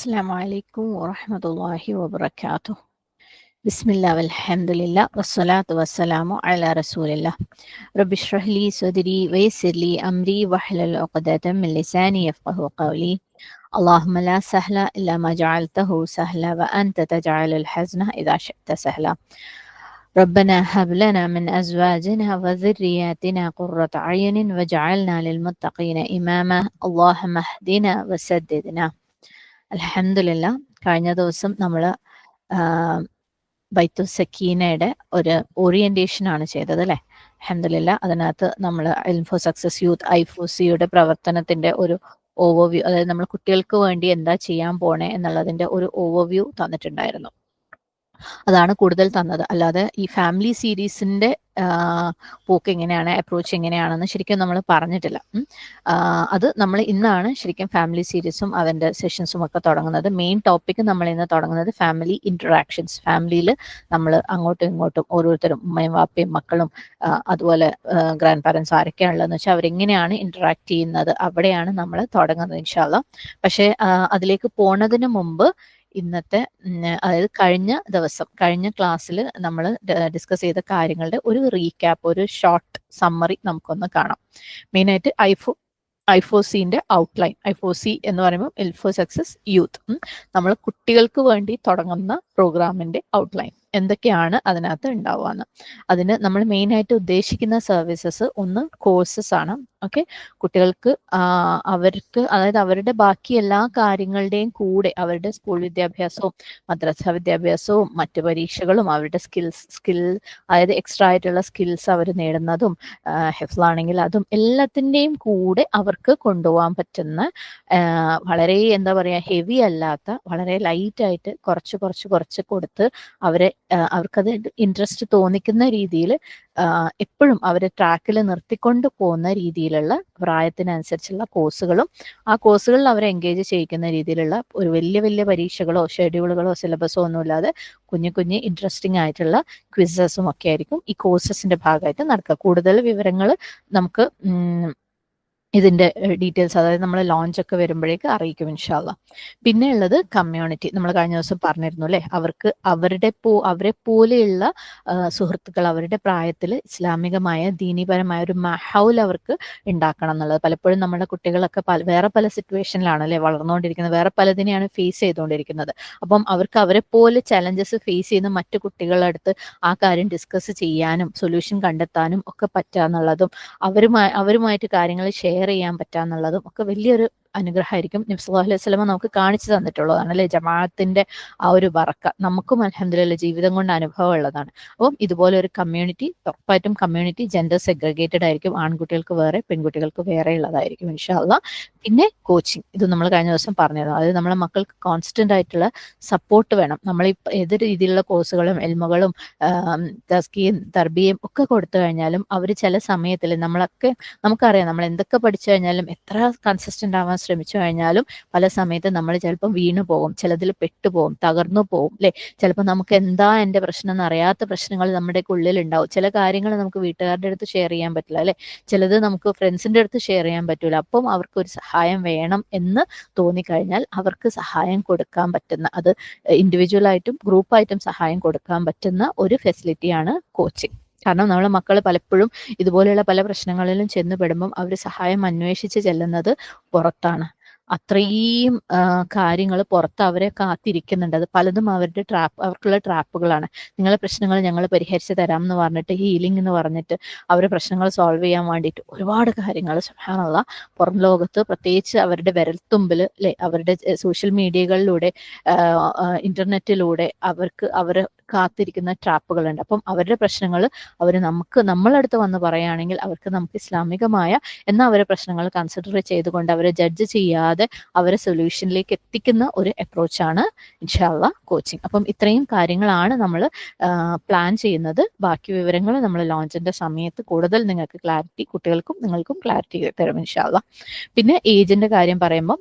السلام عليكم ورحمة الله وبركاته. بسم الله والحمد لله والصلاة والسلام على رسول الله. رب اشرح لي صدري ويسر لي أمري واحلل عقدة من لساني يفقه قولي. اللهم لا سهل إلا ما جعلته سهلا وأنت تجعل الحزن إذا شئت سهلا. ربنا هب لنا من أزواجنا وذرياتنا قرة أعين واجعلنا للمتقين إماما. اللهم اهدنا وسددنا. അൽഹംദുലില്ലാ, കഴിഞ്ഞ ദിവസം നമ്മൾ ബൈത്തു സക്കീനയുടെ ഒരു ഓറിയന്റേഷൻ ആണ് ചെയ്തത് അല്ലേ. അൽഹംദുലില്ലാ, അതിനകത്ത് നമ്മൾ ഇൻഫോ സക്സസ് യൂത്ത് ഐഫോസിയുടെ പ്രവർത്തനത്തിന്റെ ഒരു ഓവർവ്യൂ, അതായത് നമ്മൾ കുട്ടികൾക്ക് വേണ്ടി എന്താ ചെയ്യാൻ പോണേ എന്നുള്ളതിന്റെ ഒരു ഓവർവ്യൂ തന്നിട്ടുണ്ടായിരുന്നു. അതാണ് കൂടുതൽ തന്നത്. അല്ലാതെ ഈ ഫാമിലി സീരീസിന്റെ പോക്ക് എങ്ങനെയാണ്, അപ്രോച്ച് എങ്ങനെയാണെന്ന് ശരിക്കും നമ്മൾ പറഞ്ഞിട്ടില്ല. അത് നമ്മൾ ഇന്നാണ് ശരിക്കും ഫാമിലി സീരീസും അതിൻ്റെ സെഷൻസും ഒക്കെ തുടങ്ങുന്നത്. മെയിൻ ടോപ്പിക് നമ്മൾ ഇന്ന് തുടങ്ങുന്നത് ഫാമിലി ഇൻറ്ററാക്ഷൻസ്. ഫാമിലിയിൽ നമ്മൾ അങ്ങോട്ടും ഇങ്ങോട്ടും ഓരോരുത്തരും ഉമ്മയും വാപ്പയും മക്കളും അതുപോലെ ഗ്രാൻഡ് പാരൻസ് ആരൊക്കെയാണുള്ളതെന്ന് വെച്ചാൽ അവരെങ്ങനെയാണ് ഇൻറ്ററാക്ട് ചെയ്യുന്നത്, അവിടെയാണ് നമ്മൾ തുടങ്ങുന്നത് ഇൻഷാ അല്ലാഹ്. പക്ഷേ അതിലേക്ക് പോണതിന് മുമ്പ് ഇന്നത്തെ, അതായത് കഴിഞ്ഞ ക്ലാസ്സിൽ നമ്മൾ ഡിസ്കസ് ചെയ്ത കാര്യങ്ങളുടെ ഒരു റീക്യാപ്പ്, ഒരു ഷോർട്ട് സമ്മറി നമുക്കൊന്ന് കാണാം. മെയിനായിട്ട് ഐഫോസിന്റെ ഔട്ട്ലൈൻ. ഐഫോസി എന്ന് പറയുമ്പോൾ ഇൻഫോ സക്സസ് യൂത്ത്, നമ്മൾ കുട്ടികൾക്ക് വേണ്ടി തുടങ്ങുന്ന പ്രോഗ്രാമിന്റെ ഔട്ട്ലൈൻ എന്തൊക്കെയാണ് അതിനകത്ത് ഉണ്ടാവുകയെന്ന്. അതിന് നമ്മൾ മെയിനായിട്ട് ഉദ്ദേശിക്കുന്ന സർവീസസ് ഒന്ന് കോഴ്സസ് ആണ്. ഓക്കെ, കുട്ടികൾക്ക് അവർക്ക്, അതായത് അവരുടെ ബാക്കി എല്ലാ കാര്യങ്ങളുടെയും കൂടെ അവരുടെ സ്കൂൾ വിദ്യാഭ്യാസവും മദ്രസ വിദ്യാഭ്യാസവും മറ്റു പരീക്ഷകളും അവരുടെ അതായത് എക്സ്ട്രാ ആയിട്ടുള്ള സ്കിൽസ് അവർ നേടുന്നതും ഹെഫ്ലാണെങ്കിൽ അതും എല്ലാത്തിൻ്റെയും കൂടെ അവർക്ക് കൊണ്ടുപോകാൻ പറ്റുന്ന വളരെ എന്താ പറയുക, ഹെവി അല്ലാത്ത, വളരെ ലൈറ്റായിട്ട് കുറച്ച് കൊടുത്ത് അവർക്കത് ഇൻട്രസ്റ്റ് തോന്നിക്കുന്ന രീതിയിൽ എപ്പോഴും അവരെ ട്രാക്കിൽ നിർത്തിക്കൊണ്ട് പോകുന്ന രീതിയിലുള്ള പ്രായത്തിനനുസരിച്ചുള്ള കോഴ്സുകളും ആ കോഴ്സുകളിൽ അവരെ എൻഗേജ് ചെയ്യിക്കുന്ന രീതിയിലുള്ള ഒരു വലിയ പരീക്ഷകളോ ഷെഡ്യൂളുകളോ സിലബസോ ഒന്നുമില്ലാതെ കുഞ്ഞു ഇൻട്രസ്റ്റിംഗ് ആയിട്ടുള്ള ക്വിസസും ഒക്കെ ആയിരിക്കും ഈ കോഴ്സസിന്റെ ഭാഗമായിട്ട് നടക്കുക. കൂടുതൽ വിവരങ്ങൾ നമുക്ക് ഇതിന്റെ ഡീറ്റെയിൽസ്, അതായത് നമ്മൾ ലോഞ്ച് ഒക്കെ വരുമ്പോഴേക്ക് അറിയിക്കും ഇൻഷാ അല്ലാഹ്. പിന്നെ ഉള്ളത് കമ്മ്യൂണിറ്റി. നമ്മൾ കഴിഞ്ഞ ദിവസം പറഞ്ഞിരുന്നു അല്ലേ, അവർക്ക് അവരെ പോലെയുള്ള സുഹൃത്തുക്കൾ അവരുടെ പ്രായത്തിൽ ഇസ്ലാമികമായ ദീനീപരമായ ഒരു മഹൗൽ അവർക്ക് ഉണ്ടാക്കണം എന്നുള്ളത്. പലപ്പോഴും നമ്മുടെ കുട്ടികളൊക്കെ വേറെ പല സിറ്റുവേഷനിലാണ് അല്ലേ വളർന്നുകൊണ്ടിരിക്കുന്നത്, വേറെ പലതിനെയാണ് ഫേസ് ചെയ്തുകൊണ്ടിരിക്കുന്നത്. അപ്പം അവർക്ക് അവരെ പോലെ ചലഞ്ചസ് ഫേസ് ചെയ്യുന്ന മറ്റു കുട്ടികളുടെ അടുത്ത് ആ കാര്യം ഡിസ്കസ് ചെയ്യാനും സൊല്യൂഷൻ കണ്ടെത്താനും ഒക്കെ പറ്റുക എന്നുള്ളതും അവരുമായിട്ട് കാര്യങ്ങൾ ഷെയർ ചെയ്യാൻ പറ്റാന്നുള്ളതും ഒക്കെ വലിയൊരു അനുഗ്രഹമായിരിക്കും. നബി സല്ലല്ലാഹു അലൈഹി വസല്ലം നമുക്ക് കാണിച്ചു തന്നിട്ടുള്ളതാണ് അല്ലെ. ജമാഅത്തിന്റെ ആ ഒരു ബറക്ക നമുക്കും അൽഹംദുലില്ലാഹ് ജീവിതം കൊണ്ട് അനുഭവം ഉള്ളതാണ്. അപ്പം ഇതുപോലെ ഒരു കമ്മ്യൂണിറ്റി, ഉറപ്പായിട്ടും കമ്മ്യൂണിറ്റി ജെൻഡർ സെഗ്രിഗേറ്റഡ് ആയിരിക്കും. ആൺകുട്ടികൾക്ക് വേറെ പെൺകുട്ടികൾക്ക് വേറെ ഉള്ളതായിരിക്കും ഇൻഷാ അല്ലാഹ്. പിന്നെ കോച്ചിങ്, ഇത് നമ്മൾ കഴിഞ്ഞ ദിവസം പറഞ്ഞിരുന്നു. അതായത് നമ്മളെ മക്കൾക്ക് കോൺസ്റ്റന്റ് ആയിട്ടുള്ള സപ്പോർട്ട് വേണം. നമ്മൾ ഏത് രീതിയിലുള്ള കോഴ്സുകളും എൽമുകളും തസ്കിയും തർബിയയും ഒക്കെ കൊടുത്തു കഴിഞ്ഞാലും അവർ ചില സമയത്തിൽ നമുക്കറിയാം, നമ്മൾ എന്തൊക്കെ പഠിച്ചു കഴിഞ്ഞാലും എത്ര കൺസിസ്റ്റന്റ് ആവാൻ ശ്രമിച്ചു കഴിഞ്ഞാലും പല സമയത്ത് നമ്മൾ ചിലപ്പോൾ വീണു പോകും, ചിലതിൽ പെട്ടുപോകും, തകർന്നു പോകും അല്ലെ. ചിലപ്പോൾ നമുക്ക് എന്താ എൻ്റെ പ്രശ്നം എന്നറിയാത്ത പ്രശ്നങ്ങൾ നമ്മുടെ ഉള്ളിൽ ഉണ്ടാവും. ചില കാര്യങ്ങൾ നമുക്ക് വീട്ടുകാരുടെ അടുത്ത് ഷെയർ ചെയ്യാൻ പറ്റില്ല അല്ലെ, ചിലത് നമുക്ക് ഫ്രണ്ട്സിന്റെ അടുത്ത് ഷെയർ ചെയ്യാൻ പറ്റൂല. അപ്പം അവർക്ക് ഒരു സഹായം വേണം എന്ന് തോന്നിക്കഴിഞ്ഞാൽ അവർക്ക് സഹായം കൊടുക്കാൻ പറ്റുന്ന, അത് ഇൻഡിവിജ്വലായിട്ടും ഗ്രൂപ്പായിട്ടും സഹായം കൊടുക്കാൻ പറ്റുന്ന ഒരു ഫെസിലിറ്റിയാണ് കോച്ചിങ്. കാരണം നമ്മളെ മക്കൾ പലപ്പോഴും ഇതുപോലെയുള്ള പല പ്രശ്നങ്ങളിലും ചെന്ന് പെടുമ്പം അവർ സഹായം അന്വേഷിച്ച് ചെല്ലുന്നത് പുറത്താണ്. അത്രയും കാര്യങ്ങൾ പുറത്ത് അവരെ കാത്തിരിക്കുന്നുണ്ട്. അത് പലതും അവർക്കുള്ള ട്രാപ്പുകളാണ്. നിങ്ങളെ പ്രശ്നങ്ങൾ ഞങ്ങൾ പരിഹരിച്ച് തരാം എന്ന് പറഞ്ഞിട്ട്, ഹീലിംഗ് എന്ന് പറഞ്ഞിട്ട് അവരുടെ പ്രശ്നങ്ങൾ സോൾവ് ചെയ്യാൻ വേണ്ടിയിട്ട് ഒരുപാട് കാര്യങ്ങൾ സുബ്ഹാനല്ലാഹ് പുറം ലോകത്ത്, പ്രത്യേകിച്ച് അവരുടെ വിരൽത്തുമ്പിൽ അല്ലെ, അവരുടെ സോഷ്യൽ മീഡിയകളിലൂടെ ഇന്റർനെറ്റിലൂടെ അവർ കാത്തിരിക്കുന്ന ട്രാപ്പുകളുണ്ട്. അപ്പം അവരുടെ പ്രശ്നങ്ങൾ നമ്മളടുത്ത് വന്ന് പറയുകയാണെങ്കിൽ നമുക്ക് ഇസ്ലാമികമായ എന്നാൽ അവരുടെ പ്രശ്നങ്ങൾ കൺസിഡർ ചെയ്തുകൊണ്ട് അവരെ ജഡ്ജ് ചെയ്യാതെ അവരെ സൊല്യൂഷനിലേക്ക് എത്തിക്കുന്ന ഒരു അപ്രോച്ചാണ് ഇൻഷാ അല്ലാഹ് കോച്ചിങ്. അപ്പം ഇത്രയും കാര്യങ്ങളാണ് നമ്മൾ പ്ലാൻ ചെയ്യുന്നത്. ബാക്കി വിവരങ്ങൾ നമ്മൾ ലോഞ്ചിന്റെ സമയത്ത് കൂടുതൽ നിങ്ങൾക്ക് ക്ലാരിറ്റി, കുട്ടികൾക്കും നിങ്ങൾക്കും ക്ലാരിറ്റി തരും ഇൻഷാ അല്ലാഹ്. പിന്നെ ഏജിന്റെ കാര്യം പറയുമ്പോൾ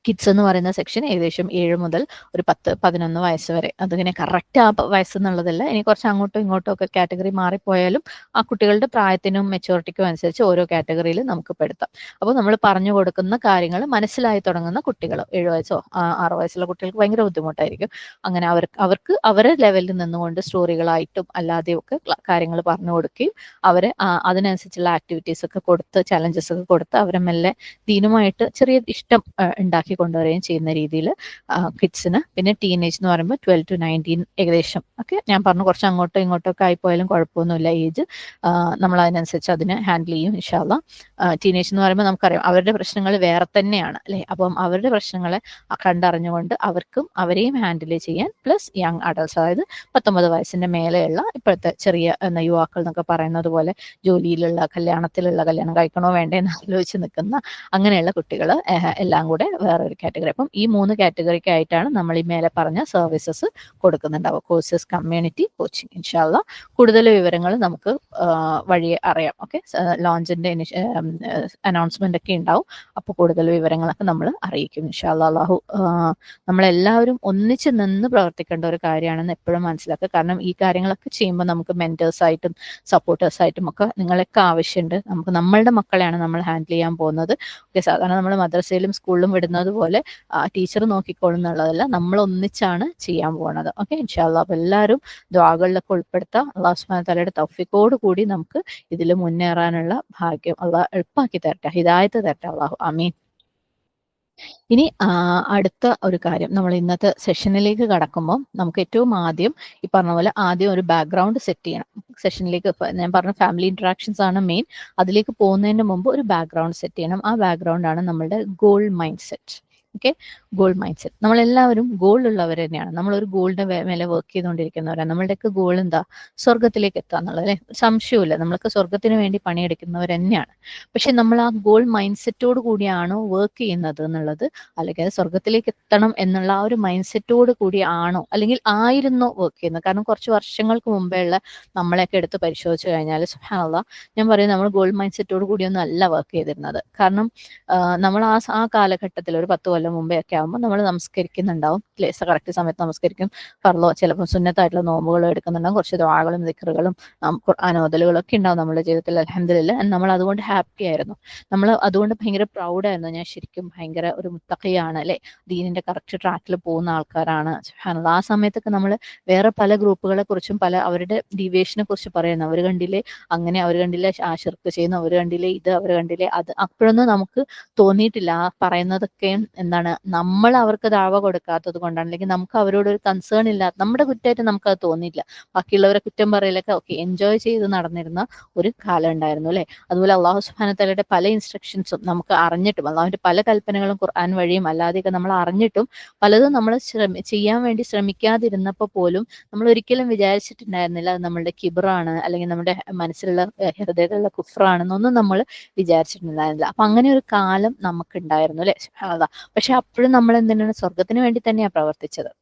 കിഡ്സ് എന്ന് പറയുന്ന സെക്ഷൻ ഏകദേശം 7 മുതൽ ഒരു 10-11 വയസ്സ് വരെ. അതിങ്ങനെ കറക്റ്റ് ആ വയസ്സ് എന്നുള്ളതല്ല, ഇനി കുറച്ച് അങ്ങോട്ടും ഇങ്ങോട്ടും ഒക്കെ കാറ്റഗറി മാറിപ്പോയാലും ആ കുട്ടികളുടെ പ്രായത്തിനും മെച്യൂരിറ്റിക്കും അനുസരിച്ച് ഓരോ കാറ്റഗറിയിൽ നമുക്ക് പെടുത്താം. അപ്പോൾ നമ്മൾ പറഞ്ഞു കൊടുക്കുന്ന കാര്യങ്ങൾ മനസ്സിലായി തുടങ്ങുന്ന കുട്ടികൾ, 7 വയസ്സോ 6 വയസ്സുള്ള കുട്ടികൾക്ക് ഭയങ്കര ബുദ്ധിമുട്ടായിരിക്കും. അങ്ങനെ അവർക്ക് അവരെ ലെവലിൽ നിന്നുകൊണ്ട് സ്റ്റോറികളായിട്ടും അല്ലാതെയും ഒക്കെ കാര്യങ്ങൾ പറഞ്ഞു കൊടുക്കുകയും അവരെ അതിനനുസരിച്ചുള്ള ആക്ടിവിറ്റീസ് ഒക്കെ കൊടുത്ത് ചലഞ്ചസ് ഒക്കെ കൊടുത്ത് അവരെ മെല്ലെ ദീനുമായിട്ട് ചെറിയ ഇഷ്ടം ഉണ്ടാക്കി കൊണ്ടുവരികയും ചെയ്യുന്ന രീതിയിൽ കിഡ്സിന്. പിന്നെ ടീനേജ് എന്ന് പറയുമ്പോൾ 12 to 19 ഏകദേശം ഒക്കെ ഞാൻ പറഞ്ഞു, കുറച്ച് അങ്ങോട്ടോ ഇങ്ങോട്ടോ ഒക്കെ ആയിപ്പോയാലും കുഴപ്പമൊന്നുമില്ല ഏജ്. നമ്മൾ അതിനനുസരിച്ച് അതിനെ ഹാൻഡിൽ ചെയ്യും ഇൻഷാ അല്ലാ. ടീനേജ് എന്ന് പറയുമ്പോൾ നമുക്കറിയാം അവരുടെ പ്രശ്നങ്ങൾ വേറെ തന്നെയാണ് അല്ലേ. അപ്പം അവരുടെ പ്രശ്നങ്ങളെ കണ്ടറിഞ്ഞുകൊണ്ട് അവരെയും ഹാൻഡിൽ ചെയ്യാൻ, പ്ലസ് യങ് അഡൾട്ട്സ്, അതായത് 19 വയസ്സിന്റെ മേലെയുള്ള ഇപ്പോഴത്തെ ചെറിയ യുവാക്കൾ എന്നൊക്കെ പറയുന്നത് പോലെ ജോലിയിലുള്ള കല്യാണം കഴിക്കണോ വേണ്ടേ എന്ന് ആലോചിച്ച് നിൽക്കുന്ന അങ്ങനെയുള്ള കുട്ടികൾ എല്ലാം കൂടെ വേറൊരു കാറ്റഗറി. അപ്പം ഈ 3 കാറ്റഗറിക്കായിട്ടാണ് നമ്മൾ ഈ മേലെ പറഞ്ഞ സർവീസസ് കൊടുക്കുന്നുണ്ടാവുക. Courses, community, coaching. ഇൻഷാ അല്ലാ കൂടുതൽ വിവരങ്ങൾ നമുക്ക് വഴിയെ അറിയാം. ഓക്കെ, ലോഞ്ചിന്റെ അനൗൺസ്മെന്റ് ഒക്കെ ഉണ്ടാവും. അപ്പോൾ കൂടുതൽ വിവരങ്ങളൊക്കെ നമ്മൾ അറിയിക്കും ഇൻഷാ അല്ലാ. അല്ലാഹു നമ്മളെല്ലാവരും ഒന്നിച്ച് നിന്ന് പ്രവർത്തിക്കേണ്ട ഒരു കാര്യമാണെന്ന് എപ്പോഴും മനസ്സിലാക്കുക. കാരണം ഈ കാര്യങ്ങളൊക്കെ ചെയ്യുമ്പോൾ നമുക്ക് മെന്റേഴ്സായിട്ടും സപ്പോർട്ടേഴ്സായിട്ടും ഒക്കെ നിങ്ങളൊക്കെ ആവശ്യമുണ്ട്. നമ്മളുടെ മക്കളെയാണ് നമ്മൾ ഹാൻഡിൽ ചെയ്യാൻ പോകുന്നത്. ഓക്കെ, സാധാരണ നമ്മൾ മദ്രസയിലും സ്കൂളിലും വിടുന്നത് പോലെ ടീച്ചർ നോക്കിക്കോളും എന്നുള്ളതല്ല, നമ്മൾ ഒന്നിച്ചാണ് ചെയ്യാൻ പോകുന്നത്. ഓക്കെ, ഇൻഷാ അല്ലാ. അപ്പോൾ എല്ലാവരും ദുആകളിലൊക്കെ ഉൾപ്പെടുത്താം. അല്ലാഹു സുബ്ഹാനഹു വ തആലയുടെ തൗഫീഖോട് കൂടി നമുക്ക് ഇതിൽ മുന്നേറാനുള്ള ഭാഗ്യം അല്ലാഹ് എളുപ്പമാക്കി തരട്ടെ, ഹിദായത്ത് തരട്ടെ അല്ലാഹു. ആമീൻ. ഇനി അടുത്ത ഒരു കാര്യം, നമ്മൾ ഇന്നത്തെ സെഷനിലേക്ക് കടക്കുമ്പോൾ നമുക്ക് ഏറ്റവും ആദ്യം ഈ പറഞ്ഞ പോലെ ആദ്യം ഒരു ബാക്ക്ഗ്രൗണ്ട് സെറ്റ് ചെയ്യണം. സെഷനിലേക്ക് ഞാൻ പറഞ്ഞ ഫാമിലി ഇന്ററാക്ഷൻസ് ആണ് മെയിൻ. അതിലേക്ക് പോകുന്നതിന് മുമ്പ് ഒരു ബാക്ക്ഗ്രൗണ്ട് സെറ്റ് ചെയ്യണം. ആ ബാക്ക്ഗ്രൗണ്ട് ആണ് നമ്മളുടെ goal mind set. Okay, goal mind set. നമ്മളെല്ലാവരും ഗോൾ ഉള്ളവർ തന്നെയാണ്. നമ്മളൊരു ഗോളിന്റെ മേലെ വർക്ക് ചെയ്തുകൊണ്ടിരിക്കുന്നവരാണ്. നമ്മളുടെയൊക്കെ ഗോൾ എന്താ? സ്വർഗത്തിലേക്ക് എത്തുക എന്നുള്ളത് അല്ലെ, സംശയമില്ല. നമ്മളൊക്കെ സ്വർഗത്തിന് വേണ്ടി പണിയെടുക്കുന്നവർ തന്നെയാണ്. പക്ഷെ നമ്മൾ ആ ഗോൾ മൈൻഡ് സെറ്റോട് കൂടിയാണോ വർക്ക് ചെയ്യുന്നത് എന്നുള്ളത്, അല്ലെങ്കിൽ സ്വർഗത്തിലേക്ക് എത്തണം എന്നുള്ള ആ ഒരു മൈൻഡ് സെറ്റോട് കൂടി ആണോ, അല്ലെങ്കിൽ ആയിരുന്നോ വർക്ക് ചെയ്യുന്നത്? കാരണം കുറച്ച് വർഷങ്ങൾക്ക് മുമ്പേ ഉള്ള നമ്മളെയൊക്കെ എടുത്ത് പരിശോധിച്ചു കഴിഞ്ഞാൽ സുബ്ഹാനല്ലാഹ്, ഞാൻ പറയും നമ്മൾ ഗോൾ മൈൻഡ് സെറ്റോട് കൂടിയൊന്നും അല്ല വർക്ക് ചെയ്തിരുന്നത്. കാരണം നമ്മൾ ആ കാലഘട്ടത്തിൽ ഒരു 10 കൊല്ലം മുമ്പേ ഒക്കെ ആകുമ്പോൾ നമ്മൾ നമസ്കരിക്കുന്നുണ്ടാവും, കറക്റ്റ് സമയത്ത് നമസ്കരിക്കും. ഫർളോ ചിലപ്പോൾ സുന്നത്തായിട്ടുള്ള നോമ്പുകളും എടുക്കുന്നുണ്ടാവും. കുറച്ച് ദുആകളും ദിക്റുകളും ഖുർആൻ ഓതലുകളും ഒക്കെ ഉണ്ടാവും നമ്മുടെ ജീവിതത്തിൽ. അൽഹംദുലില്ലാഹ്, നമ്മൾ അതുകൊണ്ട് ഹാപ്പി ആയിരുന്നു. നമ്മൾ അതുകൊണ്ട് ഭയങ്കര പ്രൗഡായിരുന്നു. ഞാൻ ശരിക്കും ഭയങ്കര ഒരു മുത്തഖിയാണ് അല്ലെ, ദീനിന്റെ കറക്റ്റ് ട്രാക്കിൽ പോകുന്ന ആൾക്കാരാണ്. സുബ്ഹാനല്ലാഹ്, ആ സമയത്തൊക്കെ നമ്മൾ വേറെ പല ഗ്രൂപ്പുകളെ കുറിച്ചും അവരുടെ ഡീവിയേഷനെ കുറിച്ച് പറയുന്നു. അവർ കണ്ടില്ലേ അങ്ങനെ, അവർ കണ്ടില്ലേ ശിർക്ക് ചെയ്യുന്നു, അവർ കണ്ടില്ലേ ഇത്, അവർ കണ്ടില്ലേ അത്. അപ്പോഴൊന്നും നമുക്ക് തോന്നിയിട്ടില്ല ആ പറയുന്നതൊക്കെ എന്താണ്, നമ്മൾ അവർക്ക് ദഅവ കൊടുക്കാത്തത് കൊണ്ടാണ്, അല്ലെങ്കിൽ നമുക്ക് അവരോട് ഒരു കൺസേൺ ഇല്ലാത്ത, നമ്മുടെ കുറ്റമായിട്ട് നമുക്കത് തോന്നിയില്ല. ബാക്കിയുള്ളവരെ കുറ്റം പറയലൊക്കെ ഓക്കെ, എൻജോയ് ചെയ്ത് നടന്നിരുന്ന ഒരു കാലം ഉണ്ടായിരുന്നു അല്ലെ. അതുപോലെ അല്ലാഹു സുബ്ഹാനഹു വതആലയുടെ പല ഇൻസ്ട്രക്ഷൻസും നമുക്ക് അറിഞ്ഞിട്ടും, അല്ലാഹുവിന്റെ പല കൽപ്പനകളും ഖുർആൻ വഴിയും അല്ലാതെയൊക്കെ നമ്മൾ അറിഞ്ഞിട്ടും പലതും നമ്മൾ ചെയ്യാൻ വേണ്ടി ശ്രമിക്കാതിരുന്നപ്പോൾ പോലും നമ്മൾ ഒരിക്കലും വിചാരിച്ചിട്ടുണ്ടായിരുന്നില്ല അത് നമ്മളുടെ കിബ്റാണ്, അല്ലെങ്കിൽ നമ്മുടെ മനസ്സിലുള്ള ഹൃദയത്തിലുള്ള കുഫ്റാണെന്നൊന്നും നമ്മൾ വിചാരിച്ചിട്ടുണ്ടായിരുന്നില്ല. അപ്പൊ അങ്ങനെ ഒരു കാലം നമുക്കുണ്ടായിരുന്നു അല്ലെ. സുബ്ഹാനല്ലാഹ്. പക്ഷെ അപ്പോഴും നമ്മൾ എന്തിനാണ്, സ്വർഗത്തിന് വേണ്ടി തന്നെയാണ് പ്രവർത്തിച്ചത്.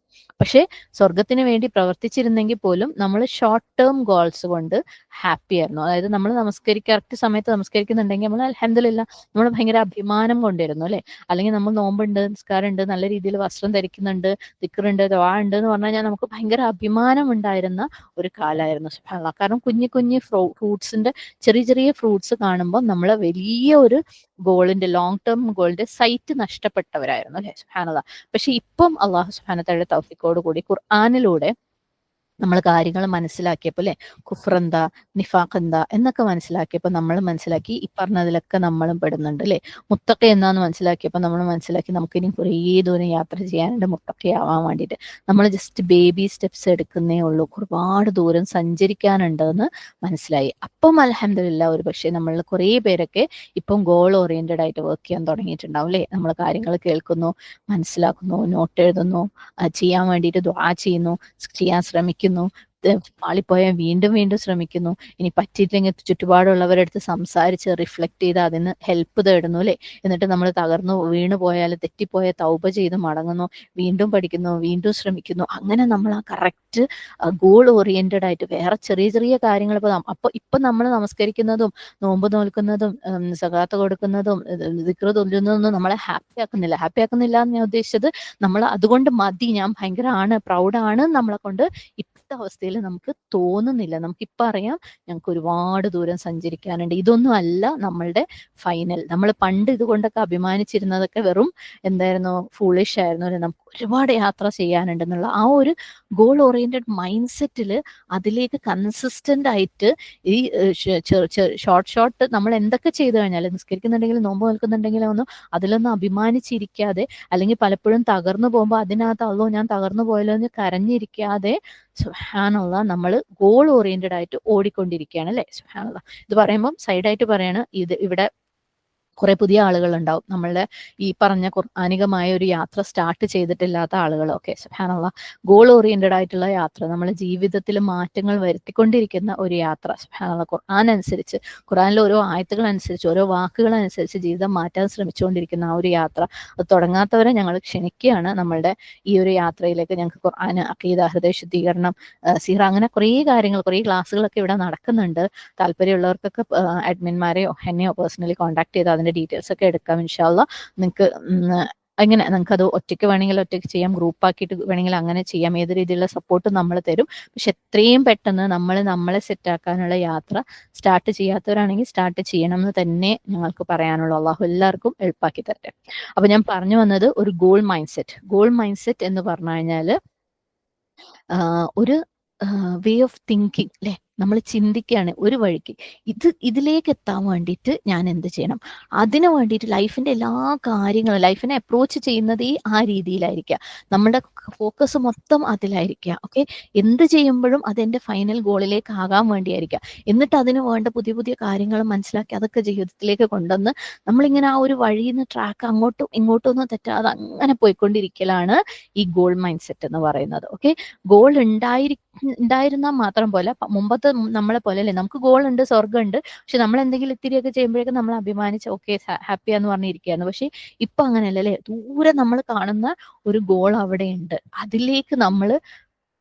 പക്ഷെ സ്വർഗത്തിന് വേണ്ടി പ്രവർത്തിച്ചിരുന്നെങ്കിൽ പോലും നമ്മൾ ഷോർട്ട് ടേം ഗോൾസ് കൊണ്ട് ഹാപ്പി ആയിരുന്നു. അതായത് നമ്മൾ കറക്റ്റ് സമയത്ത് നമസ്കരിക്കുന്നുണ്ടെങ്കിൽ നമ്മൾ അൽഹംദുലില്ലാഹ് നമ്മൾ ഭയങ്കര അഭിമാനം കൊണ്ടിരുന്നു അല്ലെ. അല്ലെങ്കിൽ നമ്മൾ നോമ്പുണ്ട്, നിസ്കാരമുണ്ട്, നല്ല രീതിയിൽ വസ്ത്രം ധരിക്കുന്നുണ്ട്, ദിക്റുണ്ട്, ദുആ ഉണ്ട് എന്ന് പറഞ്ഞു കഴിഞ്ഞാൽ നമുക്ക് ഭയങ്കര അഭിമാനം ഉണ്ടായിരുന്ന ഒരു കാലമായിരുന്നു. സുബ്ഹാനല്ലാഹ്. കാരണം കുഞ്ഞു ഫ്രൂട്ട്സിന്റെ ചെറിയ ഫ്രൂട്ട്സ് കാണുമ്പോൾ നമ്മൾ വലിയ ഒരു ഗോളിന്റെ, ലോങ് ടേം ഗോളിന്റെ സൈറ്റ് നഷ്ടപ്പെട്ടവരായിരുന്നു അല്ലെ. സുബ്ഹാനല്ലാഹ്. പക്ഷെ ഇപ്പം അല്ലാഹു സുബ്ഹാനഹു വതആലയുടെ തൗഫീഖോട് കൂടി ഖുർആനിലൂടെ നമ്മൾ കാര്യങ്ങൾ മനസ്സിലാക്കിയപ്പോൾ അല്ലെ, കുഫ്ർ എന്താ, നിഫാഖ് എന്താ എന്നൊക്കെ മനസ്സിലാക്കിയപ്പോൾ നമ്മൾ മനസ്സിലാക്കി ഈ പറഞ്ഞതിലൊക്കെ നമ്മളും പെടുന്നുണ്ട് അല്ലെ. മുത്തഖി എന്താന്ന് മനസ്സിലാക്കിയപ്പോൾ നമ്മൾ മനസ്സിലാക്കി നമുക്കിനി കുറേ ദൂരം യാത്ര ചെയ്യാനുണ്ട് മുത്തഖിയാവാൻ വേണ്ടിയിട്ട്. നമ്മൾ ജസ്റ്റ് ബേബി സ്റ്റെപ്സ് എടുക്കുന്നേ ഉള്ളൂ, ഒരുപാട് ദൂരം സഞ്ചരിക്കാനുണ്ട് എന്ന് മനസ്സിലായി. അപ്പം അൽഹംദുലില്ലാഹ് ഒരു പക്ഷേ നമ്മൾ കുറേ പേരൊക്കെ ഇപ്പം ഗോൾ ഓറിയന്റഡ് ആയിട്ട് വർക്ക് ചെയ്യാൻ തുടങ്ങിയിട്ടുണ്ടാവും അല്ലെ. നമ്മൾ കാര്യങ്ങൾ കേൾക്കുന്നു, മനസ്സിലാക്കുന്നു, നോട്ട് എഴുതുന്നു, ചെയ്യാൻ വേണ്ടിയിട്ട് ദുആ ചെയ്യുന്നു, ചെയ്യാൻ ശ്രമിക്കുന്നു. പാളിപ്പോയാൽ വീണ്ടും വീണ്ടും ശ്രമിക്കുന്നു. ഇനി പറ്റിയില്ലെങ്കിൽ ചുറ്റുപാടുള്ളവരുടെ അടുത്ത് സംസാരിച്ച് റിഫ്ലക്ട് ചെയ്ത് അതിന് ഹെൽപ്പ് തേടുന്നു അല്ലേ. എന്നിട്ട് നമ്മൾ തകർന്നു വീണു പോയാൽ തെറ്റിപ്പോയ തൗബ ചെയ്ത് മടങ്ങുന്നു, വീണ്ടും പഠിക്കുന്നു, വീണ്ടും ശ്രമിക്കുന്നു. അങ്ങനെ നമ്മൾ ആ കറക്റ്റ് ഗോൾ ഓറിയന്റഡ് ആയിട്ട് വേറെ ചെറിയ ചെറിയ കാര്യങ്ങൾ ഇപ്പൊ നമ്മൾ നമസ്കരിക്കുന്നതും നോമ്പ് നോൽക്കുന്നതും സകാത്ത് കൊടുക്കുന്നതും ദിക്ർ ചൊല്ലുന്നതൊന്നും നമ്മളെ ഹാപ്പി ആക്കുന്നില്ല എന്ന് ഞാൻ ഉദ്ദേശിച്ചത്. നമ്മൾ അതുകൊണ്ട് മതി, ഞാൻ ഭയങ്കരമാണ് പ്രൗഡാണ് നമ്മളെ കൊണ്ട് ഇപ്പോഴത്തെ അവസ്ഥയിൽ നമുക്ക് തോന്നുന്നില്ല. നമുക്കിപ്പോൾ അറിയാം ഞങ്ങൾക്ക് ഒരുപാട് ദൂരം സഞ്ചരിക്കാനുണ്ട്. ഇതൊന്നും അല്ല നമ്മളുടെ ഫൈനൽ. നമ്മൾ പണ്ട് ഇതുകൊണ്ടൊക്കെ അഭിമാനിച്ചിരുന്നതൊക്കെ വെറും എന്തായിരുന്നു, ഫൂളിഷ് ആയിരുന്നു അല്ലെ. നമുക്ക് ഒരുപാട് യാത്ര ചെയ്യാനുണ്ടെന്നുള്ള ആ ഒരു ഗോൾ ഓറിയന്റഡ് മൈൻഡ് സെറ്റിൽ അതിലേക്ക് കൺസിസ്റ്റന്റ് ആയിട്ട് ഈ ഷോർട്ട് നമ്മൾ എന്തൊക്കെ ചെയ്തു കഴിഞ്ഞാൽ, നിസ്കരിക്കുന്നുണ്ടെങ്കിലും നോമ്പ് നിൽക്കുന്നുണ്ടെങ്കിലും ഒന്നും അതിലൊന്നും അഭിമാനിച്ചിരിക്കാതെ, അല്ലെങ്കിൽ പലപ്പോഴും തകർന്നു പോകുമ്പോൾ അതിനകത്ത് അല്ലോ ഞാൻ തകർന്നു പോയല്ലോ എന്ന് കരഞ്ഞിരിക്കാതെ സുബ്ഹാനല്ലാഹ് നമ്മൾ ഗോൾ ഓറിയന്റഡ് ആയിട്ട് ഓടിക്കൊണ്ടിരിക്കുകയാണ് അല്ലെ. സുബ്ഹാനല്ലാഹ് ഇത് പറയുമ്പോൾ സൈഡായിട്ട് പറയാണ്, ഇവിടെ കുറെ പുതിയ ആളുകൾ ഉണ്ടാവും, നമ്മളുടെ ഈ പറഞ്ഞ ഖുർആനികമായ ഒരു യാത്ര സ്റ്റാർട്ട് ചെയ്തിട്ടില്ലാത്ത ആളുകളൊക്കെ. സുബ്ഹാനല്ലാഹ് ഗോൾ ഓറിയന്റഡ് ആയിട്ടുള്ള യാത്ര, നമ്മുടെ ജീവിതത്തിൽ മാറ്റങ്ങൾ വരുത്തിക്കൊണ്ടിരിക്കുന്ന ഒരു യാത്ര. സുബ്ഹാനല്ലാഹ് ഖുർആൻ അനുസരിച്ച്, ഖുർആനിലെ ഓരോ ആയത്തുകൾ അനുസരിച്ച്, ഓരോ വാക്കുകൾ അനുസരിച്ച് ജീവിതം മാറ്റാൻ ശ്രമിച്ചുകൊണ്ടിരിക്കുന്ന ആ ഒരു യാത്ര. അത് തുടങ്ങാത്തവരെ ഞങ്ങൾ ക്ഷണിക്കുകയാണ് നമ്മളുടെ ഈ ഒരു യാത്രയിലേക്ക്. ഞങ്ങൾക്ക് ഖുർആൻ, അഖീദ, ഹൃദയ ശുദ്ധീകരണം, സീറ, അങ്ങനെ കുറേ കാര്യങ്ങൾ, കുറേ ക്ലാസ്സുകളൊക്കെ ഇവിടെ നടക്കുന്നുണ്ട്. താല്പര്യമുള്ളവർക്കൊക്കെ അഡ്മിന്മാരെയോ എന്നെയോ പേഴ്സണലി കോൺടാക്ട് ചെയ്ത് അതിന്റെ ഡീറ്റെയിൽസ് ഒക്കെ എടുക്കാം ഇൻഷാ അല്ലാഹ്. നിങ്ങൾക്ക് അങ്ങനെ നിങ്ങൾക്ക് അത് ഒറ്റയ്ക്ക് വേണമെങ്കിൽ ഒറ്റയ്ക്ക് ചെയ്യാം, ഗ്രൂപ്പ് ആക്കിയിട്ട് വേണമെങ്കിൽ അങ്ങനെ ചെയ്യാം. ഏത് രീതിയിലുള്ള സപ്പോർട്ടും നമ്മൾ തരും. പക്ഷെ എത്രയും പെട്ടെന്ന് നമ്മളെ സെറ്റാക്കാനുള്ള യാത്ര സ്റ്റാർട്ട് ചെയ്യാത്തവരാണെങ്കിൽ സ്റ്റാർട്ട് ചെയ്യണം എന്ന് തന്നെ ഞങ്ങൾക്ക് പറയാനുള്ളൂ. അള്ളാഹു എല്ലാവർക്കും എളുപ്പാക്കി തരട്ടെ. അപ്പൊ ഞാൻ പറഞ്ഞു വന്നത് ഒരു ഗോൾ മൈൻഡ് സെറ്റ് എന്ന് പറഞ്ഞു കഴിഞ്ഞാൽ ഒരു വേ ഓഫ് തിങ്കിങ് അല്ലെ. നമ്മൾ ചിന്തിക്കുകയാണ് ഒരു വഴിക്ക്, ഇതിലേക്ക് എത്താൻ വേണ്ടിയിട്ട് ഞാൻ എന്ത് ചെയ്യണം, അതിനു വേണ്ടിയിട്ട് ലൈഫിന്റെ എല്ലാ കാര്യങ്ങളും, ലൈഫിനെ അപ്രോച്ച് ചെയ്യുന്നത് ആ രീതിയിലായിരിക്കുക. നമ്മുടെ ഫോക്കസ് മൊത്തം അതിലായിരിക്കുക. ഓക്കെ, എന്ത് ചെയ്യുമ്പോഴും അതെന്റെ ഫൈനൽ ഗോളിലേക്ക് ആകാൻ വേണ്ടിയായിരിക്കുക. എന്നിട്ട് അതിന് വേണ്ട പുതിയ പുതിയ കാര്യങ്ങൾ മനസ്സിലാക്കി അതൊക്കെ ജീവിതത്തിലേക്ക് കൊണ്ടുവന്ന് നമ്മളിങ്ങനെ ആ ഒരു വഴിയിൽ നിന്ന് ട്രാക്ക് അങ്ങോട്ടും ഇങ്ങോട്ടും ഒന്നും തെറ്റാതെ അങ്ങനെ പോയിക്കൊണ്ടിരിക്കലാണ് ഈ ഗോൾ മൈൻഡ് സെറ്റ് എന്ന് പറയുന്നത്. ഓക്കെ, ഗോൾ ഉണ്ടായിരുന്നാൽ മാത്രം പോലെ മുമ്പത്തെ നമ്മളെ പോലെ അല്ലേ, നമുക്ക് ഗോൾ ഉണ്ട്, സ്വർഗ്ഗം ഉണ്ട്. പക്ഷെ നമ്മൾ എന്തെങ്കിലും ഇത്തിരിയൊക്കെ ചെയ്യുമ്പോഴേക്കും നമ്മൾ അഭിമാനിച്ച് ഓക്കെ ഹാപ്പിയാന്ന് പറഞ്ഞിരിക്കുകയാണ്. പക്ഷെ ഇപ്പൊ അങ്ങനെയല്ല അല്ലേ. ദൂരെ നമ്മൾ കാണുന്ന ഒരു ഗോൾ അവിടെ ഉണ്ട്. അതിലേക്ക് നമ്മൾ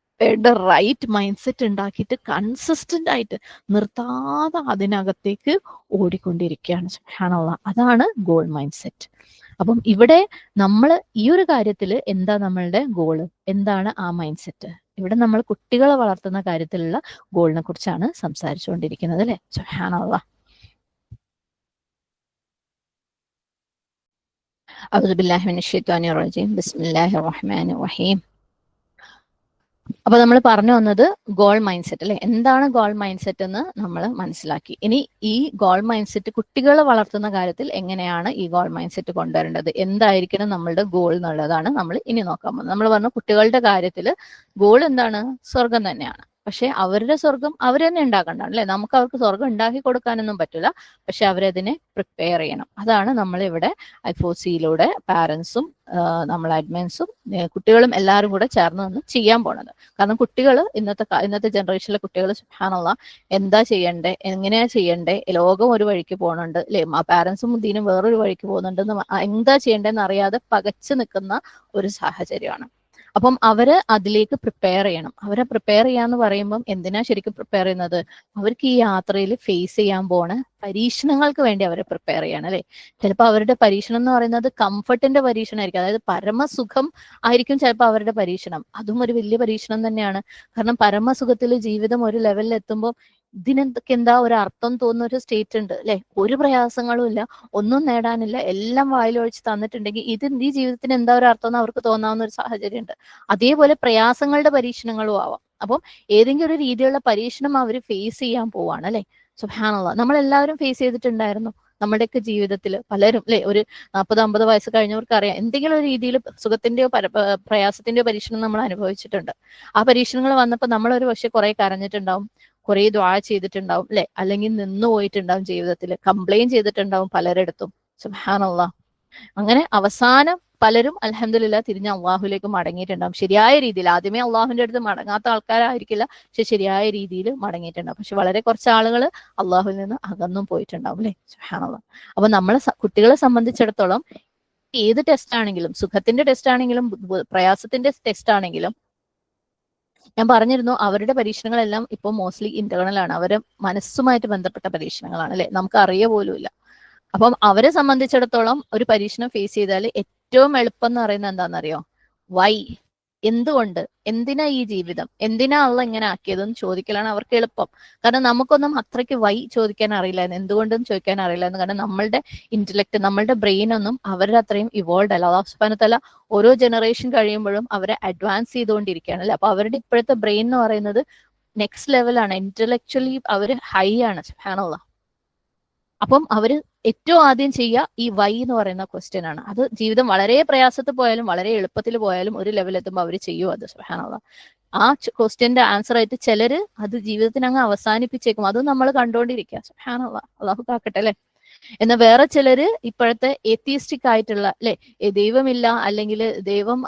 റൈറ്റ് മൈൻഡ് സെറ്റ് ഉണ്ടാക്കിയിട്ട് കൺസിസ്റ്റന്റ് ആയിട്ട് നിർത്താതെ അതിനകത്തേക്ക് ഓടിക്കൊണ്ടിരിക്കുകയാണ്. സുബ്ഹാനല്ലാഹ് അതാണ് ഗോൾ മൈൻഡ് സെറ്റ്. അപ്പം ഇവിടെ നമ്മൾ ഈ ഒരു കാര്യത്തിൽ എന്താ നമ്മളുടെ ഗോള്, എന്താണ് ആ മൈൻഡ് സെറ്റ്? ഇവിടെ നമ്മൾ കുട്ടികളെ വളർത്തുന്ന കാര്യത്തിലുള്ള ഗോളിനെ കുറിച്ചാണ് സംസാരിച്ചുകൊണ്ടിരിക്കുന്നത് അല്ലെ. സുബ്ഹാനല്ലാഹ്. അഊദു ബില്ലാഹി മിനശ് ശൈത്വാനിർ റജീം. ബിസ്മില്ലാഹിർ റഹ്മാനിർ റഹീം. അപ്പൊ നമ്മൾ പറഞ്ഞു വന്നത് ഗോൾ മൈൻഡ് സെറ്റ് അല്ലെ. എന്താണ് ഗോൾ മൈൻഡ് സെറ്റ് എന്ന് നമ്മൾ മനസ്സിലാക്കി. ഇനി ഈ ഗോൾ മൈൻഡ് സെറ്റ് കുട്ടികളെ വളർത്തുന്ന കാര്യത്തിൽ എങ്ങനെയാണ് ഈ ഗോൾ മൈൻഡ് സെറ്റ് കൊണ്ടുവരേണ്ടത്, എന്തായിരിക്കണം നമ്മളുടെ ഗോൾ എന്നുള്ളതാണ് നമ്മൾ ഇനി നോക്കാൻ പോകുന്നത്. നമ്മൾ പറഞ്ഞു കുട്ടികളുടെ കാര്യത്തിൽ ഗോൾ എന്താണ്, സ്വർഗം തന്നെയാണ്. പക്ഷെ അവരുടെ സ്വർഗം അവർ തന്നെ ഉണ്ടാക്കണ്ടാണ് അല്ലെ. നമുക്ക് അവർക്ക് സ്വർഗം ഉണ്ടാക്കി കൊടുക്കാനൊന്നും പറ്റില്ല. പക്ഷെ അവരതിനെ പ്രിപ്പയർ ചെയ്യണം. അതാണ് നമ്മളിവിടെ ഐഫോസിയിലൂടെ പാരൻസും നമ്മൾ അഡ്മിൻസും കുട്ടികളും എല്ലാവരും കൂടെ ചേർന്ന് നിന്ന് ചെയ്യാൻ പോണത്. കാരണം കുട്ടികൾ ഇന്നത്തെ ജനറേഷനിലെ കുട്ടികൾ സുബ്ഹാനല്ലാഹ് എന്താ ചെയ്യണ്ടേ, എങ്ങനെയാ ചെയ്യണ്ടേ, ലോകം ഒരു വഴിക്ക് പോകുന്നുണ്ട് അല്ലെ, പാരൻസും ഇതിനും വേറൊരു വഴിക്ക് പോകുന്നുണ്ടെന്ന് എന്താ ചെയ്യണ്ടേന്ന് അറിയാതെ പകച്ചു നിൽക്കുന്ന ഒരു സാഹചര്യമാണ്. അപ്പം അവര് അതിലേക്ക് പ്രിപ്പയർ ചെയ്യണം. അവരെ പ്രിപ്പയർ ചെയ്യാന്ന് പറയുമ്പം എന്തിനാ ശരിക്കും പ്രിപ്പയർ ചെയ്യുന്നത്, അവർക്ക് ഈ യാത്രയിൽ ഫേസ് ചെയ്യാൻ പോണ പരീക്ഷണങ്ങൾക്ക് വേണ്ടി അവരെ പ്രിപ്പയർ ചെയ്യണം അല്ലെ. ചിലപ്പോൾ അവരുടെ പരീക്ഷണം എന്ന് പറയുന്നത് കംഫർട്ടിന്റെ പരീക്ഷണമായിരിക്കും, അതായത് പരമസുഖം ആയിരിക്കും ചിലപ്പോൾ അവരുടെ പരീക്ഷണം. അതും ഒരു വലിയ പരീക്ഷണം തന്നെയാണ്. കാരണം പരമസുഖത്തിൽ ജീവിതം ഒരു ലെവലിൽ എത്തുമ്പോൾ ഇതിനെന്തൊക്കെ എന്താ ഒരു അർത്ഥം തോന്നുന്ന ഒരു സ്റ്റേറ്റ് ഉണ്ട് അല്ലെ. ഒരു പ്രയാസങ്ങളും ഇല്ല, ഒന്നും നേടാനില്ല, എല്ലാം വായിലൊഴിച്ച് തന്നിട്ടുണ്ടെങ്കിൽ ഈ ജീവിതത്തിന് എന്താ ഒരു അർത്ഥം എന്ന് അവർക്ക് തോന്നാവുന്ന ഒരു സാഹചര്യം ഉണ്ട്. അതേപോലെ പ്രയാസങ്ങളുടെ പരീക്ഷണങ്ങളും ആവാം. അപ്പം ഏതെങ്കിലും ഒരു രീതിയിലുള്ള പരീക്ഷണം അവർ ഫേസ് ചെയ്യാൻ പോവാണ് അല്ലെ. സുബ്ഹാനല്ലാഹ് നമ്മളെല്ലാവരും ഫേസ് ചെയ്തിട്ടുണ്ടായിരുന്നു നമ്മുടെയൊക്കെ ജീവിതത്തിൽ. പലരും അല്ലെ ഒരു 40-50 വയസ്സ് കഴിഞ്ഞവർക്ക് അറിയാം എന്തെങ്കിലും ഒരു രീതിയിൽ സുഖത്തിന്റെയോ പ്രയാസത്തിന്റെയോ പരീക്ഷണം നമ്മൾ അനുഭവിച്ചിട്ടുണ്ട്. ആ പരീക്ഷണങ്ങൾ വന്നപ്പോൾ നമ്മൾ ഒരു പക്ഷെ കുറെ കരഞ്ഞിട്ടുണ്ടാവും, കുറെ ദ്വാ ചെയ്തിട്ടുണ്ടാവും അല്ലെ, അല്ലെങ്കിൽ നിന്നു പോയിട്ടുണ്ടാവും, ജീവിതത്തിൽ കംപ്ലൈന്റ് ചെയ്തിട്ടുണ്ടാവും പലരിടത്തും. സുബ്ഹാനല്ലാഹ് അങ്ങനെ അവസാനം പലരും അൽഹംദുലില്ലാ തിരിഞ്ഞ് അള്ളാഹുലേക്ക് മടങ്ങിയിട്ടുണ്ടാവും ശരിയായ രീതിയിൽ. ആദ്യമേ അള്ളാഹുവിന്റെ അടുത്ത് മടങ്ങാത്ത ആൾക്കാരായിരിക്കില്ല, പക്ഷെ ശരിയായ രീതിയിൽ മടങ്ങിയിട്ടുണ്ടാവും. പക്ഷെ വളരെ കുറച്ച് ആളുകൾ അള്ളാഹുവിൽ നിന്ന് അകന്നും പോയിട്ടുണ്ടാവും അല്ലെ. സുബ്ഹാനല്ലാഹ്. അപ്പൊ നമ്മളെ കുട്ടികളെ സംബന്ധിച്ചിടത്തോളം ഏത് ടെസ്റ്റ് ആണെങ്കിലും, സുഖത്തിന്റെ ടെസ്റ്റ് ആണെങ്കിലും പ്രയാസത്തിന്റെ ടെസ്റ്റ് ആണെങ്കിലും, ഞാൻ പറഞ്ഞിരുന്നു അവരുടെ പരീക്ഷണങ്ങളെല്ലാം ഇപ്പൊ മോസ്റ്റ്ലി ഇന്റേണൽ ആണ്. അവരെ മനസ്സുമായിട്ട് ബന്ധപ്പെട്ട പരീക്ഷണങ്ങളാണ് അല്ലെ, നമുക്ക് അറിയ പോലുമില്ല. അപ്പം അവരെ സംബന്ധിച്ചിടത്തോളം ഒരു പരീക്ഷണം ഫേസ് ചെയ്താൽ ഏറ്റവും എളുപ്പം എന്ന് പറയുന്നത് എന്താണെന്നറിയോ? വൈ, എന്തുകൊണ്ട്, എന്തിനാ ഈ ജീവിതം, എന്തിനാ അള്ള ഇങ്ങനെ ആക്കിയതെന്ന് ചോദിക്കലാണ് അവർക്ക് എളുപ്പം. കാരണം നമുക്കൊന്നും അത്രയ്ക്ക് വൈ ചോദിക്കാൻ അറിയില്ലായിരുന്നു, എന്തുകൊണ്ടും ചോദിക്കാൻ അറിയില്ലായിരുന്നു. കാരണം നമ്മളുടെ ഇന്റലക്ട്, നമ്മളുടെ ബ്രെയിൻ ഒന്നും അവരുടെ അത്രയും ഇവോൾവ് അല്ല. അല്ലാഹു സുബ്ഹാനഹു വ തആല ഓരോ ജനറേഷൻ കഴിയുമ്പോഴും അവരെ അഡ്വാൻസ് ചെയ്തുകൊണ്ടിരിക്കുകയാണ് അല്ലെ. അപ്പൊ അവരുടെ ഇപ്പോഴത്തെ ബ്രെയിൻ എന്ന് പറയുന്നത് നെക്സ്റ്റ് ലെവലാണ്, ഇന്റലക്ച്വലി അവർ ഹൈ ആണ്. സുബ്ഹാനല്ലാഹ്. അപ്പം അവര് ഏറ്റവും ആദ്യം ചെയ്യുക ഈ വൈ എന്ന് പറയുന്ന ക്വസ്റ്റ്യൻ ആണ്. അത് ജീവിതം വളരെ പ്രയാസത്തിൽ പോയാലും വളരെ എളുപ്പത്തിൽ പോയാലും ഒരു ലെവൽ എത്തുമ്പോൾ അവർ ചെയ്യും അത്. സുബ്ഹാനല്ലാഹ്. ആ ക്വസ്റ്റ്യന്റെ ആൻസർ ആയിട്ട് ചിലര് അത് ജീവിതത്തിന് അങ്ങ് അവസാനിപ്പിച്ചേക്കും. അതും നമ്മൾ കണ്ടുകൊണ്ടിരിക്കുക. സുബ്ഹാനല്ലാഹ്. അള്ളാഹു കാക്കട്ടെ അല്ലെ. എന്നാൽ വേറെ ചിലര് ഇപ്പോഴത്തെ എത്തിയിസ്റ്റിക് ആയിട്ടുള്ള അല്ലെ, ദൈവമില്ല അല്ലെങ്കിൽ ദൈവം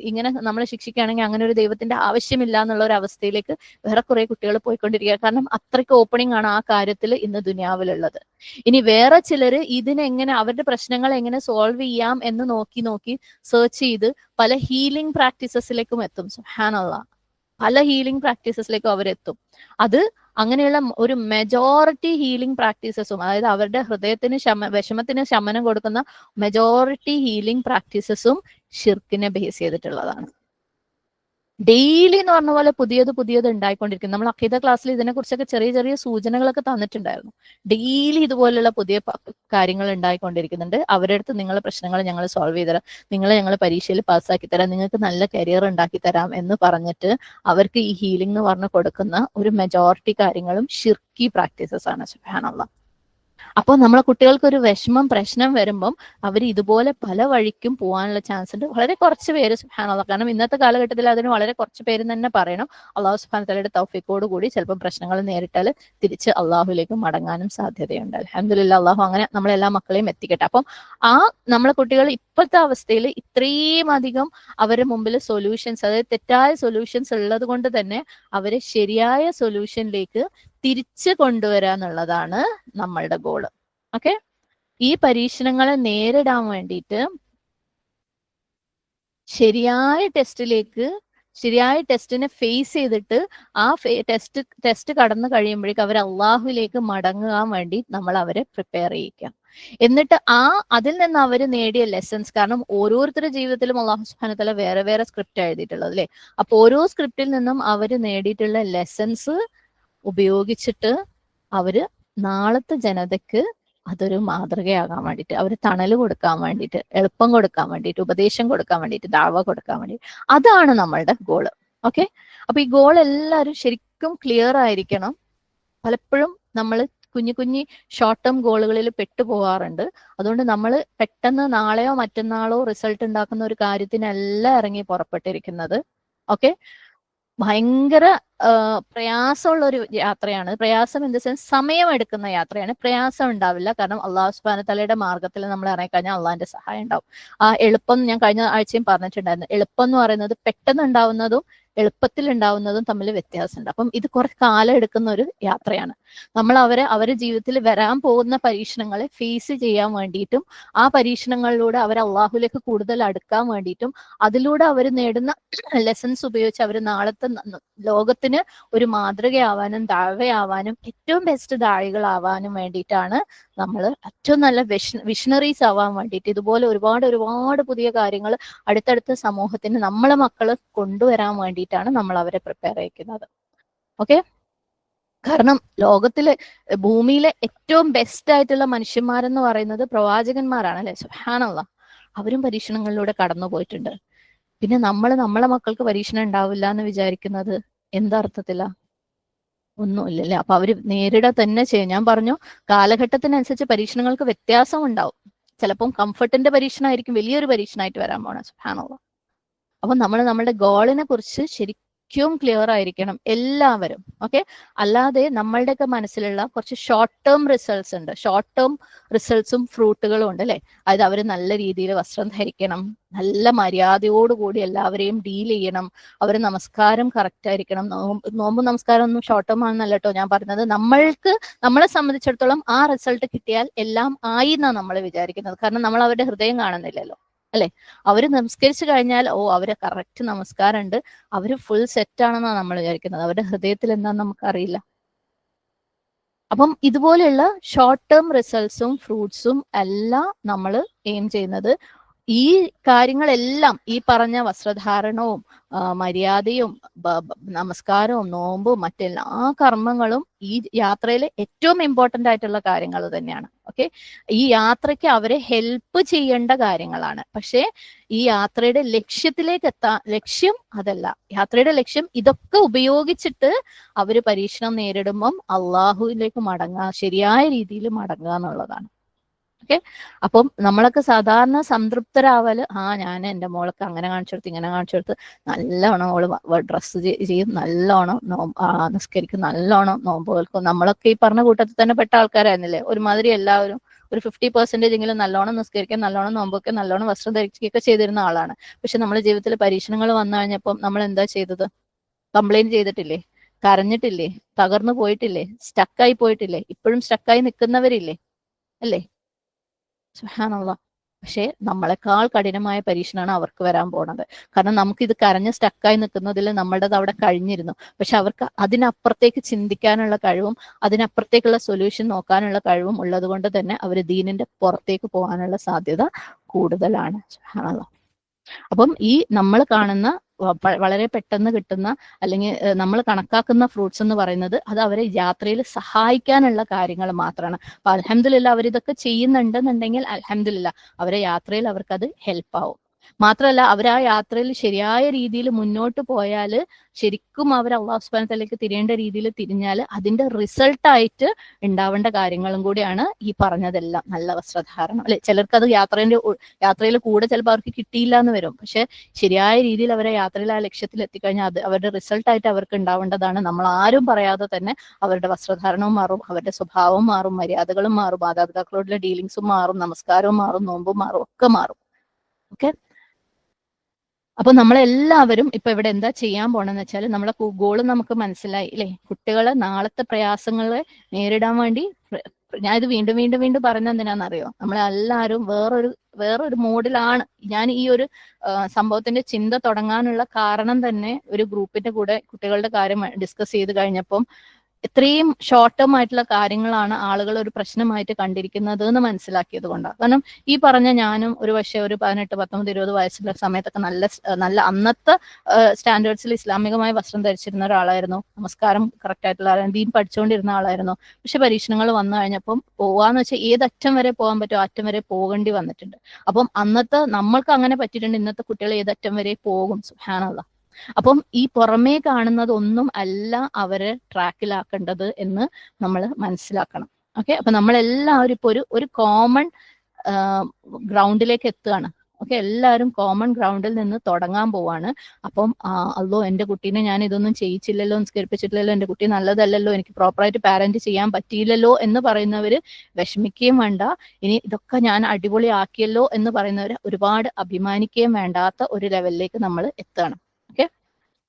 ഇങ്ങനെ നമ്മളെ ശിക്ഷിക്കുകയാണെങ്കിൽ അങ്ങനെ ഒരു ദൈവത്തിന്റെ ആവശ്യമില്ല എന്നുള്ള ഒരു അവസ്ഥയിലേക്ക് വേറെ കുറെ കുട്ടികൾ പോയിക്കൊണ്ടിരിക്കുക. കാരണം അത്രയ്ക്ക് ഓപ്പണിംഗ് ആണ് ആ കാര്യത്തിൽ ഇന്ന് ദുനിയാവിലുള്ളത്. ഇനി വേറെ ചിലര് ഇതിനെങ്ങനെ, അവരുടെ പ്രശ്നങ്ങൾ എങ്ങനെ സോൾവ് ചെയ്യാം എന്ന് നോക്കി നോക്കി സെർച്ച് ചെയ്ത് പല ഹീലിംഗ് പ്രാക്ടീസസിലേക്കും എത്തും. സുബ്ഹാനല്ലാഹ്. പല ഹീലിംഗ് പ്രാക്ടീസസിലേക്കും അവരെത്തും. അത് അങ്ങനെയുള്ള ഒരു മെജോറിറ്റി ഹീലിംഗ് പ്രാക്ടീസസും, അതായത് അവരുടെ ഹൃദയത്തിന് വിഷമത്തിന് ശമനം കൊടുക്കുന്ന മെജോറിറ്റി ഹീലിംഗ് പ്രാക്ടീസസും ഷിർക്കിനെ ബേസ് ചെയ്തിട്ടുള്ളതാണ്. ഡെയിലി എന്ന് പറഞ്ഞ പോലെ പുതിയത് ഉണ്ടായിക്കൊണ്ടിരിക്കും. നമ്മൾ അഖീദ ക്ലാസ്സിൽ ഇതിനെക്കുറിച്ചൊക്കെ ചെറിയ ചെറിയ സൂചനകളൊക്കെ തന്നിട്ടുണ്ടായിരുന്നു. ഡെയിലി ഇതുപോലുള്ള പുതിയ കാര്യങ്ങൾ ഉണ്ടായിക്കൊണ്ടിരിക്കുന്നുണ്ട്. അവരുടെ അടുത്ത് നിങ്ങളുടെ പ്രശ്നങ്ങൾ ഞങ്ങൾ സോൾവ് ചെയ്ത് തരാം, നിങ്ങളെ ഞങ്ങൾ പരീക്ഷയിൽ പാസ്സാക്കി തരാം, നിങ്ങൾക്ക് നല്ല കരിയർ ഉണ്ടാക്കി തരാം എന്ന് പറഞ്ഞിട്ട് അവർക്ക് ഈ ഹീലിംഗ് എന്ന് പറഞ്ഞ് കൊടുക്കുന്ന ഒരു മെജോറിറ്റി കാര്യങ്ങളും ഷിർക്കി പ്രാക്ടീസസ് ആണ്. സുബ്ഹാനല്ലാഹ്. അപ്പൊ നമ്മളെ കുട്ടികൾക്ക് ഒരു വിഷമം, പ്രശ്നം വരുമ്പം അവർ ഇതുപോലെ പല വഴിക്കും പോകാനുള്ള ചാൻസ് ഉണ്ട്. വളരെ കുറച്ച് പേര്, സുബ്ഹാനല്ലാഹ്, കാരണം ഇന്നത്തെ കാലഘട്ടത്തിൽ അതിന് വളരെ കുറച്ച് പേര് തന്നെ പറയണം. അള്ളാഹു സുബ്ഹാനഹു തആലയുടെ തൗഫീഖോട് കൂടി ചിലപ്പോൾ പ്രശ്നങ്ങൾ നേരിട്ടാൽ തിരിച്ച് അള്ളാഹുലേക്ക് മടങ്ങാനും സാധ്യതയുണ്ട്. അൽഹംദുലില്ലാഹ്, അള്ളാഹു അങ്ങനെ നമ്മളെല്ലാ മക്കളെയും എത്തിക്കട്ടെ. അപ്പം നമ്മളെ കുട്ടികൾ ഇപ്പോഴത്തെ അവസ്ഥയിൽ ഇത്രയും അധികം അവരുടെ മുമ്പിൽ സൊല്യൂഷൻസ്, അതായത് തെറ്റായ സൊല്യൂഷൻസ് ഉള്ളത് കൊണ്ട് തന്നെ അവരെ ശരിയായ സൊല്യൂഷനിലേക്ക് തിരിച്ചു കൊണ്ടുവരാന്നുള്ളതാണ് നമ്മളുടെ ഗോള്. ഓക്കെ. ഈ പരീക്ഷണങ്ങളെ നേരിടാൻ വേണ്ടിയിട്ട് ശരിയായ ടെസ്റ്റിനെ ഫേസ് ചെയ്തിട്ട് ആ ടെസ്റ്റ് കടന്നു കഴിയുമ്പോഴേക്കും അവർ അള്ളാഹുലേക്ക് മടങ്ങാൻ വേണ്ടി നമ്മൾ അവരെ പ്രിപ്പയർ ചെയ്യിക്കാം. എന്നിട്ട് അതിൽ നിന്ന് അവർ നേടിയ ലെസൺസ്, കാരണം ഓരോരുത്തരുടെ ജീവിതത്തിലും അള്ളാഹു സുബ്ഹാനഹു വ തആല വേറെ വേറെ സ്ക്രിപ്റ്റ് എഴുതിയിട്ടുള്ളത് അല്ലെ. അപ്പൊ ഓരോ സ്ക്രിപ്റ്റിൽ നിന്നും അവർ നേടിയിട്ടുള്ള ലെസൺസ് ഉപയോഗിച്ചിട്ട് അവര് നാളത്തെ ജനതയ്ക്ക് അതൊരു മാതൃകയാകാൻ വേണ്ടിയിട്ട്, അവര് തണല് കൊടുക്കാൻ വേണ്ടിയിട്ട്, എളുപ്പം കൊടുക്കാൻ വേണ്ടിയിട്ട്, ഉപദേശം കൊടുക്കാൻ വേണ്ടിയിട്ട്, ദഅവ കൊടുക്കാൻ വേണ്ടിയിട്ട്, അതാണ് നമ്മളുടെ ഗോള്. ഓക്കെ. അപ്പൊ ഈ ഗോൾ എല്ലാവരും ശരിക്കും ക്ലിയർ ആയിരിക്കണം. പലപ്പോഴും നമ്മൾ കുഞ്ഞു ഷോർട്ട് ടേം ഗോളുകളിൽ പെട്ടുപോകാറുണ്ട്. അതുകൊണ്ട് നമ്മൾ പെട്ടെന്ന് നാളെയോ മറ്റന്നാളോ റിസൾട്ട് ഉണ്ടാക്കുന്ന ഒരു കാര്യത്തിനല്ല ഇറങ്ങി പുറപ്പെട്ടിരിക്കുന്നത്. ഓക്കെ. ഭയങ്കര പ്രയാസമുള്ള ഒരു യാത്രയാണ്. പ്രയാസം ഇൻ ദ സെൻസ് സമയമെടുക്കുന്ന യാത്രയാണ്. പ്രയാസം ഉണ്ടാവില്ല, കാരണം അള്ളാഹു സുബ്ഹാനഹു തആലയുടെ മാർഗത്തിൽ നമ്മൾ ഇറങ്ങിക്കഴിഞ്ഞാൽ അള്ളാഹിന്റെ സഹായം ഉണ്ടാവും. എളുപ്പം ഞാൻ കഴിഞ്ഞ ആഴ്ചയും പറഞ്ഞിട്ടുണ്ടായിരുന്നു, എളുപ്പം എന്ന് പറയുന്നത് പെട്ടെന്ന് ഉണ്ടാവുന്നതും എളുപ്പത്തിൽ ഉണ്ടാവുന്നതും തമ്മിൽ വ്യത്യാസമുണ്ട്. അപ്പം ഇത് കുറച്ച് കാലം എടുക്കുന്ന ഒരു യാത്രയാണ്. നമ്മൾ അവരുടെ ജീവിതത്തിൽ വരാൻ പോകുന്ന പരീക്ഷണങ്ങളെ ഫേസ് ചെയ്യാൻ വേണ്ടിയിട്ടും ആ പരീക്ഷണങ്ങളിലൂടെ അവർ അള്ളാഹുലേക്ക് കൂടുതൽ അടുക്കാൻ വേണ്ടിയിട്ടും അതിലൂടെ അവർ നേടുന്ന ലെസൺസ് ഉപയോഗിച്ച് അവർ നാളത്തെ ലോകത്തിന് ഒരു മാതൃകയാവാനും ദാവയാവാനും ഏറ്റവും ബെസ്റ്റ് ദാഴികളാവാനും വേണ്ടിയിട്ടാണ് നമ്മൾ ഏറ്റവും നല്ല വിഷണറീസ് ആവാൻ വേണ്ടിയിട്ട് ഇതുപോലെ ഒരുപാട് പുതിയ കാര്യങ്ങൾ അടുത്തടുത്ത സമൂഹത്തിന് നമ്മളെ മക്കള് കൊണ്ടുവരാൻ വേണ്ടിയിട്ടാണ് നമ്മൾ അവരെ പ്രിപ്പയർ ചെയ്യിക്കുന്നത്. ഓക്കെ. കാരണം ഭൂമിയിലെ ഏറ്റവും ബെസ്റ്റ് ആയിട്ടുള്ള മനുഷ്യന്മാരെന്ന് പറയുന്നത് പ്രവാചകന്മാരാണ് അല്ലെ. സുബ്ഹാനല്ലാഹ്. അവരും പരീക്ഷണങ്ങളിലൂടെ കടന്നു പോയിട്ടുണ്ട്. പിന്നെ നമ്മളെ മക്കൾക്ക് പരീക്ഷണം ഉണ്ടാവില്ല എന്ന് വിചാരിക്കുന്നത് എന്തർത്ഥത്തിലാ? ഒന്നുമില്ലല്ലേ. അപ്പൊ അവര് നേരിട തന്നെ ചെയ്യും. ഞാൻ പറഞ്ഞു, കാലഘട്ടത്തിനനുസരിച്ച് പരീക്ഷണങ്ങൾക്ക് വ്യത്യാസം ഉണ്ടാവും. ചിലപ്പം കംഫർട്ടിന്റെ പരീക്ഷണമായിരിക്കും വലിയൊരു പരീക്ഷണമായിട്ട് വരാൻ പോണ. സുബ്ഹാനല്ലാഹ്. അപ്പൊ നമ്മൾ നമ്മുടെ ഗോളിനെ കുറിച്ച് ശരിക്കും ശരിക്കും ക്ലിയർ ആയിരിക്കണം എല്ലാവരും. ഓക്കെ, അല്ലാതെ നമ്മളുടെയൊക്കെ മനസ്സിലുള്ള കുറച്ച് ഷോർട്ട് ടേം റിസൾട്ട്സ് ഉണ്ട്. ഷോർട്ട് ടേം റിസൾട്ട്സും ഫ്രൂട്ടുകളും ഉണ്ട് അല്ലെ. അതായത് അവർ നല്ല രീതിയിൽ വസ്ത്രം ധരിക്കണം, നല്ല മര്യാദയോടുകൂടി എല്ലാവരെയും ഡീൽ ചെയ്യണം, അവർ നമസ്കാരം കറക്റ്റ് ആയിരിക്കണം. നോമ്പ് നമസ്കാരം ഒന്നും ഷോർട്ട് ടേം ആണെന്നല്ല കേട്ടോ ഞാൻ പറഞ്ഞത്. നമ്മളെ സംബന്ധിച്ചിടത്തോളം ആ റിസൾട്ട് കിട്ടിയാൽ എല്ലാം ആയി എന്നാണ് നമ്മൾ വിചാരിക്കുന്നത്. കാരണം നമ്മൾ അവരുടെ ഹൃദയം കാണുന്നില്ലല്ലോ അല്ലെ. അവര് നമസ്കരിച്ചു കഴിഞ്ഞാൽ അവര് കറക്റ്റ് നമസ്കാരം ഉണ്ട്, അവര് ഫുൾ സെറ്റ് ആണെന്നാണ് നമ്മൾ വിചാരിക്കുന്നത്. അവരുടെ ഹൃദയത്തിൽ എന്താന്ന് നമുക്കറിയില്ല. അപ്പം ഇതുപോലെയുള്ള ഷോർട്ട് ടേം റിസൾട്ട്സും ഫ്രൂട്ട്സും എല്ലാം നമ്മൾ എയിം ചെയ്യുന്നത് ഈ കാര്യങ്ങളെല്ലാം, ഈ പറഞ്ഞ വസ്ത്രധാരണവും മര്യാദയും നമസ്കാരവും നോമ്പും മറ്റെല്ലാ കർമ്മങ്ങളും ഈ യാത്രയിലെ ഏറ്റവും ഇമ്പോർട്ടന്റ് ആയിട്ടുള്ള കാര്യങ്ങൾ തന്നെയാണ്. ഓക്കെ, ഈ യാത്രയ്ക്ക് അവരെ ഹെൽപ്പ് ചെയ്യേണ്ട കാര്യങ്ങളാണ്. പക്ഷേ ഈ യാത്രയുടെ ലക്ഷ്യത്തിലേക്ക് ലക്ഷ്യം അതല്ല. യാത്രയുടെ ലക്ഷ്യം ഇതൊക്കെ ഉപയോഗിച്ചിട്ട് അവര് പരീക്ഷണം നേരിടുമ്പം അള്ളാഹുവിലേക്ക് മടങ്ങുക, ശരിയായ രീതിയിൽ മടങ്ങുക എന്നുള്ളതാണ്. ഓക്കെ, അപ്പം നമ്മളൊക്കെ സാധാരണ സംതൃപ്തരാവല് ഞാൻ എൻ്റെ മോൾക്ക് അങ്ങനെ കാണിച്ചു കൊടുത്ത് ഇങ്ങനെ കാണിച്ചു കൊടുത്ത് നല്ലോണം അവള് ഡ്രസ്സ് ചെയ്യും, നല്ലോണം നിസ്കരിക്കും, നല്ലോണം നോമ്പ് കേൾക്കും. നമ്മളൊക്കെ ഈ പറഞ്ഞ കൂട്ടത്തിൽ തന്നെ പെട്ട ആൾക്കാരായിരുന്നില്ലേ. ഒരുമാതിരി എല്ലാവരും ഒരു 50% എങ്കിലും നല്ലോണം നിസ്കരിക്കാൻ, നല്ലോണം നോമ്പൊക്കെ, നല്ലോണം വസ്ത്രം ധരിക്കുകയൊക്കെ ചെയ്തിരുന്ന ആളാണ്. പക്ഷെ നമ്മുടെ ജീവിതത്തിൽ പരീക്ഷണങ്ങൾ വന്നു കഴിഞ്ഞപ്പം നമ്മൾ എന്താ ചെയ്തത്? കംപ്ലൈന്റ് ചെയ്തിട്ടില്ലേ? കരഞ്ഞിട്ടില്ലേ? തകർന്നു പോയിട്ടില്ലേ? സ്റ്റക്കായി പോയിട്ടില്ലേ? ഇപ്പോഴും സ്റ്റക്കായി നിൽക്കുന്നവരില്ലേ അല്ലേ? സുബ്ഹാനല്ലാഹ്. പക്ഷേ നമ്മളെക്കാൾ കഠിനമായ പരീക്ഷണമാണ് അവർക്ക് വരാൻ പോണത്. കാരണം നമുക്കിത് കരഞ്ഞ് സ്റ്റക്കായി നിൽക്കുന്നതിൽ നമ്മുടേത് അവിടെ കഴിഞ്ഞിരുന്നു. പക്ഷെ അവർക്ക് അതിനപ്പുറത്തേക്ക് ചിന്തിക്കാനുള്ള കഴിവും അതിനപ്പുറത്തേക്കുള്ള സൊല്യൂഷൻ നോക്കാനുള്ള കഴിവും ഉള്ളത് കൊണ്ട് തന്നെ അവർ ദീനിന്റെ പുറത്തേക്ക് പോകാനുള്ള സാധ്യത കൂടുതലാണ്. സുബ്ഹാനല്ലാഹ്. അപ്പം ഈ നമ്മൾ കാണുന്ന വളരെ പെട്ടെന്ന് കിട്ടുന്ന അല്ലെങ്കിൽ നമ്മൾ കണക്കാക്കുന്ന ഫ്രൂട്ട്സ് എന്ന് പറയുന്നത് അത് അവരെ യാത്രയിൽ സഹായിക്കാനുള്ള കാര്യങ്ങൾ മാത്രമാണ്. അപ്പൊ അൽഹംദുലില്ലാ അവരിതൊക്കെ ചെയ്യുന്നുണ്ടെന്നുണ്ടെങ്കിൽ അൽഹംദുലില്ലാ അവരെ യാത്രയിൽ അവർക്കത് ഹെൽപ്പ് ആവും. മാത്രമല്ല അവർ ആ യാത്രയിൽ ശരിയായ രീതിയിൽ മുന്നോട്ട് പോയാൽ ശരിക്കും അവർ അള്ളാഹു സുബ്ഹാനഹു വതആലയ്ക്ക് തിരിയേണ്ട രീതിയിൽ തിരിഞ്ഞാൽ അതിന്റെ റിസൾട്ടായിട്ട് ഉണ്ടാവേണ്ട കാര്യങ്ങളും കൂടിയാണ് ഈ പറഞ്ഞതെല്ലാം. നല്ല വസ്ത്രധാരണം അല്ലെ. ചിലർക്ക് അത് യാത്രയിൽ കൂടെ ചിലപ്പോൾ അവർക്ക് കിട്ടിയില്ല എന്ന് വരും. പക്ഷെ ശരിയായ രീതിയിൽ അവരെ യാത്രയിൽ ആ ലക്ഷ്യത്തിൽ എത്തിക്കഴിഞ്ഞാൽ അത് അവരുടെ റിസൾട്ടായിട്ട് അവർക്ക് ഉണ്ടാവേണ്ടതാണ്. നമ്മൾ ആരും പറയാതെ തന്നെ അവരുടെ വസ്ത്രധാരണവും മാറും, അവരുടെ സ്വഭാവവും മാറും, മര്യാദകളും മാറും, മാതാപിതാക്കളോടുള്ള ഡീലിങ്സും മാറും, നമസ്കാരവും മാറും, നോമ്പും മാറും, ഒക്കെ മാറും. ഓക്കെ, അപ്പൊ നമ്മളെല്ലാവരും ഇപ്പൊ ഇവിടെ എന്താ ചെയ്യാൻ പോണെന്ന് വെച്ചാൽ നമ്മളെ ഗോള് നമുക്ക് മനസ്സിലായി അല്ലെ. കുട്ടികളെ നാളത്തെ പ്രയാസങ്ങളെ നേരിടാൻ വേണ്ടി ഞാൻ ഇത് വീണ്ടും വീണ്ടും വീണ്ടും പറയുന്നത് എന്തിനാണെന്നറിയോ? നമ്മളെല്ലാവരും വേറൊരു മോഡിലാണ്. ഞാൻ ഈ ഒരു സംഭവത്തിന്റെ ചിന്ത തുടങ്ങാനുള്ള കാരണം തന്നെ ഒരു ഗ്രൂപ്പിന്റെ കൂടെ കുട്ടികളുടെ കാര്യം ഡിസ്കസ് ചെയ്ത് കഴിഞ്ഞപ്പം ഇത്രയും ഷോർട്ട് ടേം ആയിട്ടുള്ള കാര്യങ്ങളാണ് ആളുകൾ ഒരു പ്രശ്നമായിട്ട് കണ്ടിരിക്കുന്നത് എന്ന് മനസ്സിലാക്കിയത് കൊണ്ടാണ്. കാരണം ഈ പറഞ്ഞ ഞാനും ഒരു പക്ഷേ ഒരു 18, 19, 20 വയസ്സുള്ള സമയത്തൊക്കെ നല്ല അന്നത്തെ സ്റ്റാൻഡേർഡ്സിൽ ഇസ്ലാമികമായ വസ്ത്രം ധരിച്ചിരുന്ന ഒരാളായിരുന്നു. നമസ്കാരം കറക്റ്റ് ആയിട്ടുള്ള ആളായിരുന്നു, ദീൻ പഠിച്ചുകൊണ്ടിരുന്ന ആളായിരുന്നു. പക്ഷെ പരീക്ഷണങ്ങൾ വന്നു കഴിഞ്ഞപ്പം പോവാന്ന് വെച്ചാൽ ഏതറ്റം വരെ പോകാൻ പറ്റുമോ അറ്റം വരെ പോകേണ്ടി വന്നിട്ടുണ്ട്. അപ്പം അന്നത്തെ നമ്മൾക്ക് അങ്ങനെ പറ്റിയിട്ടുണ്ട്, ഇന്നത്തെ കുട്ടികൾ ഏതറ്റം വരെ പോകും. സുബ്ഹാനല്ലാഹ്. അപ്പം ഈ പുറമേ കാണുന്നതൊന്നും അല്ല അവരെ ട്രാക്കിലാക്കേണ്ടത് എന്ന് നമ്മൾ മനസ്സിലാക്കണം. ഓക്കെ, അപ്പൊ നമ്മളെല്ലാവരും ഇപ്പൊ ഒരു കോമൺ ഗ്രൗണ്ടിലേക്ക് എത്തുകയാണ്. ഓക്കെ, എല്ലാവരും കോമൺ ഗ്രൗണ്ടിൽ നിന്ന് തുടങ്ങാൻ പോവാണ്. അപ്പം അല്ലോ എൻ്റെ കുട്ടീനെ ഞാൻ ഇതൊന്നും ചെയ്യിച്ചില്ലല്ലോ, നിസ്കരിപ്പിച്ചിട്ടില്ലല്ലോ, എൻ്റെ കുട്ടി നല്ലതല്ലല്ലോ, എനിക്ക് പ്രോപ്പറായിട്ട് പാരന്റ് ചെയ്യാൻ പറ്റിയില്ലല്ലോ എന്ന് പറയുന്നവര് വിഷമിക്കുകയും വേണ്ട. ഇനി ഇതൊക്കെ ഞാൻ അടിപൊളി ആക്കിയല്ലോ എന്ന് പറയുന്നവര് ഒരുപാട് അഭിമാനിക്കുകയും വേണ്ടാത്ത ഒരു ലെവലിലേക്ക് നമ്മൾ എത്തുകയാണ്. ഓക്കെ,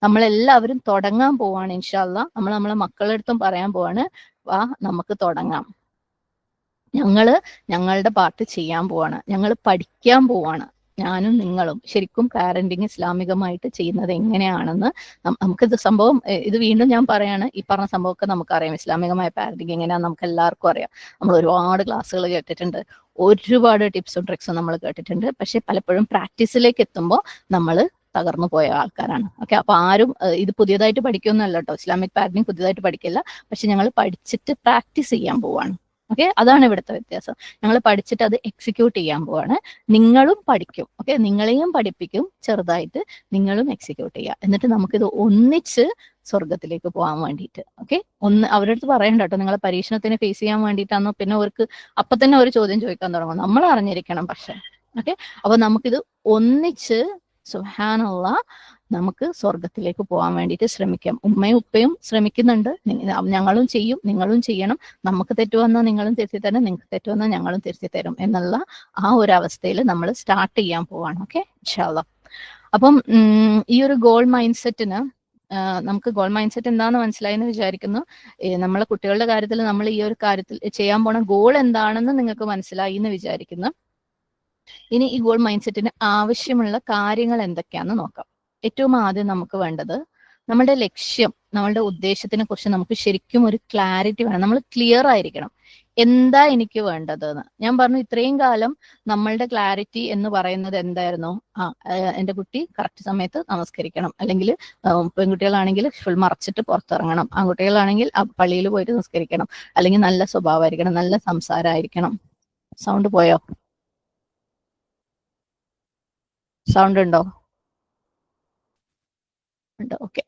നമ്മളെല്ലാവരും തുടങ്ങാൻ പോവാണ്. ഇൻഷാ അല്ലാഹ് നമ്മൾ നമ്മളെ മക്കളുടെ അടുത്തും പറയാൻ പോവാണ്, വാ നമുക്ക് തുടങ്ങാം, ഞങ്ങളുടെ പാർട്ട് ചെയ്യാൻ പോവാണ്, ഞങ്ങൾ പഠിക്കാൻ പോവാണ്. ഞാനും നിങ്ങളും ശരിക്കും പാരന്റിങ് ഇസ്ലാമികമായിട്ട് ചെയ്യുന്നത് എങ്ങനെയാണെന്ന് നമുക്കിത് സംഭവം ഇത് വീണ്ടും ഞാൻ പറയാണ്. ഈ പറഞ്ഞ സംഭവമൊക്കെ നമുക്കറിയാം. ഇസ്ലാമികമായ പാരന്റിങ് എങ്ങനെയാണെന്ന് നമുക്ക് എല്ലാവർക്കും അറിയാം. നമ്മൾ ഒരുപാട് ക്ലാസ്സുകൾ കേട്ടിട്ടുണ്ട്, ഒരുപാട് ടിപ്സും ട്രിക്സും നമ്മൾ കേട്ടിട്ടുണ്ട്. പക്ഷെ പലപ്പോഴും പ്രാക്ടീസിലേക്ക് എത്തുമ്പോൾ നമ്മൾ തകർന്നു പോയ ആൾക്കാരാണ്. ഓക്കെ, അപ്പൊ ആരും ഇത് പുതിയതായിട്ട് പഠിക്കൊന്നുമല്ല കേട്ടോ. ഇസ്ലാമിക് പാരന്റിങ് പുതിയതായിട്ട് പഠിക്കില്ല. പക്ഷെ ഞങ്ങൾ പഠിച്ചിട്ട് പ്രാക്ടീസ് ചെയ്യാൻ പോവാണ്. ഓക്കെ, അതാണ് ഇവിടുത്തെ വ്യത്യാസം. ഞങ്ങൾ പഠിച്ചിട്ട് അത് എക്സിക്യൂട്ട് ചെയ്യാൻ പോവാണ്. നിങ്ങളും പഠിക്കും. ഓക്കെ, നിങ്ങളെയും പഠിപ്പിക്കും ചെറുതായിട്ട്, നിങ്ങളും എക്സിക്യൂട്ട് ചെയ്യുക. എന്നിട്ട് നമുക്കിത് ഒന്നിച്ച് സ്വർഗത്തിലേക്ക് പോകാൻ വേണ്ടിയിട്ട്. ഓക്കെ, അവരുടെ അടുത്ത് പറയണ്ട കേട്ടോ, നിങ്ങളെ പരീക്ഷണത്തിന് ഫേസ് ചെയ്യാൻ വേണ്ടിയിട്ടാണോ. പിന്നെ അവർക്ക് അപ്പൊ തന്നെ ഒരു ചോദ്യം ചോദിക്കാൻ തുടങ്ങും. നമ്മൾ അറിഞ്ഞിരിക്കണം പക്ഷെ. ഓക്കെ, അപ്പൊ നമുക്കിത് ഒന്നിച്ച് സുബ്ഹാനല്ലാഹ് നമുക്ക് സ്വർഗത്തിലേക്ക് പോകാൻ വേണ്ടിയിട്ട് ശ്രമിക്കാം. ഉമ്മയും ഉപ്പയും ശ്രമിക്കുന്നുണ്ട്, ഞങ്ങളും ചെയ്യും, നിങ്ങളും ചെയ്യണം. നമുക്ക് തെറ്റ് വന്നാൽ നിങ്ങളും തിരുത്തി തരണം, നിങ്ങൾക്ക് തെറ്റ് വന്നാൽ ഞങ്ങളും തിരുത്തി തരും എന്നുള്ള ആ ഒരു അവസ്ഥയിൽ നമ്മൾ സ്റ്റാർട്ട് ചെയ്യാൻ പോവാണ്. ഓക്കെ, ഇൻഷാ അല്ലാഹ്. അപ്പം ഈ ഒരു ഗോൾ മൈൻഡ് സെറ്റിന് നമുക്ക് ഗോൾ മൈൻഡ് സെറ്റ് എന്താണെന്ന് മനസ്സിലായി എന്ന് വിചാരിക്കുന്നു. നമ്മളെ കുട്ടികളുടെ കാര്യത്തിൽ നമ്മൾ ഈ ഒരു കാര്യത്തിൽ ചെയ്യാൻ പോണ ഗോൾ എന്താണെന്ന് നിങ്ങൾക്ക് മനസ്സിലായി എന്ന് വിചാരിക്കുന്നു. ഇനി ഈ ഗോൾ മൈൻഡ് സെറ്റിന് ആവശ്യമുള്ള കാര്യങ്ങൾ എന്തൊക്കെയാണെന്ന് നോക്കാം. ഏറ്റവും ആദ്യം നമുക്ക് വേണ്ടത് നമ്മുടെ ലക്ഷ്യം, നമ്മളുടെ ഉദ്ദേശത്തിനെ കുറിച്ച് നമുക്ക് ശരിക്കും ഒരു ക്ലാരിറ്റി വേണം. നമ്മൾ ക്ലിയർ ആയിരിക്കണം, എന്താ എനിക്ക് വേണ്ടതെന്ന്. ഞാൻ പറഞ്ഞു ഇത്രയും കാലം നമ്മളുടെ ക്ലാരിറ്റി എന്ന് പറയുന്നത് എന്തായിരുന്നു? എന്റെ കുട്ടി കറക്റ്റ് സമയത്ത് നമസ്കരിക്കണം, അല്ലെങ്കിൽ പെൺകുട്ടികളാണെങ്കിൽ ഫുൾ മറച്ചിട്ട് പുറത്തിറങ്ങണം, ആൺകുട്ടികളാണെങ്കിൽ പള്ളിയിൽ പോയിട്ട് നമസ്കരിക്കണം, അല്ലെങ്കിൽ നല്ല സ്വഭാവമായിരിക്കണം, നല്ല സംസാരമായിരിക്കണം. സൗണ്ട് പോയോ? സൗണ്ട് ഉണ്ടോ? ഉണ്ട്, ഓക്കെ,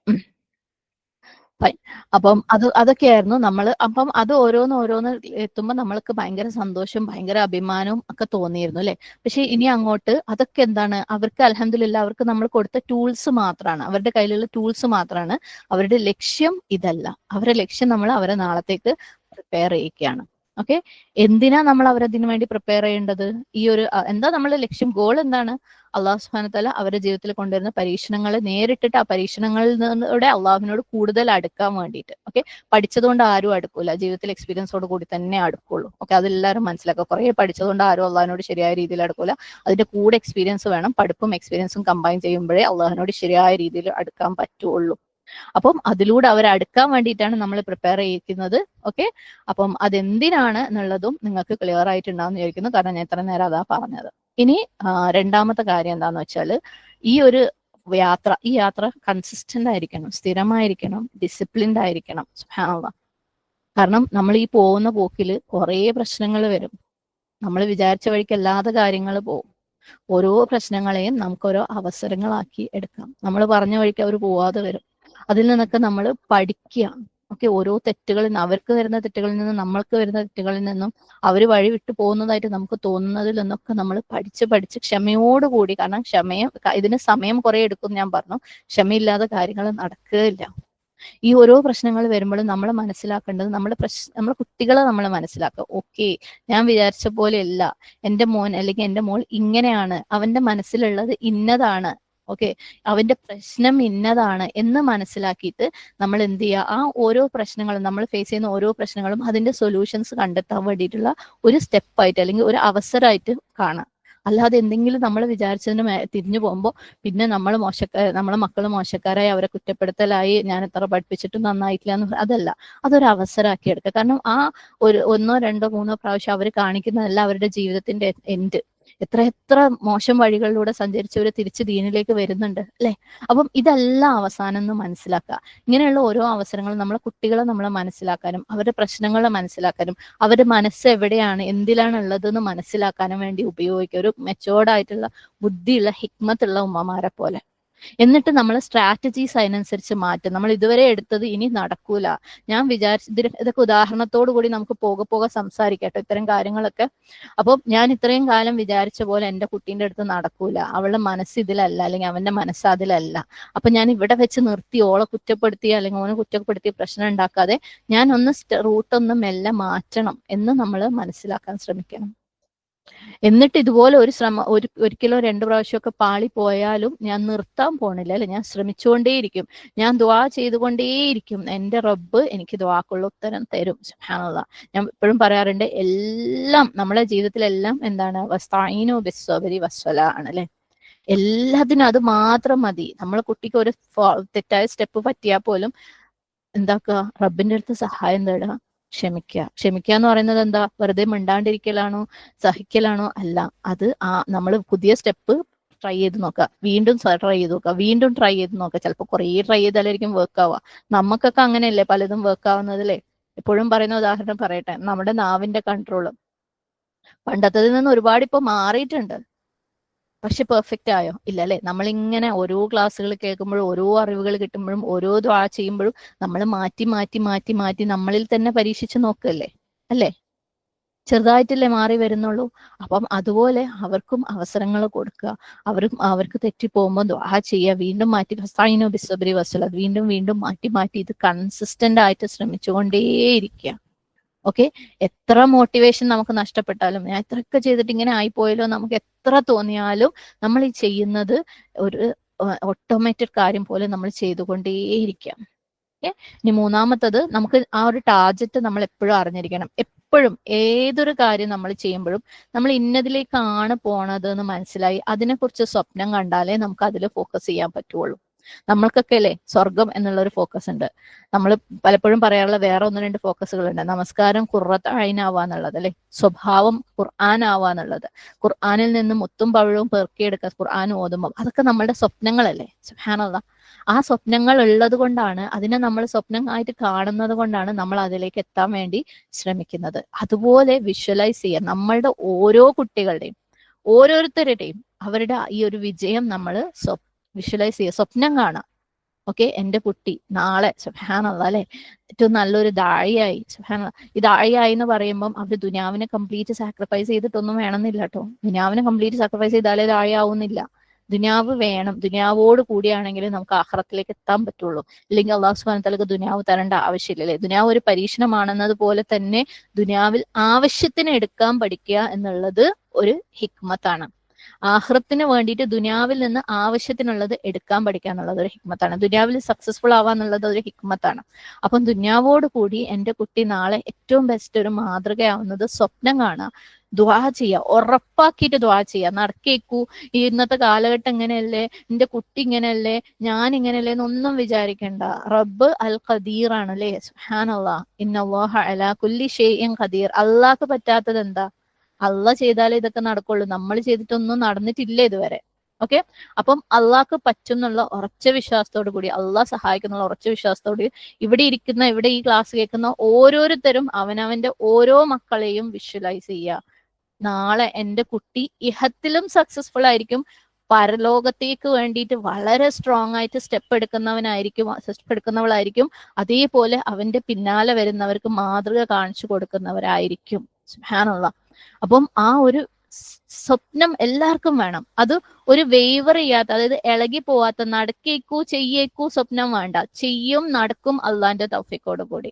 ഫൈൻ. അപ്പം അതൊക്കെയായിരുന്നു നമ്മൾ. അപ്പം അത് ഓരോന്ന് എത്തുമ്പോൾ നമ്മൾക്ക് ഭയങ്കര സന്തോഷം, ഭയങ്കര അഭിമാനവും ഒക്കെ തോന്നിയിരുന്നു അല്ലെ. പക്ഷെ ഇനി അങ്ങോട്ട് അതൊക്കെ എന്താണ്, അവർക്ക് അൽഹംദുലില്ലാ അവർക്ക് നമ്മൾ കൊടുത്ത ടൂൾസ് മാത്രമാണ്, അവരുടെ കയ്യിലുള്ള ടൂൾസ് മാത്രമാണ്. അവരുടെ ലക്ഷ്യം ഇതല്ല. അവരുടെ ലക്ഷ്യം നമ്മൾ അവരെ നാളത്തേക്ക് പ്രിപ്പയർ ചെയ്യിക്കുകയാണ്. ഓക്കെ, എന്തിനാ നമ്മൾ അവരതിനു വേണ്ടി പ്രിപ്പയർ ചെയ്യേണ്ടത്? ഈ ഒരു എന്താ നമ്മളുടെ ലക്ഷ്യം, ഗോൾ എന്താണ്? അള്ളാഹു സുബ്ഹാനഹു വതആല അവരുടെ ജീവിതത്തിൽ കൊണ്ടുവരുന്ന പരീക്ഷണങ്ങളെ നേരിട്ടിട്ട് ആ പരീക്ഷണങ്ങളിൽ നിന്നൂടെ അള്ളാഹുവിനോട് കൂടുതൽ അടുക്കാൻ വേണ്ടിയിട്ട്. ഓക്കെ, പഠിച്ചതുകൊണ്ട് ആരും അടുക്കൂല, ജീവിതത്തിൽ എക്സ്പീരിയൻസോട് കൂടി തന്നെ അടുക്കുള്ളൂ. ഓക്കെ, അതെല്ലാവരും മനസ്സിലാക്കുക. കുറെ പഠിച്ചതുകൊണ്ട് ആരും അള്ളാഹിനോട് ശരിയായ രീതിയിൽ അടുക്കൂല. അതിന്റെ കൂടെ എക്സ്പീരിയൻസ് വേണം. പഠിപ്പും എക്സ്പീരിയൻസും കമ്പൈൻ ചെയ്യുമ്പോഴേ അള്ളാഹിനോട് ശരിയായ രീതിയിൽ അടുക്കാൻ പറ്റുള്ളൂ. അപ്പം അതിലൂടെ അവർ അടുക്കാൻ വേണ്ടിയിട്ടാണ് നമ്മൾ പ്രിപ്പയർ ചെയ്യിക്കുന്നത്. ഓക്കെ, അപ്പം അതെന്തിനാണ് എന്നുള്ളതും നിങ്ങൾക്ക് ക്ലിയർ ആയിട്ടുണ്ടാവും വിചാരിക്കുന്നു, കാരണം ഞാൻ ഇത്ര നേരം അതാ പറഞ്ഞത്. ഇനി രണ്ടാമത്തെ കാര്യം എന്താന്ന് വെച്ചാൽ, ഈ യാത്ര കൺസിസ്റ്റന്റ് ആയിരിക്കണം, സ്ഥിരമായിരിക്കണം, ഡിസിപ്ലിൻഡ് ആയിരിക്കണം. സുബ്ഹാനല്ലാഹ്. കാരണം നമ്മൾ ഈ പോകുന്ന പോക്കിൽ കുറേ പ്രശ്നങ്ങൾ വരും. നമ്മൾ വിചാരിച്ച വഴിക്കല്ലാതെ കാര്യങ്ങൾ പോകും. ഓരോ പ്രശ്നങ്ങളെയും നമുക്കോരോ അവസരങ്ങളാക്കി എടുക്കാം. നമ്മൾ പറഞ്ഞ വഴിക്ക് അവർ പോവാതെ വരും. അതിൽ നിന്നൊക്കെ നമ്മൾ പഠിക്കുക. ഓക്കെ, ഓരോ തെറ്റുകളിൽ നിന്ന്, അവർക്ക് വരുന്ന തെറ്റുകളിൽ നിന്നും നമ്മൾക്ക് വരുന്ന തെറ്റുകളിൽ നിന്നും അവർ വഴി വിട്ടു പോകുന്നതായിട്ട് നമുക്ക് തോന്നുന്നതിൽ നിന്നൊക്കെ നമ്മൾ പഠിച്ച് ക്ഷമയോടുകൂടി, കാരണം ഇതിന് സമയം കുറെ എടുക്കും ഞാൻ പറഞ്ഞു, ക്ഷമയില്ലാതെ കാര്യങ്ങൾ നടക്കുകയില്ല. ഈ ഓരോ പ്രശ്നങ്ങൾ വരുമ്പോഴും നമ്മൾ മനസ്സിലാക്കേണ്ടത്, നമ്മളെ കുട്ടികളെ നമ്മൾ മനസ്സിലാക്കുക. ഓക്കെ, ഞാൻ വിചാരിച്ച പോലെയല്ല എൻ്റെ മോൻ അല്ലെങ്കിൽ എൻ്റെ മോൾ, ഇങ്ങനെയാണ്, അവന്റെ മനസ്സിലുള്ളത് ഇന്നതാണ്. ഓക്കെ, അവന്റെ പ്രശ്നം ഇന്നതാണ് എന്ന് മനസ്സിലാക്കിയിട്ട് നമ്മൾ എന്ത് ചെയ്യുക, ആ ഓരോ പ്രശ്നങ്ങളും, നമ്മൾ ഫേസ് ചെയ്യുന്ന ഓരോ പ്രശ്നങ്ങളും അതിന്റെ സൊല്യൂഷൻസ് കണ്ടെത്താൻ വേണ്ടിയിട്ടുള്ള ഒരു സ്റ്റെപ്പായിട്ട് അല്ലെങ്കിൽ ഒരു അവസരമായിട്ട് കാണാം. അല്ലാതെ എന്തെങ്കിലും നമ്മൾ വിചാരിച്ചതിന് തിരിഞ്ഞു പോകുമ്പോൾ പിന്നെ നമ്മളെ മക്കൾ മോശക്കാരായി, അവരെ കുറ്റപ്പെടുത്തലായി, ഞാൻ എത്ര പഠിപ്പിച്ചിട്ടും നന്നായിട്ടില്ല എന്ന്, അതല്ല. അതൊരു അവസരമാക്കി എടുക്കുക. കാരണം ആ ഒരു 1, 2, 3 പ്രാവശ്യം അവർ കാണിക്കുന്നതല്ല അവരുടെ ജീവിതത്തിന്റെ എൻഡ്. എത്ര മോശം വഴികളിലൂടെ സഞ്ചരിച്ചവർ തിരിച്ച് ദീനിലേക്ക് വരുന്നുണ്ട് അല്ലെ. അപ്പം ഇതല്ല അവസാനം എന്ന് മനസ്സിലാക്കുക. ഇങ്ങനെയുള്ള ഓരോ അവസരങ്ങളും നമ്മളെ കുട്ടികളെ നമ്മളെ മനസ്സിലാക്കാനും, അവരുടെ പ്രശ്നങ്ങളെ മനസ്സിലാക്കാനും, അവരുടെ മനസ്സ് എവിടെയാണ്, എന്തിലാണ് ഉള്ളതെന്ന് മനസ്സിലാക്കാനും വേണ്ടി ഉപയോഗിക്കുക. ഒരു മെച്ചോർഡ് ആയിട്ടുള്ള ബുദ്ധിയുള്ള ഹിക്മത്തുള്ള ഉമ്മമാരെ പോലെ. എന്നിട്ട് നമ്മൾ സ്ട്രാറ്റജീസ് അതിനനുസരിച്ച് മാറ്റും. നമ്മൾ ഇതുവരെ എടുത്തത് ഇനി നടക്കൂല. ഞാൻ ഇതൊക്കെ ഉദാഹരണത്തോടു കൂടി നമുക്ക് പോകെ സംസാരിക്കട്ടെ ഇത്തരം കാര്യങ്ങളൊക്കെ. അപ്പം ഞാൻ ഇത്രയും കാലം വിചാരിച്ച പോലെ എൻ്റെ കുട്ടീൻ്റെ അടുത്ത് നടക്കൂല, അവളുടെ മനസ്സ് ഇതിലല്ല, അല്ലെങ്കിൽ അവന്റെ മനസ്സ് അതിലല്ല. അപ്പൊ ഞാൻ ഇവിടെ വെച്ച് നിർത്തി ഓളെ കുറ്റപ്പെടുത്തി അല്ലെങ്കിൽ ഓനെ കുറ്റപ്പെടുത്തി പ്രശ്നം ഉണ്ടാക്കാതെ ഞാൻ റൂട്ടൊന്ന് മെല്ലെ മാറ്റണം എന്ന് നമ്മൾ മനസ്സിലാക്കാൻ ശ്രമിക്കണം. എന്നിട്ട് ഇതുപോലെ ഒരു ഒരിക്കലോ 2 പ്രാവശ്യമൊക്കെ പാളി പോയാലും ഞാൻ നിർത്താൻ പോണില്ല അല്ലെ, ഞാൻ ശ്രമിച്ചുകൊണ്ടേയിരിക്കും, ഞാൻ ദുആ ചെയ്തുകൊണ്ടേയിരിക്കും. എൻ്റെ റബ്ബ് എനിക്ക് ദുആക്കുള്ള ഉത്തരം തരും. സുബ്ഹാനല്ലാഹ്. ഞാൻ എപ്പോഴും പറയാറുണ്ട്, എല്ലാം നമ്മുടെ ജീവിതത്തിലെല്ലാം എന്താണ്, വസ്തഈനു ബിസ്സബ്രി വസ്സലാ ആണ് അല്ലെ. എല്ലാത്തിനും അത് മാത്രം മതി. നമ്മളെ കുട്ടിക്ക് ഒരു തെറ്റായ സ്റ്റെപ്പ് പറ്റിയാൽ പോലും എന്താക്കുക, റബ്ബിന്റെ അടുത്ത് സഹായം തേടുക, ക്ഷമിക്കുക എന്ന് പറയുന്നത് എന്താ, വെറുതെ മിണ്ടാണ്ടിരിക്കലാണോ, സഹിക്കലാണോ? അല്ല. അത് നമ്മൾ പുതിയ സ്റ്റെപ്പ് ട്രൈ ചെയ്ത് നോക്കുക, വീണ്ടും ട്രൈ ചെയ്ത് നോക്കുക, വീണ്ടും ട്രൈ ചെയ്ത് നോക്കുക. ചിലപ്പോൾ കുറേ ട്രൈ ചെയ്താലായിരിക്കും വർക്ക് ആവുക. നമുക്കൊക്കെ അങ്ങനെയല്ലേ പലതും വർക്ക് ആവുന്നതല്ലേ. എപ്പോഴും പറയുന്ന ഉദാഹരണം പറയട്ടെ, നമ്മുടെ നാവിന്റെ കൺട്രോള് പണ്ടത്തതിൽ നിന്ന് ഒരുപാട് ഇപ്പൊ മാറിയിട്ടുണ്ട്. പക്ഷെ പെർഫെക്റ്റ് ആയോ? ഇല്ല അല്ലെ. നമ്മളിങ്ങനെ ഓരോ ക്ലാസ്സുകൾ കേൾക്കുമ്പോഴും, ഓരോ അറിവുകൾ കിട്ടുമ്പോഴും, ഓരോ ദ്വാ ചെയ്യുമ്പോഴും നമ്മൾ മാറ്റി നമ്മളിൽ തന്നെ പരീക്ഷിച്ച് നോക്കല്ലേ അല്ലേ. ചെറുതായിട്ടല്ലേ മാറി വരുന്നുള്ളൂ. അപ്പം അതുപോലെ അവർക്കും അവസരങ്ങൾ കൊടുക്കുക. അവർക്ക് തെറ്റിപ്പോകുമ്പോൾ ദുആ ചെയ്യുക, വീണ്ടും മാറ്റി ഫസ്തഈനു ബിസ്സബ്രി വസ്സലാത്ത്, വീണ്ടും വീണ്ടും മാറ്റി മാറ്റി ഇത് കൺസിസ്റ്റന്റ് ആയിട്ട് ശ്രമിച്ചുകൊണ്ടേയിരിക്കുക. ഓക്കെ, എത്ര മോട്ടിവേഷൻ നമുക്ക് നഷ്ടപ്പെട്ടാലും, ഞാൻ ഇത്രയൊക്കെ ചെയ്തിട്ട് ഇങ്ങനെ ആയിപ്പോയല്ലോ നമുക്ക് എത്ര തോന്നിയാലും, നമ്മൾ ഈ ചെയ്യുന്നത് ഒരു ഓട്ടോമേറ്റഡ് കാര്യം പോലെ നമ്മൾ ചെയ്തുകൊണ്ടേയിരിക്കാം. ഓക്കെ, ഇനി മൂന്നാമത്തത്, നമുക്ക് ആ ഒരു ടാർജറ്റ് നമ്മൾ എപ്പോഴും അറിഞ്ഞിരിക്കണം. എപ്പോഴും ഏതൊരു കാര്യം നമ്മൾ ചെയ്യുമ്പോഴും നമ്മൾ ഇന്നതിലേക്കാണ് പോണത് എന്ന് മനസ്സിലായി അതിനെക്കുറിച്ച് സ്വപ്നം കണ്ടാലേ നമുക്ക് അതിൽ ഫോക്കസ് ചെയ്യാൻ പറ്റുള്ളൂ. നമ്മൾക്കൊക്കെ അല്ലേ സ്വർഗം എന്നുള്ള ഒരു ഫോക്കസ് ഉണ്ട്. നമ്മൾ പലപ്പോഴും പറയാറുള്ള വേറെ 1-2 ഫോക്കസുകളുണ്ട്. നമസ്കാരം ഖുർറത്ത് ഐനാവാന്നുള്ളത്, അല്ലെ, സ്വഭാവം ഖുർആൻ ആവാന്നുള്ളത്, ഖുർആനിൽ നിന്ന് മുത്തും പഴവും പെറുക്കിയെടുക്കുക ഖുർആൻ ഓതുമ്പോൾ, അതൊക്കെ നമ്മളുടെ സ്വപ്നങ്ങളല്ലേ. സുബ്ഹാനല്ലാഹ്, ആ സ്വപ്നങ്ങൾ ഉള്ളത് കൊണ്ടാണ്, അതിനെ നമ്മൾ സ്വപ്നം ആയിട്ട് കാണുന്നത് കൊണ്ടാണ് നമ്മൾ അതിലേക്ക് എത്താൻ വേണ്ടി ശ്രമിക്കുന്നത്. അതുപോലെ വിഷ്വലൈസ് ചെയ്യുക. നമ്മളുടെ ഓരോ കുട്ടികളുടെയും ഓരോരുത്തരുടെയും അവരുടെ ഈ ഒരു വിജയം നമ്മൾ വിഷ്വലൈസ് ചെയ്യുക, സ്വപ്നം കാണാം. ഓക്കെ, എന്റെ കുട്ടി നാളെ സുബ്ഹാനല്ലാഹ് അല്ലെ ഏറ്റവും നല്ലൊരു ദാഴിയായി. സുബ്ഹാനല്ലാഹ്, ഈ ദാഴിയായി എന്ന് പറയുമ്പം അവർ ദുനിയാവിനെ കംപ്ലീറ്റ് സാക്രിഫൈസ് ചെയ്തിട്ടൊന്നും വേണമെന്നില്ല കേട്ടോ. ദുനിയാവിനെ കംപ്ലീറ്റ് സാക്രിഫൈസ് ചെയ്താലേ ദാഴിയാവുന്നില്ല. ദുനിയാവ് വേണം. ദുനിയാവോട് കൂടിയാണെങ്കിൽ നമുക്ക് ആഖിറത്തിലേക്ക് എത്താൻ പറ്റുള്ളൂ. ഇല്ലെങ്കിൽ അള്ളാഹു സുബ്ഹാനഹു വ തആലക്ക് ദുനിയാവ് തരേണ്ട ആവശ്യമില്ലല്ലേ. ദുനിയാവ് ഒരു പരീക്ഷണമാണെന്നത് പോലെ തന്നെ ദുനിയാവിൽ ആവശ്യത്തിന് എടുക്കാൻ പഠിക്കുക എന്നുള്ളത് ഒരു ഹിക്മത്താണ്. ആഖിറത്തിന് വേണ്ടിയിട്ട് ദുനിയാവിൽ നിന്ന് ആവശ്യത്തിനുള്ളത് എടുക്കാൻ പഠിക്കുക എന്നുള്ളത് ഒരു ഹിക്മത്താണ്. ദുനിയാവിൽ സക്സസ്ഫുൾ ആവാന്നുള്ളത് ഒരു ഹിക്മത്താണ്. അപ്പം ദുനിയാവോട് കൂടി എൻ്റെ കുട്ടി നാളെ ഏറ്റവും ബെസ്റ്റ് ഒരു മാതൃകയാവുന്നത് സ്വപ്നം കാണുക, ദുആ ചെയ്യുക, ഉറപ്പാക്കിയിട്ട് ദുആ ചെയ്യുക. നടക്കേക്കൂ ഇന്നത്തെ കാലഘട്ടം ഇങ്ങനെയല്ലേ, എന്റെ കുട്ടി ഇങ്ങനെയല്ലേ, ഞാൻ ഇങ്ങനെയല്ലേ എന്നൊന്നും വിചാരിക്കണ്ട. റബ്ബ് അൽ ഖദീർ ആണ് അല്ലേ. സുബ്ഹാനല്ലാഹ്, ഇന്നല്ലാഹ അലാ കുല്ലി ഷൈഇൻ ഖദീർ. അള്ളാഹ്ക്ക് പറ്റാത്തത് എന്താ? അള്ളാഹ് ചെയ്താലേ ഇതൊക്കെ നടക്കുള്ളൂ. നമ്മൾ ചെയ്തിട്ടൊന്നും നടന്നിട്ടില്ല ഇതുവരെ. ഓക്കെ, അപ്പം അള്ളാഹ്ക്ക് പറ്റുന്നുള്ള ഉറച്ച വിശ്വാസത്തോടു കൂടി, അള്ളാഹ് സഹായിക്കുന്നുള്ള ഉറച്ച വിശ്വാസത്തോട് ഇവിടെ ഈ ക്ലാസ് കേൾക്കുന്ന ഓരോരുത്തരും അവനവന്റെ ഓരോ മക്കളെയും വിഷ്വലൈസ് ചെയ്യുക. നാളെ എൻ്റെ കുട്ടി ഇഹത്തിലും സക്സസ്ഫുൾ ആയിരിക്കും, പരലോകത്തേക്ക് വേണ്ടിയിട്ട് വളരെ സ്ട്രോങ് ആയിട്ട് സ്റ്റെപ്പ് എടുക്കുന്നവളായിരിക്കും. അതേപോലെ അവന്റെ പിന്നാലെ വരുന്നവർക്ക് മാതൃക കാണിച്ചു കൊടുക്കുന്നവരായിരിക്കും. സുബ്ഹാനല്ലാഹ്. അപ്പം ആ ഒരു സ്വപ്നം എല്ലാവർക്കും വേണം. അത് ഒരു വേവർ ചെയ്യാത്ത, അതായത് ഇളകി പോവാത്ത, നടക്കേക്കൂ ചെയ്യേക്കൂ സ്വപ്നം വേണ്ട. ചെയ്യും, നടക്കും അള്ളാന്റെ തൗഫീഖോട് കൂടി.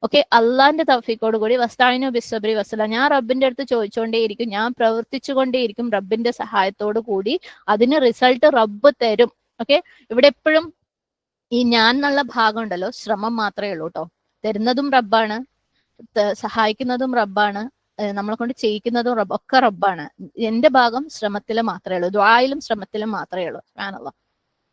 ഓക്കെ, അള്ളാന്റെ തൗഫീഖോട് കൂടി. വസ്തഈനു ബിസ്സബ്രി വസ്സലാത്ത്, ഞാൻ റബ്ബിന്റെ അടുത്ത് ചോദിച്ചുകൊണ്ടേയിരിക്കും, ഞാൻ പ്രവർത്തിച്ചുകൊണ്ടേയിരിക്കും റബ്ബിന്റെ സഹായത്തോടു കൂടി. അതിന് റിസൾട്ട് റബ്ബ് തരും. ഓക്കെ, ഇവിടെ എപ്പോഴും ഈ ഞാൻ എന്നുള്ള ഭാഗം ഉണ്ടല്ലോ, ശ്രമം മാത്രമേ ഉള്ളൂ കേട്ടോ. തരുന്നതും റബ്ബാണ്, സഹായിക്കുന്നതും റബ്ബാണ്, നമ്മളെ കൊണ്ട് ചെയ്യിക്കുന്നതും റബ്ബ്, ഒക്കെ റബ്ബാണ്. എന്റെ ഭാഗം ശ്രമത്തിൽ മാത്രമേ ഉള്ളൂ, ദുആയിലും ശ്രമത്തിലും മാത്രമേ ഉള്ളൂ. സുബ്ഹാനല്ലാഹ്.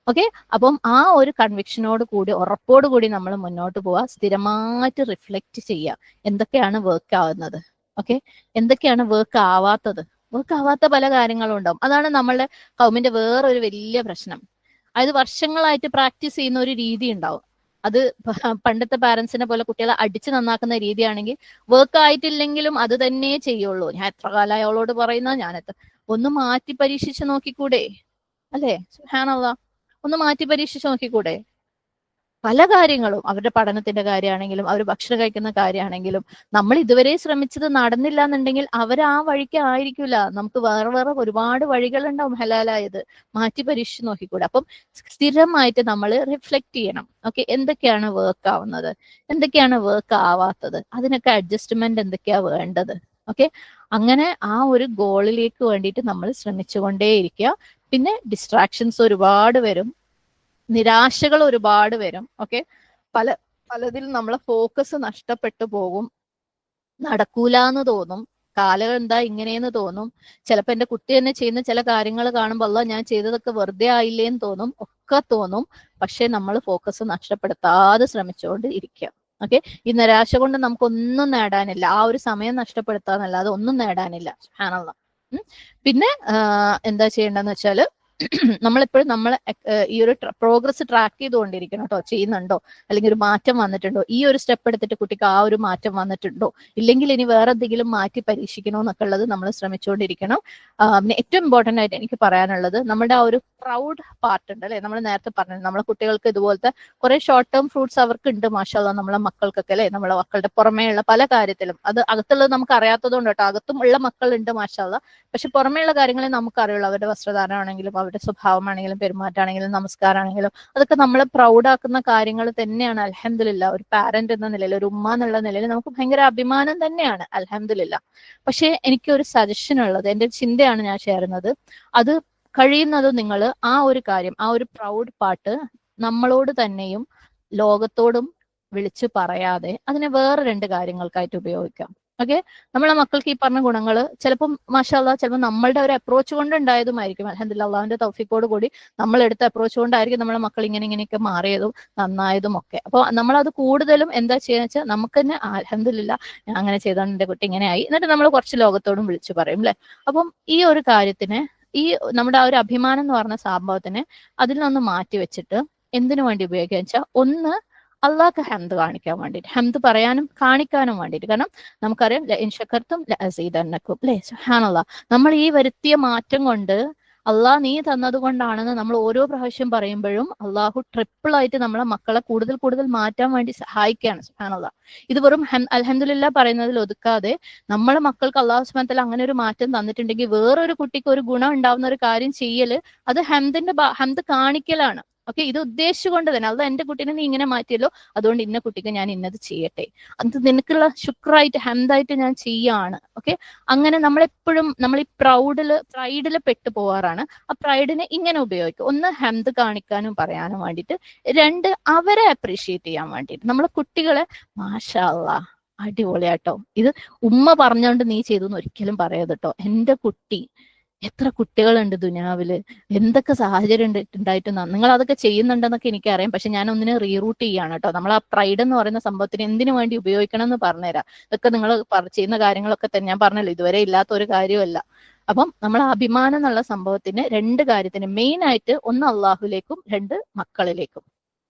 ഓക്കെ, അപ്പം ആ ഒരു കൺവിക്ഷനോട് കൂടി, ഉറപ്പോട് കൂടി നമ്മൾ മുന്നോട്ട് പോവുക. സ്ഥിരമായിട്ട് റിഫ്ലക്റ്റ് ചെയ്യുക, എന്തൊക്കെയാണ് വർക്ക് ആവുന്നത്, ഓക്കെ, എന്തൊക്കെയാണ് വർക്ക് ആവാത്തത്. വർക്ക് ആവാത്ത പല കാര്യങ്ങളും ഉണ്ടാവും. അതാണ് നമ്മളുടെ കൗമിന്റെ വേറൊരു വലിയ പ്രശ്നം. അതായത് വർഷങ്ങളായിട്ട് പ്രാക്ടീസ് ചെയ്യുന്ന ഒരു രീതി ഉണ്ടാവും. അത് പണ്ടത്തെ പാരന്റ്സിനെ പോലെ കുട്ടികളെ അടിച്ച് നന്നാക്കുന്ന രീതിയാണെങ്കിൽ വർക്ക് ആയിട്ടില്ലെങ്കിലും അത് തന്നെ ചെയ്യുള്ളൂ. ഞാൻ എത്ര കാലമായി അവളോട് പറയുന്ന, ഒന്ന് മാറ്റി പരീക്ഷിച്ച് നോക്കിക്കൂടെ, അല്ലേ. സുബ്ഹാനല്ലാഹ്, ഒന്ന് മാറ്റി പരീക്ഷിച്ച് നോക്കിക്കൂടെ. പല കാര്യങ്ങളും, അവരുടെ പഠനത്തിന്റെ കാര്യമാണെങ്കിലും അവർ ഭക്ഷണം കഴിക്കുന്ന കാര്യമാണെങ്കിലും, നമ്മൾ ഇതുവരെ ശ്രമിച്ചത് നടന്നില്ല എന്നുണ്ടെങ്കിൽ അവർ ആ വഴിക്ക് ആയിരിക്കില്ല. നമുക്ക് വേറെ വേറെ ഒരുപാട് വഴികളുണ്ടാവും ഹലാലായത്. മാറ്റി പരീക്ഷിച്ച് നോക്കിക്കൂടെ. അപ്പം സ്ഥിരമായിട്ട് നമ്മൾ റിഫ്ലക്ട് ചെയ്യണം. ഓക്കെ, എന്തൊക്കെയാണ് വർക്ക് ആവുന്നത്, എന്തൊക്കെയാണ് വർക്ക് ആവാത്തത്, അതിനൊക്കെ അഡ്ജസ്റ്റ്മെന്റ് എന്തൊക്കെയാ വേണ്ടത്. ഓക്കെ, അങ്ങനെ ആ ഒരു ഗോളിലേക്ക് വേണ്ടിയിട്ട് നമ്മൾ ശ്രമിച്ചുകൊണ്ടേയിരിക്കുക. പിന്നെ ഡിസ്ട്രാക്ഷൻസ് ഒരുപാട് വരും, നിരാശകൾ ഒരുപാട് വരും. ഓക്കെ, പലതിലും നമ്മളെ ഫോക്കസ് നഷ്ടപ്പെട്ടു പോകും, നടക്കൂലെന്ന് തോന്നും, കാലം എന്താ ഇങ്ങനെയെന്ന് തോന്നും. ചിലപ്പോൾ എൻ്റെ കുട്ടി തന്നെ ചെയ്യുന്ന ചില കാര്യങ്ങൾ കാണുമ്പോൾ അല്ലാ ഞാൻ ചെയ്തതൊക്കെ വെറുതെ ആയില്ലേന്ന് തോന്നും, ഒക്കെ തോന്നും. പക്ഷെ നമ്മൾ ഫോക്കസ് നഷ്ടപ്പെടുത്താതെ ശ്രമിച്ചുകൊണ്ട് ഇരിക്കുക. ഓക്കെ, ഈ നിരാശ കൊണ്ട് നമുക്കൊന്നും നേടാനില്ല, ആ ഒരു സമയം നഷ്ടപ്പെടുത്താന്നല്ലാതെ ഒന്നും നേടാനില്ല. സുബ്ഹാനല്ലാഹ്. പിന്നെ എന്താ ചെയ്യേണ്ടതെന്ന് വെച്ചാൽ, നമ്മളെപ്പോഴും നമ്മളെ ഈ ഒരു പ്രോഗ്രസ് ട്രാക്ക് ചെയ്തുകൊണ്ടിരിക്കണം കേട്ടോ. ചെയ്യുന്നുണ്ടോ, അല്ലെങ്കിൽ ഒരു മാറ്റം വന്നിട്ടുണ്ടോ, ഈ ഒരു സ്റ്റെപ്പ് എടുത്തിട്ട് കുട്ടിക്ക് ആ ഒരു മാറ്റം വന്നിട്ടുണ്ടോ, ഇല്ലെങ്കിൽ ഇനി വേറെ എന്തെങ്കിലും മാറ്റി പരീക്ഷിക്കണോ എന്നൊക്കെ ഉള്ളത് നമ്മൾ ശ്രമിച്ചുകൊണ്ടിരിക്കണം. പിന്നെ ഏറ്റവും ഇമ്പോർട്ടൻ്റ് ആയിട്ട് എനിക്ക് പറയാനുള്ളത്, നമ്മുടെ ആ ഒരു പ്രൗഡ് പാർട്ട് ഉണ്ട് അല്ലെ. നമ്മൾ നേരത്തെ പറഞ്ഞത് നമ്മളെ കുട്ടികൾക്ക് ഇതുപോലത്തെ കുറെ ഷോർട്ട് ടേം ഫ്രൂട്ട്സ് അവർക്ക് ഉണ്ട് മാഷാഅല്ലാ, നമ്മളെ മക്കൾക്കൊക്കെ അല്ലെ. നമ്മളെ മക്കളുടെ പുറമേയുള്ള പല കാര്യത്തിലും, അത് അകത്തുള്ളത് നമുക്ക് അറിയാത്തത് കൊണ്ട് കേട്ടോ, അകത്തും ഉള്ള മക്കളുണ്ട് മാഷാഅല്ലാ. പക്ഷെ പുറമേയുള്ള കാര്യങ്ങളെ നമുക്ക് അറിയുള്ളൂ. അവരുടെ വസ്ത്രധാരണമാണെങ്കിലും അവരുടെ സ്വഭാവമാണെങ്കിലും പെരുമാറ്റമാണെങ്കിലും നമസ്കാരമാണെങ്കിലും അതൊക്കെ നമ്മളെ പ്രൗഡാക്കുന്ന കാര്യങ്ങൾ തന്നെയാണ്. അൽഹംദുലില്ലാ, ഒരു പാരന്റ് എന്ന നിലയിൽ, ഒരു ഉമ്മ എന്നുള്ള നിലയിൽ നമുക്ക് ഭയങ്കര അഭിമാനം തന്നെയാണ്. അൽഹംദുലില്ലാ. പക്ഷെ എനിക്ക് ഒരു സജഷൻ ഉള്ളത്, എന്റെ ചിന്തയാണ് ഞാൻ ഷെയർ ചെയ്യുന്നത്. അത് കഴിയുന്നത് നിങ്ങൾ ആ ഒരു കാര്യം, ആ ഒരു പ്രൗഡ് പാർട്ട് നമ്മളോട് തന്നെയും ലോകത്തോടും വിളിച്ചു പറയാതെ അതിനെ വേറെ 2 കാര്യങ്ങൾക്കായിട്ട് ഉപയോഗിക്കാം. ഓക്കെ, നമ്മളെ മക്കൾക്ക് ഈ പറഞ്ഞ ഗുണങ്ങൾ ചിലപ്പം മാഷാഅല്ലാ ചിലപ്പോൾ നമ്മളുടെ ഒരു അപ്രോച്ച് കൊണ്ട് ഉണ്ടായതുമായിരിക്കും. അൽഹംദുലില്ലാ, അള്ളാഹുവിന്റെ തൗഫീഖോട് കൂടി നമ്മൾ എടുത്ത അപ്രോച്ച് കൊണ്ടായിരിക്കും നമ്മളെ മക്കൾ ഇങ്ങനെയൊക്കെ മാറിയതും നന്നായതും ഒക്കെ. അപ്പോൾ നമ്മളത് കൂടുതലും എന്താ ചെയ്യുക വെച്ചാൽ നമുക്ക് തന്നെ അൽഹംദുലില്ലാ ഞാൻ അങ്ങനെ ചെയ്തോണ്ട് എന്റെ കുട്ടി ഇങ്ങനെ ആയി, എന്നിട്ട് നമ്മൾ കുറച്ച് ലോകത്തോടും വിളിച്ചു പറയും അല്ലെ. അപ്പം ഈ ഒരു കാര്യത്തിന്, ഈ നമ്മുടെ ആ ഒരു അഭിമാനം എന്ന് പറഞ്ഞ സംഭവത്തിനെ അതിൽ നിന്ന് മാറ്റി വെച്ചിട്ട് എന്തിനു വേണ്ടി ഉപയോഗിക്കുക വെച്ചാൽ, ഒന്ന് അള്ളാഹ്ക്ക് ഹംദ് കാണിക്കാൻ വേണ്ടിയിട്ട്, ഹംദ് പറയാനും കാണിക്കാനും വേണ്ടിയിട്ട്. കാരണം നമുക്കറിയാം ലഇൻ ശകർതും ലഅസീദന്നകും അല്ലേ. സുബ്ഹാനല്ലാഹ്, നമ്മൾ ഈ വരുത്തിയ മാറ്റം കൊണ്ട് അള്ളാഹ് നീ തന്നത് കൊണ്ടാണെന്ന് നമ്മൾ ഓരോ പ്രാവശ്യം പറയുമ്പോഴും അള്ളാഹു ട്രിപ്പിൾ ആയിട്ട് നമ്മളെ മക്കളെ കൂടുതൽ കൂടുതൽ മാറ്റാൻ വേണ്ടി സഹായിക്കുകയാണ്. സുബ്ഹാനല്ലാഹ്, ഇത് വെറും അൽഹംദുലില്ലാ പറയുന്നതിൽ ഒതുക്കാതെ നമ്മളെ മക്കൾക്ക് അള്ളാഹു സുബ്ഹാനഹു വ തആല അങ്ങനെ ഒരു മാറ്റം തന്നിട്ടുണ്ടെങ്കിൽ വേറൊരു കുട്ടിക്ക് ഒരു ഗുണം ഉണ്ടാവുന്ന ഒരു കാര്യം ചെയ്യല്, അത് ഹംദ് കാണിക്കലാണ്. ഓക്കെ, ഇത് ഉദ്ദേശിച്ചുകൊണ്ട് തന്നെ അള്ളാഹ് എന്റെ കുട്ടീനെ നീ ഇങ്ങനെ മാറ്റിയല്ലോ, അതുകൊണ്ട് ഇന്ന കുട്ടിക്ക് ഞാൻ ഇന്നത് ചെയ്യട്ടെ, അത് നിനക്കുള്ള ശുക്രായിട്ട് ഹംദായിട്ട് ഞാൻ ചെയ്യാണ്. ഓക്കെ, അങ്ങനെ നമ്മളെപ്പോഴും നമ്മൾ ഈ പ്രൈഡില് പെട്ടു പോവാറാണ്. ആ പ്രൈഡിനെ ഇങ്ങനെ ഉപയോഗിക്കും. ഒന്ന് ഹംദ് കാണിക്കാനും പറയാനും വേണ്ടിയിട്ട്, 2 അവരെ അപ്രീഷിയേറ്റ് ചെയ്യാൻ വേണ്ടിയിട്ട്. നമ്മളെ കുട്ടികളെ മാഷാ അല്ലാഹ് അടിപൊളിയാട്ടോ, ഇത് ഉമ്മ പറഞ്ഞോണ്ട് നീ ചെയ്തു എന്ന് ഒരിക്കലും പറയരുത് കേട്ടോ. എന്റെ കുട്ടി, എത്ര കുട്ടികളുണ്ട് ദുനിയാവില്, എന്തൊക്കെ സാഹചര്യം ഉണ്ടായിട്ട് നിങ്ങൾ അതൊക്കെ ചെയ്യുന്നുണ്ടെന്നൊക്കെ എനിക്കറിയാം. പക്ഷെ ഞാൻ ഒന്നിനെ റീറൂട്ട് ചെയ്യാണ് കേട്ടോ. നമ്മൾ ആ പ്രൈഡ് എന്ന് പറയുന്ന സംഭവത്തിന് എന്തിനു വേണ്ടി ഉപയോഗിക്കണം എന്ന് പറഞ്ഞുതരാം. ഇതൊക്കെ നിങ്ങൾ ചെയ്യുന്ന കാര്യങ്ങളൊക്കെ തന്നെ ഞാൻ പറഞ്ഞല്ലോ, ഇതുവരെ ഇല്ലാത്ത ഒരു കാര്യമല്ല. അപ്പം നമ്മൾ അഭിമാനം എന്നുള്ള സംഭവത്തിന് 2 കാര്യത്തിന് മെയിൻ ആയിട്ട്, ഒന്ന് അള്ളാഹുലേക്കും 2 മക്കളിലേക്കും.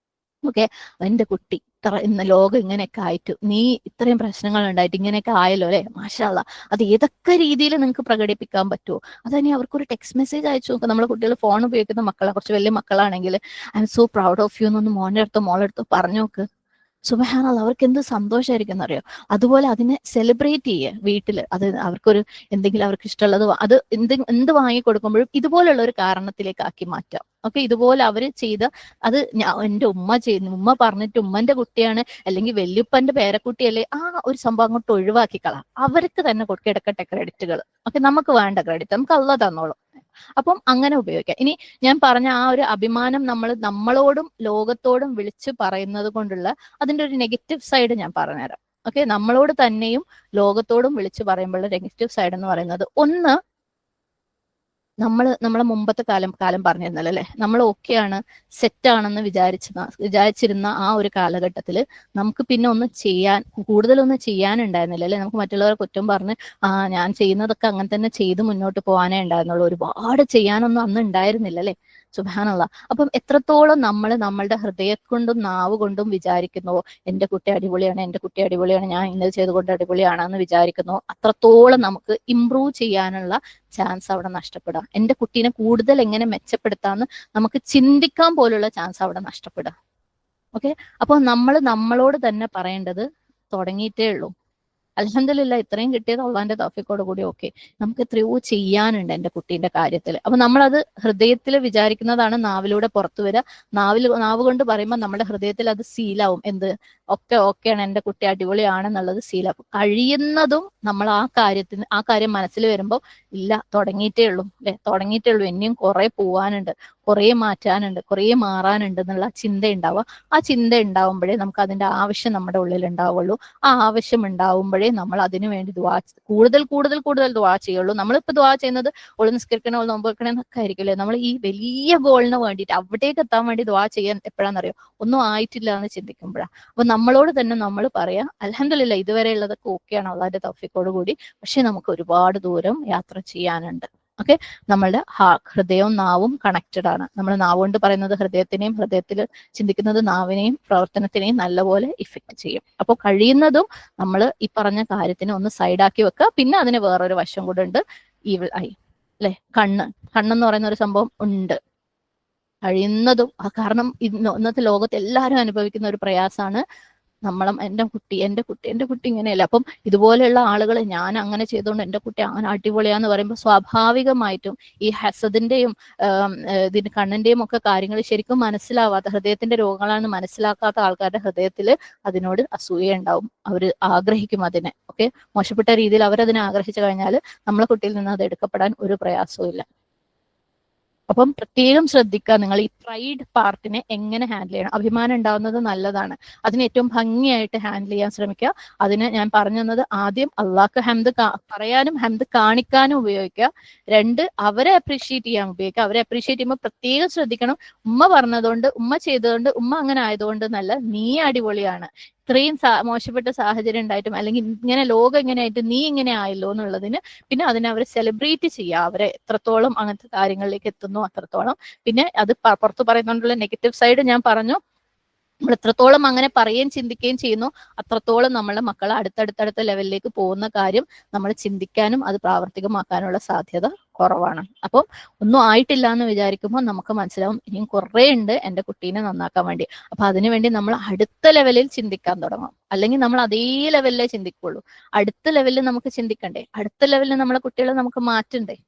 ഓക്കെ, എന്റെ കുട്ടി ഇന്ന് ലോകം ഇങ്ങനെയൊക്കെ ആയിട്ട്, നീ ഇത്രയും പ്രശ്നങ്ങൾ ഉണ്ടായിട്ട് ഇങ്ങനെയൊക്കെ ആയല്ലോ അല്ലെ, മാഷാഅല്ലാ, അത് ഏതൊക്കെ രീതിയിൽ നിങ്ങൾക്ക് പ്രകടിപ്പിക്കാൻ പറ്റുമോ, അതന്നെ അവർക്കൊരു ടെക്സ്റ്റ് മെസ്സേജ് അയച്ചു നോക്കുക. നമ്മളെ കുട്ടികൾ ഫോൺ ഉപയോഗിക്കുന്ന മക്കളെ, കുറച്ച് വലിയ മക്കളാണെങ്കിൽ I am so proud of you എന്നൊന്ന് മോൻ്റെ അടുത്തോ മോളുടെ അടുത്തോ പറഞ്ഞു നോക്ക്. സുബ്ഹാനല്ലാഹ്, അവർക്ക് എന്ത് സന്തോഷമായിരിക്കും എന്നറിയോ. അതുപോലെ അതിനെ സെലിബ്രേറ്റ് ചെയ്യുക വീട്ടിൽ. അത് അവർക്കൊരു എന്തെങ്കിലും അവർക്ക് ഇഷ്ടമുള്ളത് അത് എന്ത് വാങ്ങി കൊടുക്കുമ്പോഴും ഇതുപോലുള്ള ഒരു കാരണത്തിലേക്ക് ആക്കി മാറ്റാം. ഓക്കെ, ഇതുപോലെ അവര് ചെയ്ത അത് എന്റെ ഉമ്മ ചെയ്യുന്നു, ഉമ്മ പറഞ്ഞിട്ട് ഉമ്മന്റെ കുട്ടിയാണ് അല്ലെങ്കിൽ വല്യുപ്പന്റെ പേരക്കുട്ടിയല്ലേ, ആ ഒരു സംഭവം അങ്ങോട്ട് ഒഴിവാക്കി കളാം. അവർക്ക് തന്നെ കൊടുക്കെടുക്കട്ടെ ക്രെഡിറ്റുകൾ. ഓക്കെ, നമുക്ക് വേണ്ട ക്രെഡിറ്റ് നമുക്ക് അള്ളാഹ് തന്നോളും. അപ്പം അങ്ങനെ ഉപയോഗിക്കാം. ഇനി ഞാൻ പറഞ്ഞ ആ ഒരു അഭിമാനം നമ്മളോടും ലോകത്തോടും വിളിച്ചു പറയുന്നത് കൊണ്ടുള്ള അതിന്റെ ഒരു നെഗറ്റീവ് സൈഡ് ഞാൻ പറഞ്ഞുതരാം. ഓക്കെ, നമ്മളോട് തന്നെയും ലോകത്തോടും വിളിച്ചു പറയുമ്പോഴുള്ള നെഗറ്റീവ് സൈഡ് എന്ന് പറയുന്നത്, ഒന്ന്, നമ്മളെ മുമ്പത്തെ കാലം പറഞ്ഞിരുന്നല്ലോ അല്ലെ, നമ്മൾ ഓക്കെയാണ് സെറ്റാണെന്ന് വിചാരിച്ചിരുന്ന ആ ഒരു കാലഘട്ടത്തിൽ നമുക്ക് പിന്നെ കൂടുതലൊന്നും ചെയ്യാനുണ്ടായിരുന്നില്ല അല്ലെ. നമുക്ക് മറ്റുള്ളവരെ കുറ്റം പറഞ്ഞ് ഞാൻ ചെയ്യുന്നതൊക്കെ അങ്ങനെ തന്നെ ചെയ്ത് മുന്നോട്ട് പോകാനേ ഉണ്ടായിരുന്നുള്ളൂ. ഒരുപാട് ചെയ്യാനൊന്നും അന്ന് ഉണ്ടായിരുന്നില്ല അല്ലെ. സുബ്ഹാനല്ലാഹ്, അപ്പം എത്രത്തോളം നമ്മൾ നമ്മളുടെ ഹൃദയം കൊണ്ടും നാവ് കൊണ്ടും വിചാരിക്കുന്നുവോ എന്റെ കുട്ടി അടിപൊളിയാണ്, എന്റെ കുട്ടി അടിപൊളിയാണ്, ഞാൻ ഇന്നത് ചെയ്തുകൊണ്ട് അടിപൊളിയാണെന്ന് വിചാരിക്കുന്നു, അത്രത്തോളം നമുക്ക് ഇംപ്രൂവ് ചെയ്യാനുള്ള ചാൻസ് അവിടെ നഷ്ടപ്പെടുക. എന്റെ കുട്ടീനെ കൂടുതൽ എങ്ങനെ മെച്ചപ്പെടുത്താന്ന് നമുക്ക് ചിന്തിക്കാൻ പോലുള്ള ചാൻസ് അവിടെ നഷ്ടപ്പെടുക. ഓക്കെ, അപ്പോൾ നമ്മളോട് തന്നെ പറയേണ്ടത് തുടങ്ങിയിട്ടേ ഉള്ളൂ. അൽഹംദുലില്ലാ, ഇത്രയും കിട്ടിയത് അള്ളാന്റെ തൗഫീഖോട് കൂടി. ഓക്കെ, നമുക്ക് എത്രയോ ചെയ്യാനുണ്ട് എന്റെ കുട്ടീന്റെ കാര്യത്തിൽ. അപ്പൊ നമ്മളത് ഹൃദയത്തിൽ വിചാരിക്കുന്നതാണ് നാവിലൂടെ പുറത്തു വരിക. നാവ് കൊണ്ട് പറയുമ്പോൾ നമ്മുടെ ഹൃദയത്തിൽ അത് സീലാവും. എന്ത് ഓക്കെയാണ്, എന്റെ കുട്ടി അടിപൊളിയാണെന്നുള്ളത് സീലാവും. കഴിയുന്നതും നമ്മൾ ആ കാര്യം മനസ്സിൽ വരുമ്പോൾ ഇല്ല, തുടങ്ങിയിട്ടേ ഉള്ളൂ അല്ലെ, തുടങ്ങിയിട്ടേ ഉള്ളൂ, ഇനിയും കുറെ പോവാനുണ്ട്, കുറെ മാറ്റാനുണ്ട്, കുറെ മാറാനുണ്ട് എന്നുള്ള ചിന്ത ഉണ്ടാവുക. ആ ചിന്ത ഉണ്ടാവുമ്പോഴേ നമുക്ക് അതിന്റെ ആവശ്യം നമ്മുടെ ഉള്ളിൽ ഉണ്ടാവുള്ളൂ. ആ ആവശ്യം ഉണ്ടാവുമ്പോഴേ നമ്മൾ അതിനു വേണ്ടി കൂടുതൽ ദുആ ചെയ്യുള്ളൂ. നമ്മളിപ്പോ ദുആ ചെയ്യുന്നത് ഒളു നിസ്കരിക്കണോ നോമ്പ് വെക്കണേ എന്നൊക്കെ ആയിരിക്കില്ലേ. നമ്മൾ ഈ വലിയ ഗോളിന് വേണ്ടിയിട്ട് അവിടേക്ക് എത്താൻ വേണ്ടി ദുആ ചെയ്യാൻ എപ്പോഴാണെന്നറിയോ, ഒന്നും ആയിട്ടില്ല എന്ന് ചിന്തിക്കുമ്പോഴാണ്. അപ്പൊ നമ്മളോട് തന്നെ നമ്മൾ പറയാ, അൽഹംദുലില്ലാ ഇതുവരെ ഉള്ളതൊക്കെ ഓക്കെയാണ് അള്ളാന്റെ തൗഫീഖോട് കൂടി, പക്ഷെ നമുക്ക് ഒരുപാട് ദൂരം യാത്ര ചെയ്യാനുണ്ട്. ഓക്കെ, നമ്മളുടെ ഹൃദയവും നാവും കണക്റ്റഡ് ആണ്. നമ്മൾ നാവ് കൊണ്ട് പറയുന്നത് ഹൃദയത്തിനെയും, ഹൃദയത്തിൽ ചിന്തിക്കുന്നത് നാവിനെയും പ്രവർത്തനത്തിനെയും നല്ലപോലെ ഇഫക്റ്റ് ചെയ്യും. അപ്പോൾ കഴിയുന്നതും നമ്മൾ ഈ പറഞ്ഞ കാര്യത്തിനെ ഒന്ന് സൈഡാക്കി വെക്കുക. പിന്നെ അതിന് വേറൊരു വശം കൂടെ ഉണ്ട്, ഈവിൾ ഐ അല്ലെ, കണ്ണെന്ന് പറയുന്ന ഒരു സംഭവം ഉണ്ട്. കഴിയുന്നതും കാരണം ഇന്നത്തെ ലോകത്ത് എല്ലാവരും അനുഭവിക്കുന്ന ഒരു പ്രയാസമാണ് എന്റെ കുട്ടി ഇങ്ങനെയല്ല. അപ്പം ഇതുപോലെയുള്ള ആളുകൾ ഞാൻ അങ്ങനെ ചെയ്തുകൊണ്ട് എന്റെ കുട്ടി അങ്ങനെ അടിപൊളിയാന്ന് പറയുമ്പോൾ സ്വാഭാവികമായിട്ടും ഈ ഹസദിന്റെയും ഇതിന്റെ കണ്ണിന്റെയും ഒക്കെ കാര്യങ്ങൾ ശരിക്കും മനസ്സിലാവാത്ത, ഹൃദയത്തിന്റെ രോഗങ്ങളാണെന്ന് മനസ്സിലാക്കാത്ത ആൾക്കാരുടെ ഹൃദയത്തിൽ അതിനോട് അസൂയ ഉണ്ടാവും. അവര് ആഗ്രഹിക്കും അതിനെ. ഓക്കെ, മോശപ്പെട്ട രീതിയിൽ അവരതിനെ ആഗ്രഹിച്ചു കഴിഞ്ഞാൽ നമ്മളെ കുട്ടിയിൽ നിന്ന് അത് എടുക്കപ്പെടാൻ ഒരു പ്രയാസവും ഇല്ല. അപ്പം പ്രത്യേകം ശ്രദ്ധിക്കുക, നിങ്ങൾ ഈ പ്രൈഡ് പാർട്ടിനെ എങ്ങനെ ഹാൻഡിൽ ചെയ്യണം. അഭിമാനം ഉണ്ടാവുന്നത് നല്ലതാണ്, അതിനെ ഏറ്റവും ഭംഗിയായിട്ട് ഹാൻഡിൽ ചെയ്യാൻ ശ്രമിക്കുക. അതിന് ഞാൻ പറഞ്ഞു തന്നത്, ആദ്യം അള്ളാഹ്ക്ക് ഹംദ് പറയാനും ഹംദ് കാണിക്കാനും ഉപയോഗിക്കുക. 2, അവരെ അപ്രീഷിയേറ്റ് ചെയ്യാൻ ഉപയോഗിക്കുക. അവരെ അപ്രീഷിയേറ്റ് ചെയ്യുമ്പോൾ പ്രത്യേകം ശ്രദ്ധിക്കണം, ഉമ്മ പറഞ്ഞതുകൊണ്ട്, ഉമ്മ ചെയ്തതുകൊണ്ട്, ഉമ്മ അങ്ങനെ ആയതുകൊണ്ട് എന്നല്ല, നീ അടിപൊളിയാണ്, ഇത്രയും മോശപ്പെട്ട സാഹചര്യം ഉണ്ടായിട്ടും അല്ലെങ്കിൽ ഇങ്ങനെ ലോകം ഇങ്ങനെയായിട്ട് നീ ഇങ്ങനെ ആയല്ലോ എന്നുള്ളതിന് പിന്നെ അതിനെ അവർ സെലിബ്രേറ്റ് ചെയ്യുക. അവരെ എത്രത്തോളം അങ്ങനത്തെ കാര്യങ്ങളിലേക്ക് എത്തുന്നു അത്രത്തോളം. പിന്നെ അത് പുറത്ത് പറയുന്നതുകൊണ്ടുള്ള നെഗറ്റീവ് സൈഡ് ഞാൻ പറഞ്ഞു. നമ്മൾ എത്രത്തോളം അങ്ങനെ പറയുകയും ചിന്തിക്കുകയും ചെയ്യുന്നു അത്രത്തോളം നമ്മളെ മക്കൾ അടുത്തടുത്തടുത്ത ലെവലിലേക്ക് പോകുന്ന കാര്യം നമ്മൾ ചിന്തിക്കാനും അത് പ്രാവർത്തികമാക്കാനുള്ള സാധ്യത കുറവാണ്. അപ്പം ഒന്നും ആയിട്ടില്ല എന്ന് വിചാരിക്കുമ്പോൾ നമുക്ക് മനസ്സിലാവും ഇനിയും കുറേ ഉണ്ട് എൻ്റെ കുട്ടീനെ നന്നാക്കാൻ വേണ്ടി. അപ്പൊ അതിനുവേണ്ടി നമ്മൾ അടുത്ത ലെവലിൽ ചിന്തിക്കാൻ തുടങ്ങും. അല്ലെങ്കിൽ നമ്മൾ അതേ ലെവലിലേ ചിന്തിക്കുള്ളൂ. അടുത്ത ലെവലിൽ നമുക്ക് ചിന്തിക്കണ്ടേ, അടുത്ത ലെവലിൽ നമ്മളെ കുട്ടികളെ നമുക്ക് മാറ്റണ്ടേ.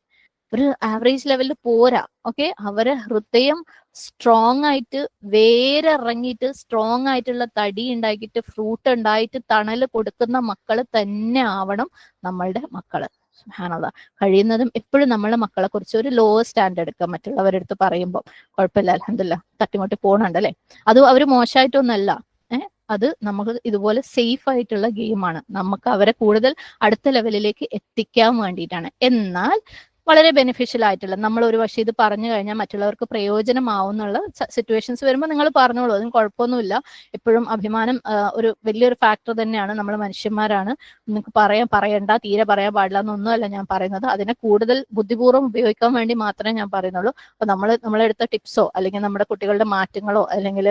ഒരു ആവറേജ് ലെവലിൽ പോരാ. ഓക്കെ, അവരെ ഹൃദയം സ്ട്രോങ് ആയിട്ട് വേരിറങ്ങിയിട്ട് സ്ട്രോങ് ആയിട്ടുള്ള തടി ഉണ്ടാക്കിയിട്ട് ഫ്രൂട്ട് ഉണ്ടായിട്ട് തണല് കൊടുക്കുന്ന മക്കള് തന്നെ ആവണം നമ്മളുടെ മക്കള്. സുബ്ഹാനല്ലാഹ്, കഴിയുന്നതും എപ്പോഴും നമ്മളെ മക്കളെ കുറിച്ച് ഒരു ലോ സ്റ്റാൻഡ് എടുക്കുക. മറ്റുള്ളവരുടെ അടുത്ത് പറയുമ്പോൾ കുഴപ്പമില്ല, അൽഹംദുലില്ലാഹ് തട്ടിമുട്ടി പോകണുണ്ട് അല്ലെ, അത് അവര് മോശമായിട്ടൊന്നല്ല. അത് നമുക്ക് ഇതുപോലെ സേഫ് ആയിട്ടുള്ള ഗെയിമാണ്. നമുക്ക് അവരെ കൂടുതൽ അടുത്ത ലെവലിലേക്ക് എത്തിക്കാൻ വേണ്ടിയിട്ടാണ്. എന്നാൽ വളരെ ബെനിഫിഷ്യൽ ആയിട്ടുള്ള, നമ്മൾ ഒരു പക്ഷേ ഇത് പറഞ്ഞു കഴിഞ്ഞാൽ മറ്റുള്ളവർക്ക് പ്രയോജനമാവുന്നുള്ള സിറ്റുവേഷൻസ് വരുമ്പോൾ നിങ്ങൾ പറഞ്ഞോളൂ, അതിന് കുഴപ്പമൊന്നുമില്ല. എപ്പോഴും അഭിമാനം ഒരു വലിയൊരു ഫാക്ടർ തന്നെയാണ്. നമ്മൾ മനുഷ്യന്മാരാണ്, നിങ്ങൾക്ക് പറയണ്ട, തീരെ പറയാൻ പാടില്ല എന്നൊന്നുമല്ല ഞാൻ പറയുന്നത്. അതിനെ കൂടുതൽ ബുദ്ധിപൂർവ്വം ഉപയോഗിക്കാൻ വേണ്ടി മാത്രമേ ഞാൻ പറയുന്നുള്ളൂ. അപ്പൊ നമ്മളെടുത്ത ടിപ്സോ അല്ലെങ്കിൽ നമ്മുടെ കുട്ടികളുടെ മാറ്റങ്ങളോ അല്ലെങ്കിൽ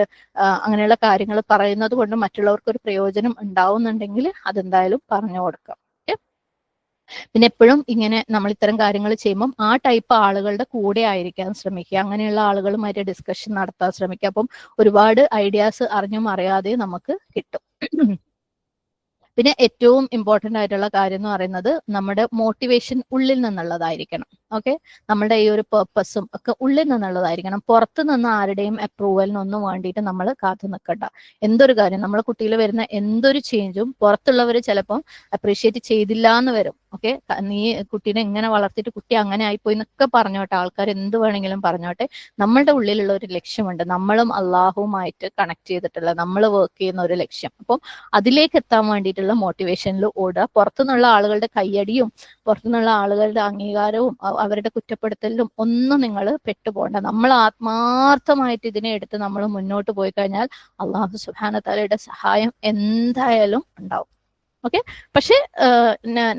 അങ്ങനെയുള്ള കാര്യങ്ങൾ പറയുന്നത് കൊണ്ട് മറ്റുള്ളവർക്ക് ഒരു പ്രയോജനം ഉണ്ടാവുന്നുണ്ടെങ്കിൽ അതെന്തായാലും പറഞ്ഞു കൊടുക്കാം. പിന്നെ എപ്പോഴും ഇങ്ങനെ നമ്മൾ ഇത്തരം കാര്യങ്ങൾ ചെയ്യുമ്പം ആ ടൈപ്പ് ആളുകളുടെ കൂടെ ആയിരിക്കാൻ ശ്രമിക്കുക. അങ്ങനെയുള്ള ആളുകളുമായിട്ട് ഡിസ്കഷൻ നടത്താൻ ശ്രമിക്കുക. അപ്പം ഒരുപാട് ഐഡിയാസ് അറിഞ്ഞും അറിയാതെയും നമുക്ക് കിട്ടും. പിന്നെ ഏറ്റവും ഇമ്പോർട്ടൻ്റ് ആയിട്ടുള്ള കാര്യം എന്ന് പറയുന്നത് നമ്മുടെ മോട്ടിവേഷൻ ഉള്ളിൽ നിന്നുള്ളതായിരിക്കണം. ഓക്കെ, നമ്മുടെ ഈ ഒരു പേർപ്പസും ഒക്കെ ഉള്ളിൽ നിന്നുള്ളതായിരിക്കണം. പുറത്തു നിന്ന് ആരുടെയും അപ്രൂവലിനൊന്നും വേണ്ടിയിട്ട് നമ്മൾ കാത്തു നിൽക്കണ്ട. എന്തൊരു കാര്യം, നമ്മളെ കുട്ടിയിൽ വരുന്ന എന്തൊരു ചേഞ്ചും പുറത്തുള്ളവർ ചിലപ്പം അപ്രീഷിയേറ്റ് ചെയ്തില്ല എന്ന് വരും. ഓക്കെ, നീ കുട്ടീനെ ഇങ്ങനെ വളർത്തിയിട്ട് കുട്ടി അങ്ങനെ ആയിപ്പോയി എന്നൊക്കെ പറഞ്ഞോട്ടെ, ആൾക്കാർ എന്ത് വേണമെങ്കിലും പറഞ്ഞോട്ടെ. നമ്മളുടെ ഉള്ളിലുള്ള ഒരു ലക്ഷ്യമുണ്ട്, നമ്മളും അള്ളാഹുമായിട്ട് കണക്ട് ചെയ്തിട്ടുള്ള, നമ്മൾ വർക്ക് ചെയ്യുന്ന ഒരു ലക്ഷ്യം. അപ്പം അതിലേക്ക് എത്താൻ വേണ്ടിയിട്ടുള്ള മോട്ടിവേഷനിൽ ഓടുക. പുറത്തുനിന്നുള്ള ആളുകളുടെ കയ്യടിയും പുറത്തുനിന്നുള്ള ആളുകളുടെ അംഗീകാരവും അവരുടെ കുറ്റപ്പെടുത്തലിലും ഒന്നും നിങ്ങൾ പെട്ടുപോകണ്ട. നമ്മൾ ആത്മാർത്ഥമായിട്ട് ഇതിനെ എടുത്ത് നമ്മൾ മുന്നോട്ട് പോയി കഴിഞ്ഞാൽ അള്ളാഹു സുബ്ഹാനഹു തആലയുടെ സഹായം എന്തായാലും ഉണ്ടാവും. ഓക്കെ, പക്ഷെ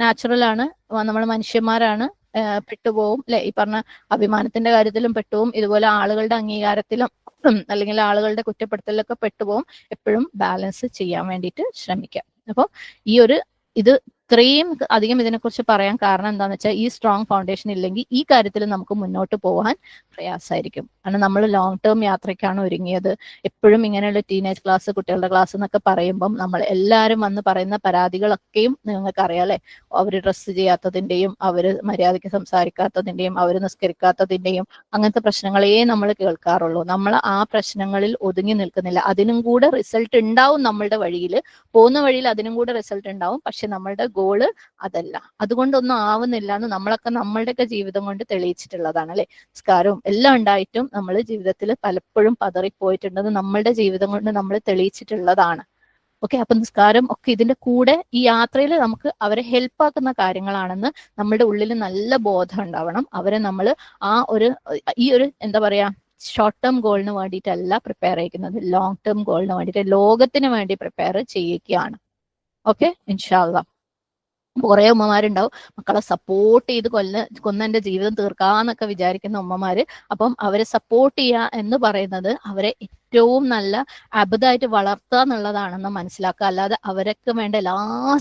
നാച്ചുറൽ ആണ്, നമ്മൾ മനുഷ്യന്മാരാണ്, പെട്ടുപോകും അല്ലെ. ഈ പറഞ്ഞ അഭിമാനത്തിന്റെ കാര്യത്തിലും പെട്ടുപോകും, ഇതുപോലെ ആളുകളുടെ അംഗീകാരത്തിലും അല്ലെങ്കിൽ ആളുകളുടെ കുറ്റപ്പെടുത്തലിലൊക്കെ പെട്ടുപോകും. എപ്പോഴും ബാലൻസ് ചെയ്യാൻ വേണ്ടിയിട്ട് ശ്രമിക്കാം. അപ്പോൾ ഇത് ഇത്രയും അധികം ഇതിനെക്കുറിച്ച് പറയാൻ കാരണം എന്താണെന്ന് വെച്ചാൽ ഈ സ്ട്രോങ് ഫൗണ്ടേഷൻ ഇല്ലെങ്കിൽ ഈ കാര്യത്തിൽ നമുക്ക് മുന്നോട്ട് പോകാൻ പ്രയാസമായിരിക്കും. കാരണം നമ്മൾ ലോങ് ടേം യാത്രയ്ക്കാണ് ഒരുങ്ങിയത്. എപ്പോഴും ഇങ്ങനെയുള്ള ടീനേജ് ക്ലാസ്, കുട്ടികളുടെ ക്ലാസ് എന്നൊക്കെ പറയുമ്പം നമ്മൾ എല്ലാവരും വന്ന് പറയുന്ന പരാതികളൊക്കെയും നിങ്ങൾക്ക് അറിയാം അല്ലെ. അവർ ഡ്രസ്സ് ചെയ്യാത്തതിൻ്റെയും അവർ മര്യാദയ്ക്ക് സംസാരിക്കാത്തതിൻ്റെയും അവർ നിസ്കരിക്കാത്തതിൻ്റെയും അങ്ങനത്തെ പ്രശ്നങ്ങളേ നമ്മൾ കേൾക്കാറുള്ളൂ. നമ്മൾ ആ പ്രശ്നങ്ങളിൽ ഒതുങ്ങി നിൽക്കുന്നില്ല. അതിനും കൂടെ റിസൾട്ട് ഉണ്ടാവും, നമ്മളുടെ വഴിയിൽ പോകുന്ന വഴിയിൽ അതിനും കൂടെ റിസൾട്ട് ഉണ്ടാവും. പക്ഷെ നമ്മളുടെ ഗോള് അതല്ല, അതുകൊണ്ടൊന്നും ആവുന്നില്ല എന്ന് നമ്മളൊക്കെ നമ്മളുടെയൊക്കെ ജീവിതം കൊണ്ട് തെളിയിച്ചിട്ടുള്ളതാണ് അല്ലെ. നിസ്കാരവും എല്ലാം ഉണ്ടായിട്ടും നമ്മൾ ജീവിതത്തിൽ പലപ്പോഴും പതറിപ്പോയിട്ടുണ്ടെന്ന് നമ്മളുടെ ജീവിതം കൊണ്ട് നമ്മൾ തെളിയിച്ചിട്ടുള്ളതാണ്. ഓക്കെ, അപ്പൊ നിസ്കാരം ഒക്കെ ഇതിന്റെ കൂടെ ഈ യാത്രയിൽ നമുക്ക് അവരെ ഹെൽപ്പാക്കുന്ന കാര്യങ്ങളാണെന്ന് നമ്മുടെ ഉള്ളിൽ നല്ല ബോധം ഉണ്ടാവണം. അവരെ നമ്മൾ ഈ ഒരു എന്താ പറയാ ഷോർട്ട് ടേം ഗോളിന് വേണ്ടിയിട്ടല്ല പ്രിപ്പയർ ചെയ്യുന്നത്, ലോങ് ടേം ഗോളിന് വേണ്ടിയിട്ട്, ലോകത്തിന് വേണ്ടി പ്രിപ്പയർ ചെയ്യുകയാണ്. ഓക്കെ, ഇൻഷാ അല്ലാഹ്. കുറെ ഉമ്മമാരുണ്ടാവും മക്കളെ സപ്പോർട്ട് ചെയ്ത് കൊന്ന എന്റെ ജീവിതം തീർക്കാന്നൊക്കെ വിചാരിക്കുന്ന ഉമ്മമാര്. അപ്പം അവരെ സപ്പോർട്ട് ചെയ്യുക എന്ന് പറയുന്നത് അവരെ ഏറ്റവും നല്ല അബദ്ധമായിട്ട് വളർത്തുക എന്നുള്ളതാണെന്ന് മനസ്സിലാക്കുക. അല്ലാതെ അവർക്ക് വേണ്ട എല്ലാ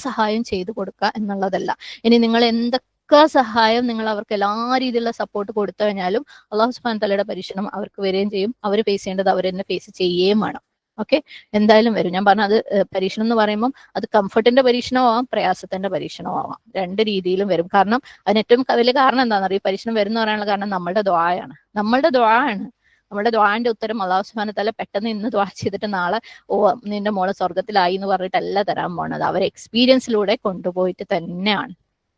സഹായവും ചെയ്തു കൊടുക്കുക എന്നുള്ളതല്ല. ഇനി നിങ്ങൾ എന്തൊക്കെ പക്കാ സഹായം നിങ്ങൾ അവർക്ക് എല്ലാ രീതിയിലുള്ള സപ്പോർട്ട് കൊടുത്തു കഴിഞ്ഞാലും അള്ളാഹു സുബ്ഹാനഹു തആലയുടെ പരീക്ഷണം അവർക്ക് വരികയും ചെയ്യും. അവർ ഫേസ് ചെയ്യേണ്ടത് അവർ തന്നെ ഫേസ് ചെയ്യുകയും വേണം. ഓക്കെ, എന്തായാലും വരും. ഞാൻ പറഞ്ഞ അത് പരീക്ഷണം എന്ന് പറയുമ്പോൾ അത് കംഫർട്ടിന്റെ പരീക്ഷണമാവാം, പ്രയാസത്തിന്റെ പരീക്ഷണമാവാം, രണ്ട് രീതിയിലും വരും. കാരണം അതിന് ഏറ്റവും വലിയ കാരണം എന്താണെന്ന് അറിയാം, പരീക്ഷണം വരുന്ന പറയാനുള്ള കാരണം നമ്മുടെ ദ്വായാണ്. നമ്മുടെ ദ്വാന്റെ ഉത്തരം അള്ളാഹു സുബ്ഹാനഹു തആല പെട്ടെന്ന് ഇന്ന് ദ്വാ ചെയ്തിട്ട് നാളെ നിന്റെ മോളെ സ്വർഗത്തിലായി എന്ന് പറഞ്ഞിട്ടല്ല തരാൻ പോണത്. അവർ എക്സ്പീരിയൻസിലൂടെ കൊണ്ടുപോയിട്ട് തന്നെയാണ്.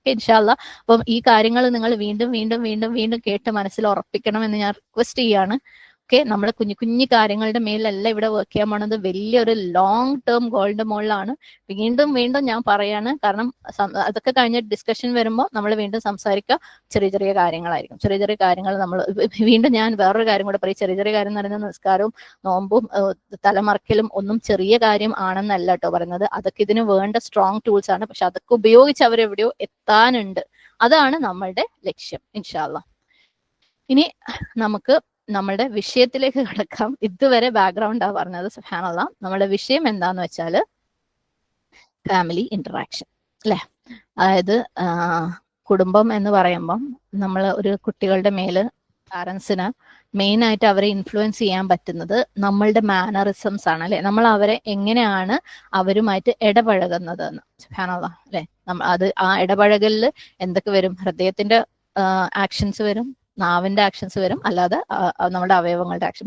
ഇൻഷാ അല്ലാഹ്. അപ്പം ഈ കാര്യങ്ങൾ നിങ്ങൾ വീണ്ടും വീണ്ടും വീണ്ടും വീണ്ടും കേട്ട് മനസ്സിൽ ഉറപ്പിക്കണം എന്ന് ഞാൻ റിക്വസ്റ്റ് ചെയ്യാണ്. ഓക്കെ, നമ്മുടെ കുഞ്ഞു കുഞ്ഞു കാര്യങ്ങളുടെ മേലല്ല ഇവിടെ വർക്ക് ചെയ്യാൻ പോണത്, വലിയൊരു ലോങ് ടേം ഗോളിന്റെ മുകളിലാണ്. വീണ്ടും വീണ്ടും ഞാൻ പറയാണ്, കാരണം അതൊക്കെ കഴിഞ്ഞ ഡിസ്കഷൻ വരുമ്പോൾ നമ്മൾ വീണ്ടും സംസാരിക്കുക ചെറിയ ചെറിയ കാര്യങ്ങളായിരിക്കും. ചെറിയ ചെറിയ കാര്യങ്ങൾ നമ്മൾ വീണ്ടും ഞാൻ വേറൊരു കാര്യം കൂടെ പറയും. ചെറിയ ചെറിയ കാര്യം എന്ന് പറയുന്നത് നിസ്കാരവും നോമ്പും തലമറക്കലും ഒന്നും ചെറിയ കാര്യം ആണെന്നല്ല കേട്ടോ പറയുന്നത്. അതൊക്കെ ഇതിന് വേണ്ട സ്ട്രോങ് ടൂൾസ് ആണ്. പക്ഷെ അതൊക്കെ ഉപയോഗിച്ച് അവരെവിടെയോ എത്താനുണ്ട്. അതാണ് നമ്മളുടെ ലക്ഷ്യം ഇൻഷാ അല്ലാഹ്. ഇനി നമുക്ക് നമ്മുടെ വിഷയത്തിലേക്ക് കിടക്കാം. ഇതുവരെ ബാക്ക്ഗ്രൗണ്ടാ പറഞ്ഞത്. സുബ്ഹാനല്ലാഹ്. നമ്മുടെ വിഷയം എന്താന്ന് വെച്ചാല് ഫാമിലി ഇന്ററാക്ഷൻ അല്ലെ. അതായത് കുടുംബം എന്ന് പറയുമ്പം നമ്മൾ ഒരു കുട്ടികളുടെ മേല് പാരൻസിന് മെയിൻ ആയിട്ട് അവരെ ഇൻഫ്ലുവൻസ് ചെയ്യാൻ പറ്റുന്നത് നമ്മളുടെ മാനറിസംസ് ആണ് അല്ലെ. നമ്മൾ അവരെ എങ്ങനെയാണ് അവരുമായിട്ട് ഇടപഴകുന്നത് എന്ന്. സുബ്ഹാനല്ലാഹ് അല്ലെ. അത് ആ ഇടപഴകലിൽ എന്തൊക്കെ വരും? ഹൃദയത്തിന്റെ ആക്ഷൻസ് വരും, നാവിന്റെ ആക്ഷൻസ് വരും, അല്ലാതെ നമ്മുടെ അവയവങ്ങളുടെ ആക്ഷൻ.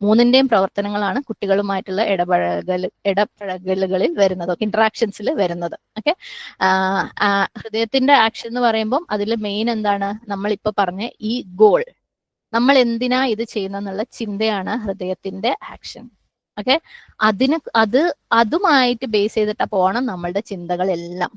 മൂന്നിന്റെയും പ്രവർത്തനങ്ങളാണ് കുട്ടികളുമായിട്ടുള്ള ഇടപഴകലുകളിൽ വരുന്നത്, ഇന്ററാക്ഷൻസിൽ വരുന്നത്. ഓക്കെ, ഹൃദയത്തിന്റെ ആക്ഷൻ എന്ന് പറയുമ്പോൾ അതിൽ മെയിൻ എന്താണ്? നമ്മളിപ്പോ പറഞ്ഞ ഈ ഗോൾ, നമ്മൾ എന്തിനാ ഇത് ചെയ്യുന്നുള്ള ചിന്തയാണ് ഹൃദയത്തിന്റെ ആക്ഷൻ. ഓക്കെ, അതുമായിട്ട് ബേസ് ചെയ്തിട്ടാ പോണം നമ്മളുടെ ചിന്തകളെല്ലാം.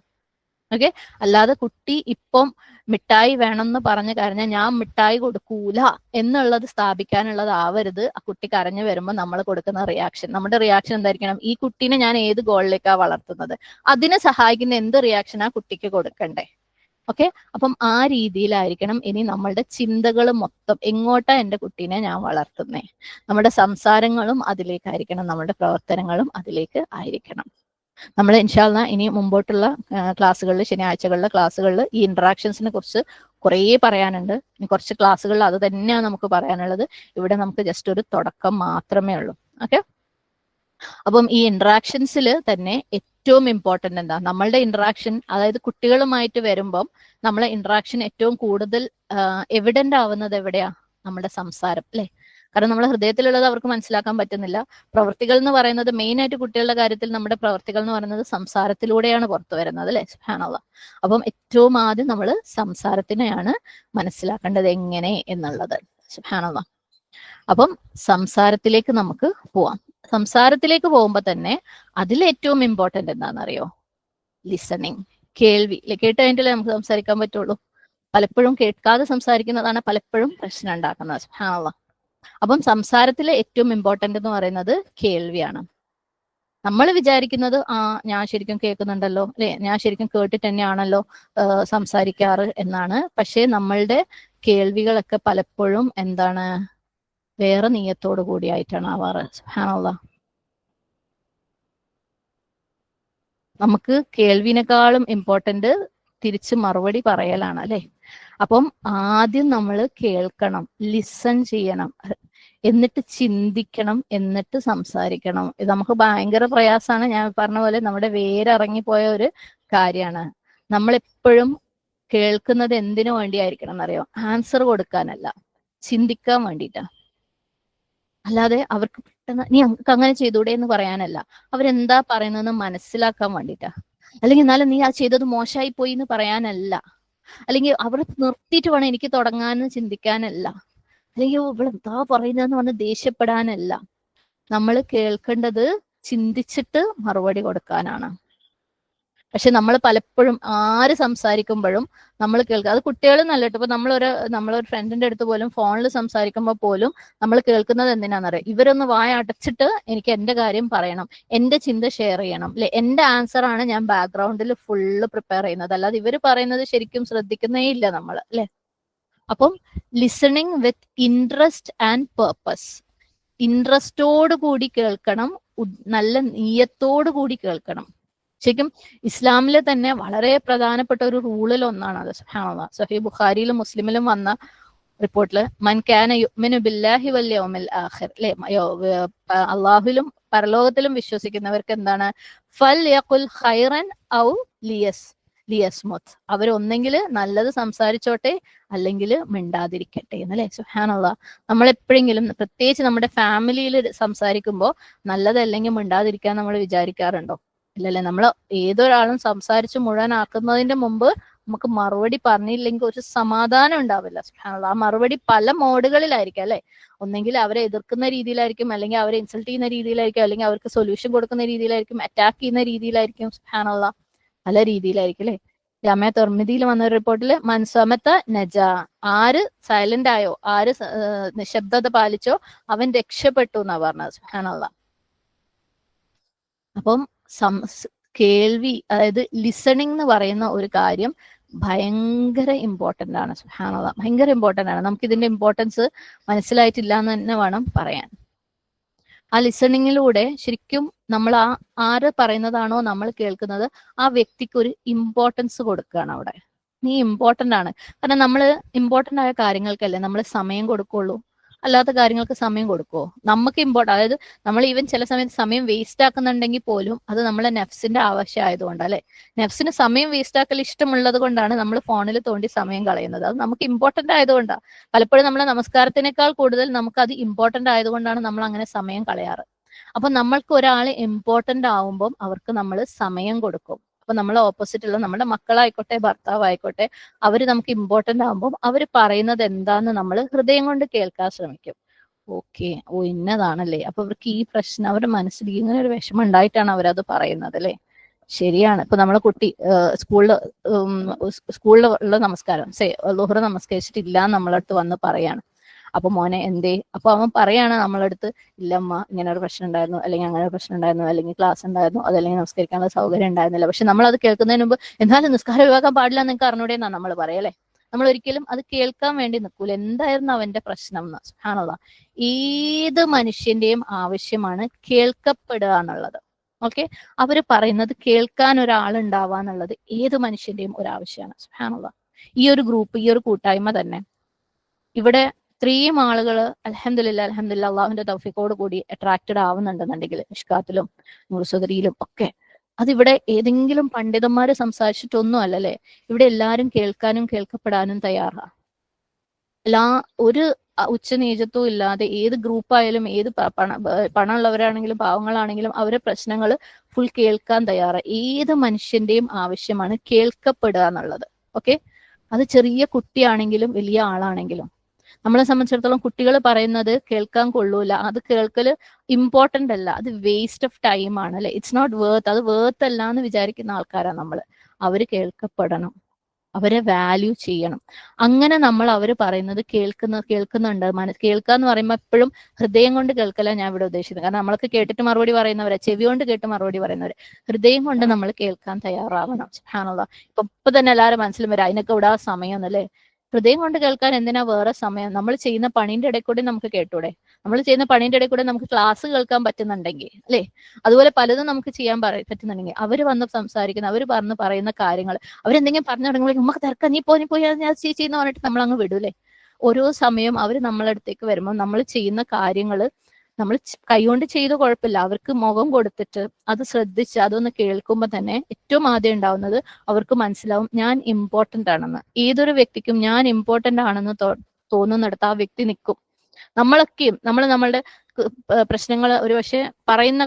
ഓക്കെ, അല്ലാതെ കുട്ടി ഇപ്പം മിഠായി വേണമെന്ന് പറഞ്ഞ കാരണം ഞാൻ മിഠായി കൊടുക്കൂല എന്നുള്ളത് സ്ഥാപിക്കാനുള്ളതാവരുത്. ആ കുട്ടി കരഞ്ഞു വരുമ്പോൾ നമ്മൾ കൊടുക്കുന്ന റിയാക്ഷൻ, നമ്മുടെ റിയാക്ഷൻ എന്തായിരിക്കണം? ഈ കുട്ടീനെ ഞാൻ ഏത് ഗോളിലേക്കാ വളർത്തുന്നത്, അതിനെ സഹായിക്കുന്ന എന്ത് റിയാക്ഷനാ കുട്ടിക്ക് കൊടുക്കണ്ടേ? ഓക്കെ, അപ്പം ആ രീതിയിലായിരിക്കണം ഇനി നമ്മളുടെ ചിന്തകൾ മൊത്തം. എങ്ങോട്ടാ എൻ്റെ കുട്ടീനെ ഞാൻ വളർത്തുന്നേ? നമ്മുടെ സംസാരങ്ങളും അതിലേക്കായിരിക്കണം, നമ്മുടെ പ്രവർത്തനങ്ങളും അതിലേക്ക് ആയിരിക്കണം. നമ്മൾ ഇൻഷാ അല്ലാഹ് ഇനി മുമ്പോട്ടുള്ള ക്ലാസ്സുകളിൽ, ശനിയാഴ്ചകളിലെ ക്ലാസ്സുകളിൽ ഈ ഇന്ററാക്ഷൻസിനെ കുറിച്ച് കുറേ പറയാനുണ്ട്. ഇനി കുറച്ച് ക്ലാസ്സുകളിൽ അത് തന്നെയാണ് നമുക്ക് പറയാനുള്ളത്. ഇവിടെ നമുക്ക് ജസ്റ്റ് ഒരു തുടക്കം മാത്രമേ ഉള്ളൂ. ഓക്കെ, അപ്പം ഈ ഇന്ററാക്ഷൻസിൽ തന്നെ ഏറ്റവും ഇമ്പോർട്ടന്റ് എന്താ? നമ്മളുടെ ഇന്ററാക്ഷൻ, അതായത് കുട്ടികളുമായിട്ട് വരുമ്പം നമ്മളെ ഇന്ററാക്ഷൻ ഏറ്റവും കൂടുതൽ എവിഡന്റ് ആവുന്നത് എവിടെയാ? നമ്മുടെ സംസാരം അല്ലെ. കാരണം നമ്മുടെ ഹൃദയത്തിലുള്ളത് അവർക്ക് മനസ്സിലാക്കാൻ പറ്റുന്നില്ല. പ്രവൃത്തികൾ എന്ന് പറയുന്നത് മെയിൻ ആയിട്ട് കുട്ടികളുടെ കാര്യത്തിൽ നമ്മുടെ പ്രവൃത്തികൾ എന്ന് പറയുന്നത് സംസാരത്തിലൂടെയാണ് പുറത്തു വരുന്നത് അല്ലെ. സുബ്ഹാനല്ലാഹ്. അപ്പം ഏറ്റവും ആദ്യം നമ്മൾ സംസാരത്തിനെയാണ് മനസ്സിലാക്കേണ്ടത് എങ്ങനെ എന്നുള്ളത്. സുബ്ഹാനല്ലാഹ്. അപ്പം സംസാരത്തിലേക്ക് നമുക്ക് പോവാം. സംസാരത്തിലേക്ക് പോകുമ്പോൾ തന്നെ അതിൽ ഏറ്റവും ഇമ്പോർട്ടന്റ് എന്താണെന്നറിയോ? ലിസണിങ്, കേൾവി. കേട്ട് കഴിഞ്ഞിട്ടല്ലേ നമുക്ക് സംസാരിക്കാൻ പറ്റുള്ളൂ. പലപ്പോഴും കേൾക്കാതെ സംസാരിക്കുന്നതാണ് പലപ്പോഴും പ്രശ്നം ഉണ്ടാക്കുന്നത്. സുബ്ഹാനല്ലാഹ്. അപ്പം സംസാരത്തിലെ ഏറ്റവും ഇമ്പോർട്ടന്റ് എന്ന് പറയുന്നത് കേൾവിയാണ്. നമ്മൾ വിചാരിക്കുന്നത് ഞാൻ ശരിക്കും കേൾക്കുന്നുണ്ടല്ലോ അല്ലെ, ഞാൻ ശരിക്കും കേട്ടിട്ട് തന്നെയാണല്ലോ സംസാരിക്കാറ് എന്നാണ്. പക്ഷെ നമ്മളുടെ കേൾവികളൊക്കെ പലപ്പോഴും എന്താണ്? വേറെ നീയത്തോടു കൂടിയായിട്ടാണ് ആവാറ്. സുബ്ഹാനല്ലാഹ്. നമുക്ക് കേൾവിനേക്കാളും ഇമ്പോർട്ടന്റ് തിരിച്ച് മറുപടി പറയലാണ് അല്ലെ. അപ്പം ആദ്യം നമ്മൾ കേൾക്കണം, ലിസൺ ചെയ്യണം, എന്നിട്ട് ചിന്തിക്കണം, എന്നിട്ട് സംസാരിക്കണം. ഇത് നമുക്ക് ഭയങ്കര പ്രയാസമാണ്. ഞാൻ പറഞ്ഞ പോലെ നമ്മുടെ വേരിറങ്ങിപ്പോയ ഒരു കാര്യമാണ്. നമ്മളെപ്പോഴും കേൾക്കുന്നത് എന്തിനു വേണ്ടിയായിരിക്കണം എന്നറിയോ? ആൻസർ കൊടുക്കാനല്ല, ചിന്തിക്കാൻ വേണ്ടിയിട്ടാ. അല്ലാതെ അവർക്ക് പെട്ടെന്ന് നീ അങ്ങനെ ചെയ്തൂടെ എന്ന് പറയാനല്ല, അവരെന്താ പറയുന്നതെന്ന് മനസ്സിലാക്കാൻ വേണ്ടിയിട്ടാ. അല്ലെങ്കിൽ എന്നാലും നീ ആ ചെയ്തത് മോശമായി പോയി എന്ന് പറയാനല്ല, അല്ലെങ്കിൽ അവിടെ നിർത്തിയിട്ട് വേണം എനിക്ക് തുടങ്ങാന്ന് ചിന്തിക്കാനല്ല, അല്ലെങ്കിൽ ഇവളെന്താ പറയുന്നതെന്ന് പറഞ്ഞ് ദേഷ്യപ്പെടാനല്ല. നമ്മൾ കേൾക്കേണ്ടത് ചിന്തിച്ചിട്ട് മറുപടി കൊടുക്കാനാണ്. പക്ഷെ നമ്മൾ പലപ്പോഴും ആര് സംസാരിക്കുമ്പോഴും നമ്മൾ കേൾക്കുക, അത് കുട്ടികളെന്നല്ല കേട്ടോ. ഇപ്പൊ നമ്മളൊരു ഫ്രണ്ടിന്റെ അടുത്ത് പോലും ഫോണിൽ സംസാരിക്കുമ്പോൾ പോലും നമ്മൾ കേൾക്കുന്നത് എന്തിനാണെന്നറിയാം? ഇവരൊന്ന് വായ അടച്ചിട്ട് എനിക്ക് എന്റെ കാര്യം പറയണം, എന്റെ ചിന്ത ഷെയർ ചെയ്യണം അല്ലെ, എന്റെ ആൻസർ ആണ് ഞാൻ ബാക്ക്ഗ്രൗണ്ടിൽ ഫുള്ള് പ്രിപ്പയർ ചെയ്യുന്നത്. അല്ലാതെ ഇവർ പറയുന്നത് ശരിക്കും ശ്രദ്ധിക്കുന്നേ ഇല്ല നമ്മൾ അല്ലെ. അപ്പം listening with interest and purpose. ഇൻട്രസ്റ്റോട് കൂടി കേൾക്കണം, നല്ല നീയത്തോടു കൂടി കേൾക്കണം. ശരിക്കും ഇസ്ലാമിലെ തന്നെ വളരെ പ്രധാനപ്പെട്ട ഒരു റൂളിൽ ഒന്നാണ് അത്. സുബ്ഹാനല്ലാഹ്. സഹീഹ് ബുഖാരിയിലും മുസ്ലിമിലും വന്ന റിപ്പോർട്ടില് മൻ കാന യുഅ്മിനു ബില്ലാഹി വൽ യൗമിൽ ആഖിർ, അല്ലെ, അള്ളാഹുലും പരലോകത്തിലും വിശ്വസിക്കുന്നവർക്ക് എന്താണ്, ഫൽ യഖുൽ ഖൈറൻ ഔ ലിയസ്മുത്ത്, അവരൊന്നെങ്കിൽ നല്ലത് സംസാരിച്ചോട്ടെ അല്ലെങ്കിൽ മിണ്ടാതിരിക്കട്ടെ എന്നല്ലേ. സുബ്ഹാനല്ലാഹ്. നമ്മളെപ്പോഴെങ്കിലും പ്രത്യേകിച്ച് നമ്മുടെ ഫാമിലിയിൽ സംസാരിക്കുമ്പോൾ നല്ലതല്ലെങ്കിൽ മിണ്ടാതിരിക്കാൻ നമ്മൾ വിചാരിക്കാറുണ്ടോ? ഇല്ലല്ലേ. നമ്മൾ ഏതൊരാളും സംസാരിച്ച് മുഴുവനാക്കുന്നതിന്റെ മുമ്പ് നമുക്ക് മറുപടി പറഞ്ഞില്ലെങ്കിൽ ഒരു സമാധാനം ഉണ്ടാവില്ല. സുബ്ഹാനല്ലാഹ്. ആ മറുപടി പല മോഡുകളിലായിരിക്കും അല്ലെ. ഒന്നെങ്കിൽ അവരെ എതിർക്കുന്ന രീതിയിലായിരിക്കും, അല്ലെങ്കിൽ അവരെ ഇൻസൾട്ട് ചെയ്യുന്ന രീതിയിലായിരിക്കും, അല്ലെങ്കിൽ അവർക്ക് സൊല്യൂഷൻ കൊടുക്കുന്ന രീതിയിലായിരിക്കും, അറ്റാക്ക് ചെയ്യുന്ന രീതിയിലായിരിക്കും. സുബ്ഹാനല്ലാഹ്. പല രീതിയിലായിരിക്കും അല്ലെ. ജാമിഅ തിർമിദിയിൽ വന്ന ഒരു റിപ്പോർട്ടില് മൻസമത്ത നജ, ആര് സൈലന്റ് ആയോ, ആര് നിശബ്ദത പാലിച്ചോ അവൻ രക്ഷപ്പെട്ടു എന്നാ പറഞ്ഞത്. സുബ്ഹാനല്ലാഹ്. അപ്പം കേൾവി, അതായത് ലിസണിങ് എന്ന് പറയുന്ന ഒരു കാര്യം ഭയങ്കര ഇമ്പോർട്ടന്റ് ആണ്. സുബ്ഹാനല്ലാഹ്. ഭയങ്കര ഇമ്പോർട്ടന്റ് ആണ്. നമുക്ക് ഇതിന്റെ ഇമ്പോർട്ടൻസ് മനസ്സിലായിട്ടില്ല എന്ന് തന്നെ വേണം പറയാൻ. ആ ലിസണിങ്ങിലൂടെ ശരിക്കും നമ്മൾ ആര് പറയുന്നതാണോ നമ്മൾ കേൾക്കുന്നത് ആ വ്യക്തിക്ക് ഒരു ഇമ്പോർട്ടൻസ് കൊടുക്കുകയാണ് അവിടെ. നീ ഇമ്പോർട്ടന്റ് ആണ്. കാരണം നമ്മൾ ഇമ്പോർട്ടന്റ് ആയ കാര്യങ്ങൾക്കല്ലേ നമ്മൾ സമയം കൊടുക്കുള്ളൂ. അല്ലാത്ത കാര്യങ്ങൾക്ക് സമയം കൊടുക്കുമോ? നമുക്ക് ഇമ്പോർട്ടൻ്റ്, അതായത് നമ്മൾ ഈവൻ ചില സമയത്ത് സമയം വേസ്റ്റ് ആക്കുന്നുണ്ടെങ്കിൽ പോലും അത് നമ്മളെ നെഫ്സിന്റെ ആവശ്യം ആയതുകൊണ്ട്, അല്ലെ. നെഫ്സിന് സമയം വേസ്റ്റ് ആക്കൽ ഇഷ്ടമുള്ളത് കൊണ്ടാണ് നമ്മൾ ഫോണിൽ തോണ്ടി സമയം കളയുന്നത്. അത് നമുക്ക് ഇമ്പോർട്ടന്റ് ആയതുകൊണ്ടാണ്. പലപ്പോഴും നമ്മളെ നമസ്കാരത്തിനേക്കാൾ കൂടുതൽ നമുക്ക് അത് ഇമ്പോർട്ടന്റ് ആയതുകൊണ്ടാണ് നമ്മൾ അങ്ങനെ സമയം കളയാറ്. അപ്പൊ നമ്മൾക്ക് ഒരാൾ ഇമ്പോർട്ടന്റ് ആവുമ്പം അവർക്ക് നമ്മൾ സമയം കൊടുക്കും. അപ്പൊ നമ്മൾ ഓപ്പോസിറ്റ് ഉള്ള നമ്മുടെ മക്കളായിക്കോട്ടെ ഭർത്താവായിക്കോട്ടെ അവര് നമുക്ക് ഇമ്പോർട്ടന്റ് ആകുമ്പോൾ അവർ പറയുന്നത് എന്താന്ന് നമ്മൾ ഹൃദയം കൊണ്ട് കേൾക്കാൻ ശ്രമിക്കും. ഓക്കെ, ഓ ഇന്നതാണല്ലേ, അപ്പൊ അവർക്ക് ഈ പ്രശ്നം അവരുടെ മനസ്സിൽ ഇങ്ങനെ ഒരു വിഷമം ഉണ്ടായിട്ടാണ് അവരത് പറയുന്നത് അല്ലെ. ശരിയാണ്. ഇപ്പൊ നമ്മളെ കുട്ടി സ്കൂളിൽ ഉള്ള നമസ്കാരം ളുഹർ നമസ്കരിച്ചിട്ടില്ല നമ്മളടുത്ത് വന്ന് പറയാണ്. അപ്പൊ മോനെ എന്തേ, അപ്പൊ അവൻ പറയാണ് നമ്മളടുത്ത്, ഇല്ലമ്മ ഇങ്ങനെ ഒരു പ്രശ്നം ഉണ്ടായിരുന്നു, അല്ലെങ്കിൽ അങ്ങനെ ഒരു പ്രശ്നം ഉണ്ടായിരുന്നു, അല്ലെങ്കിൽ ക്ലാസ് ഉണ്ടായിരുന്നു, അതല്ലെങ്കിൽ നമസ്കരിക്കാനുള്ള സൗകര്യം ഉണ്ടായിരുന്നില്ല. പക്ഷെ നമ്മൾ അത് കേൾക്കുന്നതിന് മുമ്പ് എന്നാലും നിസ്കാരം ഒഴിവാക്കാൻ പാടില്ല നിങ്ങൾക്ക് അറിഞ്ഞൂടെ എന്നാ നമ്മൾ പറയല്ലേ. നമ്മൾ ഒരിക്കലും അത് കേൾക്കാൻ വേണ്ടി നിൽക്കൂല. എന്തായിരുന്നു അവന്റെ പ്രശ്നം എന്ന്. സുബ്ഹാനല്ലാഹ്. ഏത് മനുഷ്യന്റെയും ആവശ്യമാണ് കേൾക്കപ്പെടുക എന്നുള്ളത്. ഓക്കെ, അവര് പറയുന്നത് കേൾക്കാൻ ഒരാളുണ്ടാവുക എന്നുള്ളത് ഏത് മനുഷ്യന്റെയും ഒരു ആവശ്യമാണ്. സുബ്ഹാനല്ലാഹ്. ഈ ഒരു ഗ്രൂപ്പ്, ഈ ഒരു കൂട്ടായ്മ തന്നെ ഇവിടെ ഇത്രയും ആളുകൾ അൽഹംദുലില്ലാഹ് അള്ളാഹുവിന്റെ തൗഫീഖോട് കൂടി അട്രാക്റ്റഡ് ആവുന്നുണ്ടെന്നുണ്ടെങ്കിൽ മിഷ്കാത്തിലും നൂറുസദരിയിലും ഒക്കെ, അതിവിടെ ഏതെങ്കിലും പണ്ഡിതന്മാര് സംസാരിച്ചിട്ടൊന്നും അല്ലല്ലേ. ഇവിടെ എല്ലാവരും കേൾക്കാനും കേൾക്കപ്പെടാനും തയ്യാറാണ്. ഒരു ഉച്ചനീചത്വവും ഇല്ലാതെ ഏത് ഗ്രൂപ്പായാലും ഏത് പണമുള്ളവരാണെങ്കിലും പാവങ്ങളാണെങ്കിലും അവരെ പ്രശ്നങ്ങൾ ഫുൾ കേൾക്കാൻ തയ്യാറാണ്. ഏത് മനുഷ്യന്റെയും ആവശ്യമാണ് കേൾക്കപ്പെടുക എന്നുള്ളത്. ഓക്കെ, അത് ചെറിയ കുട്ടിയാണെങ്കിലും വലിയ ആളാണെങ്കിലും. നമ്മളെ സംബന്ധിച്ചിടത്തോളം കുട്ടികൾ പറയുന്നത് കേൾക്കാൻ കൊള്ളൂല, അത് കേൾക്കല് ഇമ്പോർട്ടന്റ് അല്ല, അത് വേസ്റ്റ് ഓഫ് ടൈം ആണ് അല്ലെ. ഇറ്റ്സ് നോട്ട് വേർത്ത്, അത് വേർത്ത് അല്ല എന്ന് വിചാരിക്കുന്ന ആൾക്കാരാണ് നമ്മൾ. അവര് കേൾക്കപ്പെടണം, അവരെ വാല്യൂ ചെയ്യണം. അങ്ങനെ നമ്മൾ അവർ പറയുന്നത് കേൾക്കുന്നുണ്ട്. കേൾക്കുക എന്ന് പറയുമ്പോൾ എപ്പോഴും ഹൃദയം കൊണ്ട് കേൾക്കല ഞാൻ ഇവിടെ ഉദ്ദേശിക്കുന്നത്. കാരണം നമ്മളൊക്കെ കേട്ടിട്ട് മറുപടി പറയുന്നവരെ, ചെവി കൊണ്ട് കേട്ട് മറുപടി പറയുന്നവരെ, ഹൃദയം കൊണ്ട് നമ്മൾ കേൾക്കാൻ തയ്യാറാവണം. സുബ്ഹാനല്ലാഹ്. ഇപ്പൊ തന്നെ എല്ലാവരും മനസ്സിലും വരാം അതിനൊക്കെ ഇവിടെ സമയം എന്നല്ലേ. ഹൃദയം കൊണ്ട് കേൾക്കാൻ എന്തിനാ വേറെ സമയം? നമ്മൾ ചെയ്യുന്ന പണീന്റെ ഇടയിൽ കൂടെ നമുക്ക് കേട്ടൂടെ? നമ്മൾ ചെയ്യുന്ന പണീന്റെ ഇടയിൽ കൂടെ നമുക്ക് ക്ലാസ് കേൾക്കാൻ പറ്റുന്നുണ്ടെങ്കിൽ അല്ലെ, അതുപോലെ പലതും നമുക്ക് ചെയ്യാൻ പറ്റുന്നുണ്ടെങ്കിൽ, അവര് വന്ന് സംസാരിക്കുന്ന, അവർ പറയുന്ന കാര്യങ്ങൾ, അവരെന്തെങ്കിലും പറഞ്ഞു തുടങ്ങുമ്പോൾ നമുക്ക് തിരക്കാം, നീ പോയി ഞാൻ ചെയ്യുന്ന പറഞ്ഞിട്ട് നമ്മൾ അങ്ങ് വിടൂലേ. ഓരോ സമയം അവർ നമ്മളടുത്തേക്ക് വരുമ്പോൾ നമ്മൾ ചെയ്യുന്ന കാര്യങ്ങൾ നമ്മൾ കൈകൊണ്ട് ചെയ്ത് കുഴപ്പമില്ല, അവർക്ക് മുഖം കൊടുത്തിട്ട് അത് ശ്രദ്ധിച്ച് അതൊന്ന് കേൾക്കുമ്പോൾ തന്നെ ഏറ്റവും ആദ്യം ഉണ്ടാവുന്നത് അവർക്ക് മനസ്സിലാവും ഞാൻ ഇമ്പോർട്ടന്റ് ആണെന്ന്. ഏതൊരു വ്യക്തിക്കും ഞാൻ ഇമ്പോർട്ടന്റ് ആണെന്ന് തോന്നുന്നിടത്ത് ആ വ്യക്തി നിൽക്കും. നമ്മളൊക്കെയും നമ്മളുടെ പ്രശ്നങ്ങൾ ഒരുപക്ഷെ പറയുന്ന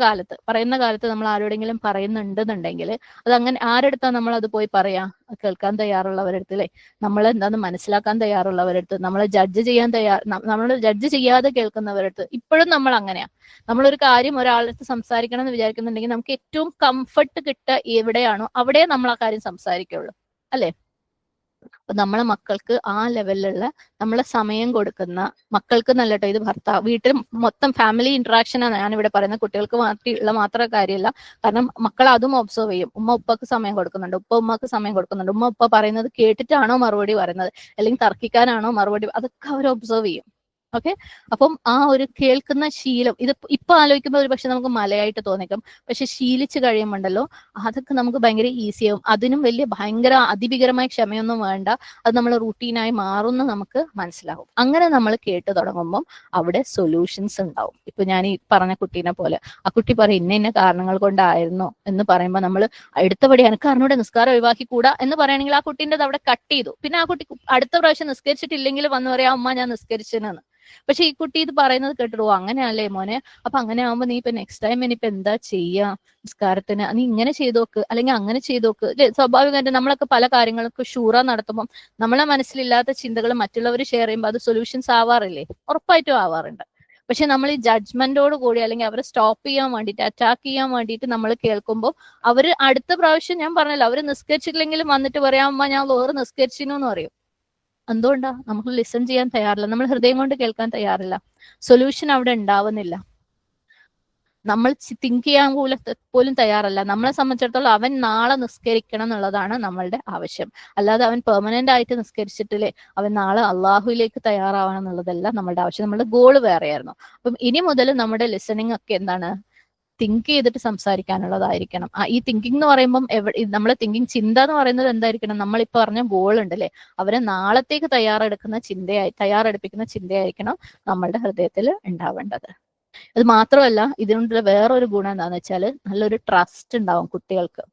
കാലത്ത് നമ്മൾ ആരോടെങ്കിലും പറയുന്നുണ്ടെന്നുണ്ടെങ്കിൽ അത് അങ്ങനെ ആരെടുത്താ നമ്മൾ അത് പോയി പറയാ? കേൾക്കാൻ തയ്യാറുള്ളവരടുത്ത് അല്ലെ, നമ്മൾ എന്താന്ന് മനസ്സിലാക്കാൻ തയ്യാറുള്ളവരടുത്ത്, നമ്മളെ നമ്മൾ ജഡ്ജ് ചെയ്യാതെ കേൾക്കുന്നവരടുത്ത്. ഇപ്പോഴും നമ്മൾ അങ്ങനെയാ. നമ്മളൊരു കാര്യം ഒരാളടുത്ത് സംസാരിക്കണം എന്ന് വിചാരിക്കുന്നുണ്ടെങ്കിൽ നമുക്ക് ഏറ്റവും കംഫർട്ട് കിട്ടുക എവിടെയാണോ അവിടെ നമ്മൾ ആ കാര്യം സംസാരിക്കുള്ളൂ അല്ലെ. അപ്പൊ നമ്മളെ മക്കൾക്ക് ആ ലെവലിലുള്ള നമ്മളെ സമയം കൊടുക്കുന്ന മക്കൾക്ക് നല്ലട്ടോ. ഇത് വീട്ടിൽ മൊത്തം ഫാമിലി ഇന്ററാക്ഷൻ ആണ് ഞാനിവിടെ പറയുന്നത്. കുട്ടികൾക്ക് മാത്രം കാര്യമില്ല. കാരണം മക്കൾ അതും ഒബ്സർവ് ചെയ്യും. ഉമ്മ ഉപ്പക്ക് സമയം കൊടുക്കുന്നുണ്ട്, ഉമ്മക്ക് സമയം കൊടുക്കുന്നുണ്ട്, ഉപ്പ പറയുന്നത് കേട്ടിട്ടാണോ മറുപടി പറയുന്നത്, അല്ലെങ്കിൽ തർക്കിക്കാനാണോ മറുപടി, അതൊക്കെ അവർ ഒബ്സർവ് ചെയ്യും. ഓക്കെ. അപ്പം ആ ഒരു കേൾക്കുന്ന ശീലം, ഇത് ഇപ്പൊ ആലോചിക്കുമ്പോൾ ഒരു പക്ഷെ നമുക്ക് മലയായിട്ട് തോന്നിക്കും, പക്ഷെ ശീലിച്ചു കഴിയുമ്പോണ്ടല്ലോ അതൊക്കെ നമുക്ക് ഭയങ്കര ഈസിയാവും. അതിനും വലിയ ഭയങ്കര അതിഭീകരമായ ക്ഷമയൊന്നും വേണ്ട, അത് നമ്മൾ റൂട്ടീനായി മാറുന്ന നമുക്ക് മനസ്സിലാവും. അങ്ങനെ നമ്മൾ കേട്ട് തുടങ്ങുമ്പം അവിടെ സൊല്യൂഷൻസ് ഉണ്ടാവും. ഇപ്പൊ ഞാൻ ഈ പറഞ്ഞ കുട്ടീനെ പോലെ, ആ കുട്ടി പറയും ഇന്ന ഇന്ന കാരണങ്ങൾ കൊണ്ടായിരുന്നു എന്ന് പറയുമ്പോൾ നമ്മൾ അടുത്തപടി എനിക്ക് അറിഞ്ഞൂടെ നിസ്കാരം ഒഴിവാക്കിക്കൂടാ എന്ന് പറയുകയാണെങ്കിൽ ആ കുട്ടീൻ്റെ അവിടെ കട്ട് ചെയ്തു. പിന്നെ ആ കുട്ടി അടുത്ത പ്രാവശ്യം നിസ്കരിച്ചിട്ടില്ലെങ്കിൽ വന്ന് പറയാം അമ്മ ഞാൻ നിസ്കരിച്ചെന്ന്. പക്ഷെ ഈ കുട്ടി ഇത് പറയുന്നത് കേട്ടിടുവോ അങ്ങനെയല്ലേ മോനെ, അപ്പൊ അങ്ങനെ ആവുമ്പോ നീ ഇപ്പൊ നെക്സ്റ്റ് ടൈം ഇനിയിപ്പോ എന്താ ചെയ്യാ നിസ്കാരത്തിന്, നീ ഇങ്ങനെ ചെയ്തോക്ക് അല്ലെങ്കിൽ അങ്ങനെ ചെയ്തോക്ക്. സ്വാഭാവികമായിട്ട് നമ്മളൊക്കെ പല കാര്യങ്ങൾക്ക് ഷൂറ നടത്തുമ്പോൾ നമ്മളെ മനസ്സിലില്ലാത്ത ചിന്തകൾ മറ്റുള്ളവർ ഷെയർ ചെയ്യുമ്പോൾ അത് സൊല്യൂഷൻസ് ആവാറില്ലേ? ഉറപ്പായിട്ടും ആവാറുണ്ട്. പക്ഷെ നമ്മൾ ഈ ജഡ്ജ്മെന്റോട് കൂടി അല്ലെങ്കിൽ അവരെ സ്റ്റോപ്പ് ചെയ്യാൻ വേണ്ടിയിട്ട്, അറ്റാക്ക് ചെയ്യാൻ വേണ്ടിയിട്ട് നമ്മൾ കേൾക്കുമ്പോൾ അവര് അടുത്ത പ്രാവശ്യം ഞാൻ പറഞ്ഞല്ലോ അവര് നിസ്കരിച്ചില്ലെങ്കിലും വന്നിട്ട് പറയാം അമ്മ ഞാൻ വേറെ നിസ്കരിച്ചിനു എന്ന് പറയും. എന്തുകൊണ്ടാ? നമുക്ക് ലിസൺ ചെയ്യാൻ തയ്യാറില്ല, നമ്മൾ ഹൃദയം കൊണ്ട് കേൾക്കാൻ തയ്യാറില്ല, സൊല്യൂഷൻ അവിടെ ഉണ്ടാവുന്നില്ല, നമ്മൾ തിങ്ക് ചെയ്യാൻ പോലും തയ്യാറല്ല. നമ്മളെ സംബന്ധിച്ചിടത്തോളം അവൻ നാളെ നിസ്കരിക്കണം എന്നുള്ളതാണ് നമ്മളുടെ ആവശ്യം, അല്ലാതെ അവൻ പെർമനന്റ് ആയിട്ട് നിസ്കരിച്ചിട്ടില്ലേ അവൻ നാളെ അള്ളാഹുവിലേക്ക് തയ്യാറാവണം എന്നുള്ളതല്ല നമ്മളുടെ ആവശ്യം. നമ്മുടെ ഗോള് വേറെയായിരുന്നു. അപ്പം ഇനി മുതൽ നമ്മുടെ ലിസണിങ് ഒക്കെ എന്താണ്? തിങ്ക് ചെയ്തിട്ട് സംസാരിക്കാനുള്ളതായിരിക്കണം. ഈ തിങ്കിങ് എന്ന് പറയുമ്പോൾ നമ്മളെ തിങ്കിങ് ചിന്ത എന്ന് പറയുന്നത് എന്തായിരിക്കണം? നമ്മളിപ്പോ പറഞ്ഞ ഗോൾ ഉണ്ടല്ലേ, അവരെ നാളത്തേക്ക് തയ്യാറെടുപ്പിക്കുന്ന ചിന്തയായിരിക്കണം നമ്മളുടെ ഹൃദയത്തിൽ ഉണ്ടാവേണ്ടത്. അത് മാത്രമല്ല ഇതിനുള്ള വേറൊരു ഗുണം എന്താണെന്ന് വെച്ചാൽ നല്ലൊരു ട്രസ്റ്റ് ഉണ്ടാവും കുട്ടികൾക്ക്.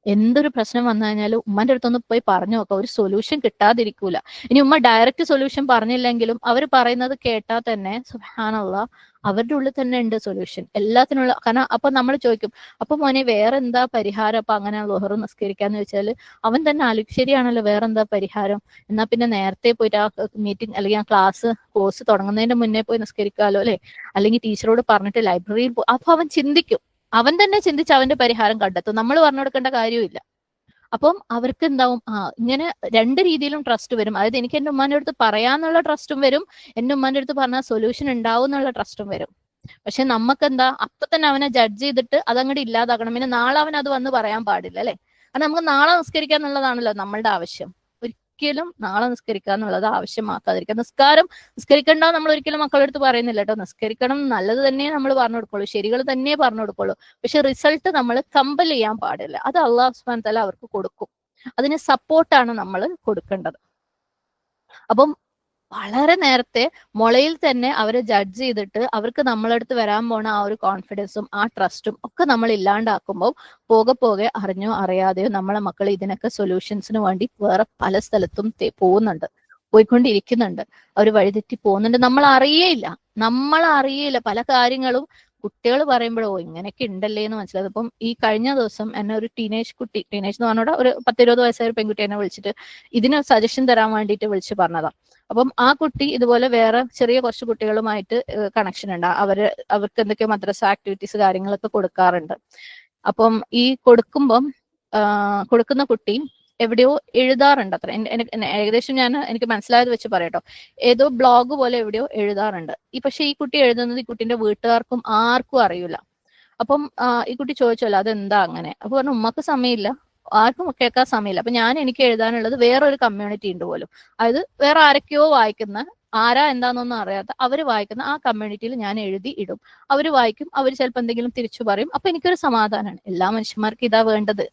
എന്തൊരു പ്രശ്നം വന്നു കഴിഞ്ഞാലും ഉമ്മന്റെ അടുത്തൊന്ന് പോയി പറഞ്ഞു നോക്കാം, ഒരു സൊല്യൂഷൻ കിട്ടാതിരിക്കൂല. ഇനി ഉമ്മ ഡയറക്റ്റ് സൊല്യൂഷൻ പറഞ്ഞില്ലെങ്കിലും അവർ പറയുന്നത് കേട്ടാൽ തന്നെ സുബ്ഹാനല്ലാഹ് അവരുടെ ഉള്ളിൽ തന്നെ ഉണ്ട് സൊല്യൂഷൻ എല്ലാത്തിനുള്ള. കാരണം അപ്പൊ നമ്മൾ ചോദിക്കും അപ്പൊ മോനെ വേറെന്താ പരിഹാരം, അപ്പൊ അങ്ങനെ ളുഹർ നിസ്കരിക്കാന്ന് വെച്ചാൽ അവൻ തന്നെ ആലോചിക്കും ശരിയാണല്ലോ വേറെന്താ പരിഹാരം, എന്നാ പിന്നെ നേരത്തെ പോയിട്ട് ആ മീറ്റിംഗ് അല്ലെങ്കിൽ ആ കോഴ്സ് തുടങ്ങുന്നതിന്റെ മുന്നേ പോയി നിസ്കരിക്കാലോ അല്ലെ, അല്ലെങ്കിൽ ടീച്ചറോട് പറഞ്ഞിട്ട് ലൈബ്രറിയിൽ അപ്പൊ അവൻ ചിന്തിക്കും, അവൻ തന്നെ ചിന്തിച്ച് അവന്റെ പരിഹാരം കണ്ടെത്തും, നമ്മൾ പറഞ്ഞു കൊടുക്കേണ്ട കാര്യമില്ല. അപ്പം അവർക്ക് എന്താവും, ഇങ്ങനെ രണ്ട് രീതിയിലും ട്രസ്റ്റ് വരും. അതായത് എനിക്ക് എന്റെ ഉമ്മാന്റെ അടുത്ത് പറയാന്നുള്ള ട്രസ്റ്റും വരും, എന്റെ ഉമ്മാന്റെ അടുത്ത് പറഞ്ഞാൽ സൊല്യൂഷൻ ഉണ്ടാവും എന്നുള്ള ട്രസ്റ്റും വരും. പക്ഷെ നമുക്ക് എന്താ അപ്പൊ തന്നെ അവനെ ജഡ്ജ് ചെയ്തിട്ട് അതങ്ങോട്ട് ഇല്ലാതാക്കണം. പിന്നെ നാളെ അവൻ അത് വന്ന് പറയാൻ പാടില്ല അല്ലെ. അത് നമുക്ക് നാളെ നിസ്കരിക്കുക എന്നുള്ളതാണല്ലോ നമ്മളുടെ ആവശ്യം. ഒരിക്കലും നാളെ നിസ്കരിക്കുക എന്നുള്ളത് ആവശ്യമാക്കാതിരിക്കുക. നിസ്കരിക്കണ്ട നമ്മൾ ഒരിക്കലും മക്കളുടെ അടുത്ത് പറയുന്നില്ല കേട്ടോ, നിസ്കരിക്കണം നല്ലത് തന്നെ നമ്മൾ പറഞ്ഞു കൊടുക്കുള്ളൂ, ശരികൾ തന്നെ പറഞ്ഞു കൊടുക്കുള്ളൂ. പക്ഷെ റിസൾട്ട് നമ്മൾ കമ്പൽ ചെയ്യാൻ പാടില്ല. അത് അള്ളാഹു സുബ്ഹാനഹു വ തആല അവർക്ക് കൊടുക്കും, അതിന് സപ്പോർട്ടാണ് നമ്മൾ കൊടുക്കേണ്ടത്. അപ്പം വളരെ നേരത്തെ മുളയിൽ തന്നെ അവരെ ജഡ്ജ് ചെയ്തിട്ട് അവർക്ക് നമ്മളടുത്ത് വരാൻ പോണ ആ ഒരു കോൺഫിഡൻസും ആ ട്രസ്റ്റും ഒക്കെ നമ്മൾ ഇല്ലാണ്ടാക്കുമ്പോൾ പോകെ പോകെ അറിഞ്ഞോ അറിയാതെയോ നമ്മളെ മക്കൾ ഇതിനൊക്കെ സൊല്യൂഷൻസിന് വേണ്ടി വേറെ പല സ്ഥലത്തും പോയിക്കൊണ്ടിരിക്കുന്നുണ്ട്. അവർ വഴിതെറ്റി പോകുന്നുണ്ട്, നമ്മൾ അറിയേയില്ല പല കാര്യങ്ങളും. കുട്ടികൾ പറയുമ്പോഴോ ഇങ്ങനെയൊക്കെ ഉണ്ടല്ലേ എന്ന് മനസ്സിലായത്. അപ്പം ഈ കഴിഞ്ഞ ദിവസം എന്നെ ഒരു ടീനേജ് എന്ന് പറഞ്ഞാൽ ഒരു 10-20 വയസ്സായ ഒരു പെൺകുട്ടി എന്നെ വിളിച്ചിട്ട് ഇതിന് സജഷൻ തരാൻ വേണ്ടിയിട്ട് വിളിച്ച് പറഞ്ഞതാ. അപ്പം ആ കുട്ടി ഇതുപോലെ വേറെ ചെറിയ കുറച്ച് കുട്ടികളുമായിട്ട് കണക്ഷൻ ഉണ്ട്, അവർക്ക് എന്തൊക്കെയോ മദ്രസ ആക്ടിവിറ്റീസ് കാര്യങ്ങളൊക്കെ കൊടുക്കാറുണ്ട്. അപ്പം ഈ കൊടുക്കുന്ന കുട്ടി എവിടെയോ എഴുതാറുണ്ട് അത്ര, ഏകദേശം എനിക്ക് മനസ്സിലായത് വെച്ച് പറയട്ടോ, ഏതോ ബ്ലോഗ് പോലെ എവിടെയോ എഴുതാറുണ്ട്. പക്ഷെ ഈ കുട്ടി എഴുതുന്നത് ഈ കുട്ടിന്റെ വീട്ടുകാർക്കും ആർക്കും അറിയില്ല. അപ്പം ഈ കുട്ടി ചോദിച്ചല്ലോ അതെന്താ അങ്ങനെ, അപ്പൊ പറഞ്ഞു ഉമ്മക്ക് സമയമില്ല, ആർക്കും കേൾക്കാൻ സമയമില്ല. അപ്പൊ എനിക്ക് എഴുതാനുള്ളത് വേറൊരു കമ്മ്യൂണിറ്റി ഉണ്ട് പോലും, അതായത് വേറെ ആരൊക്കെയോ വായിക്കുന്ന, ആരാ എന്താണെന്നൊന്നും അറിയാത്ത അവര് വായിക്കുന്ന ആ കമ്മ്യൂണിറ്റിയിൽ ഞാൻ എഴുതി ഇടും, അവര് വായിക്കും, അവര് ചിലപ്പോൾ എന്തെങ്കിലും തിരിച്ചു പറയും, അപ്പൊ എനിക്കൊരു സമാധാനമാണ്. എല്ലാ മനുഷ്യന്മാർക്കും ഇതാ വേണ്ടത്,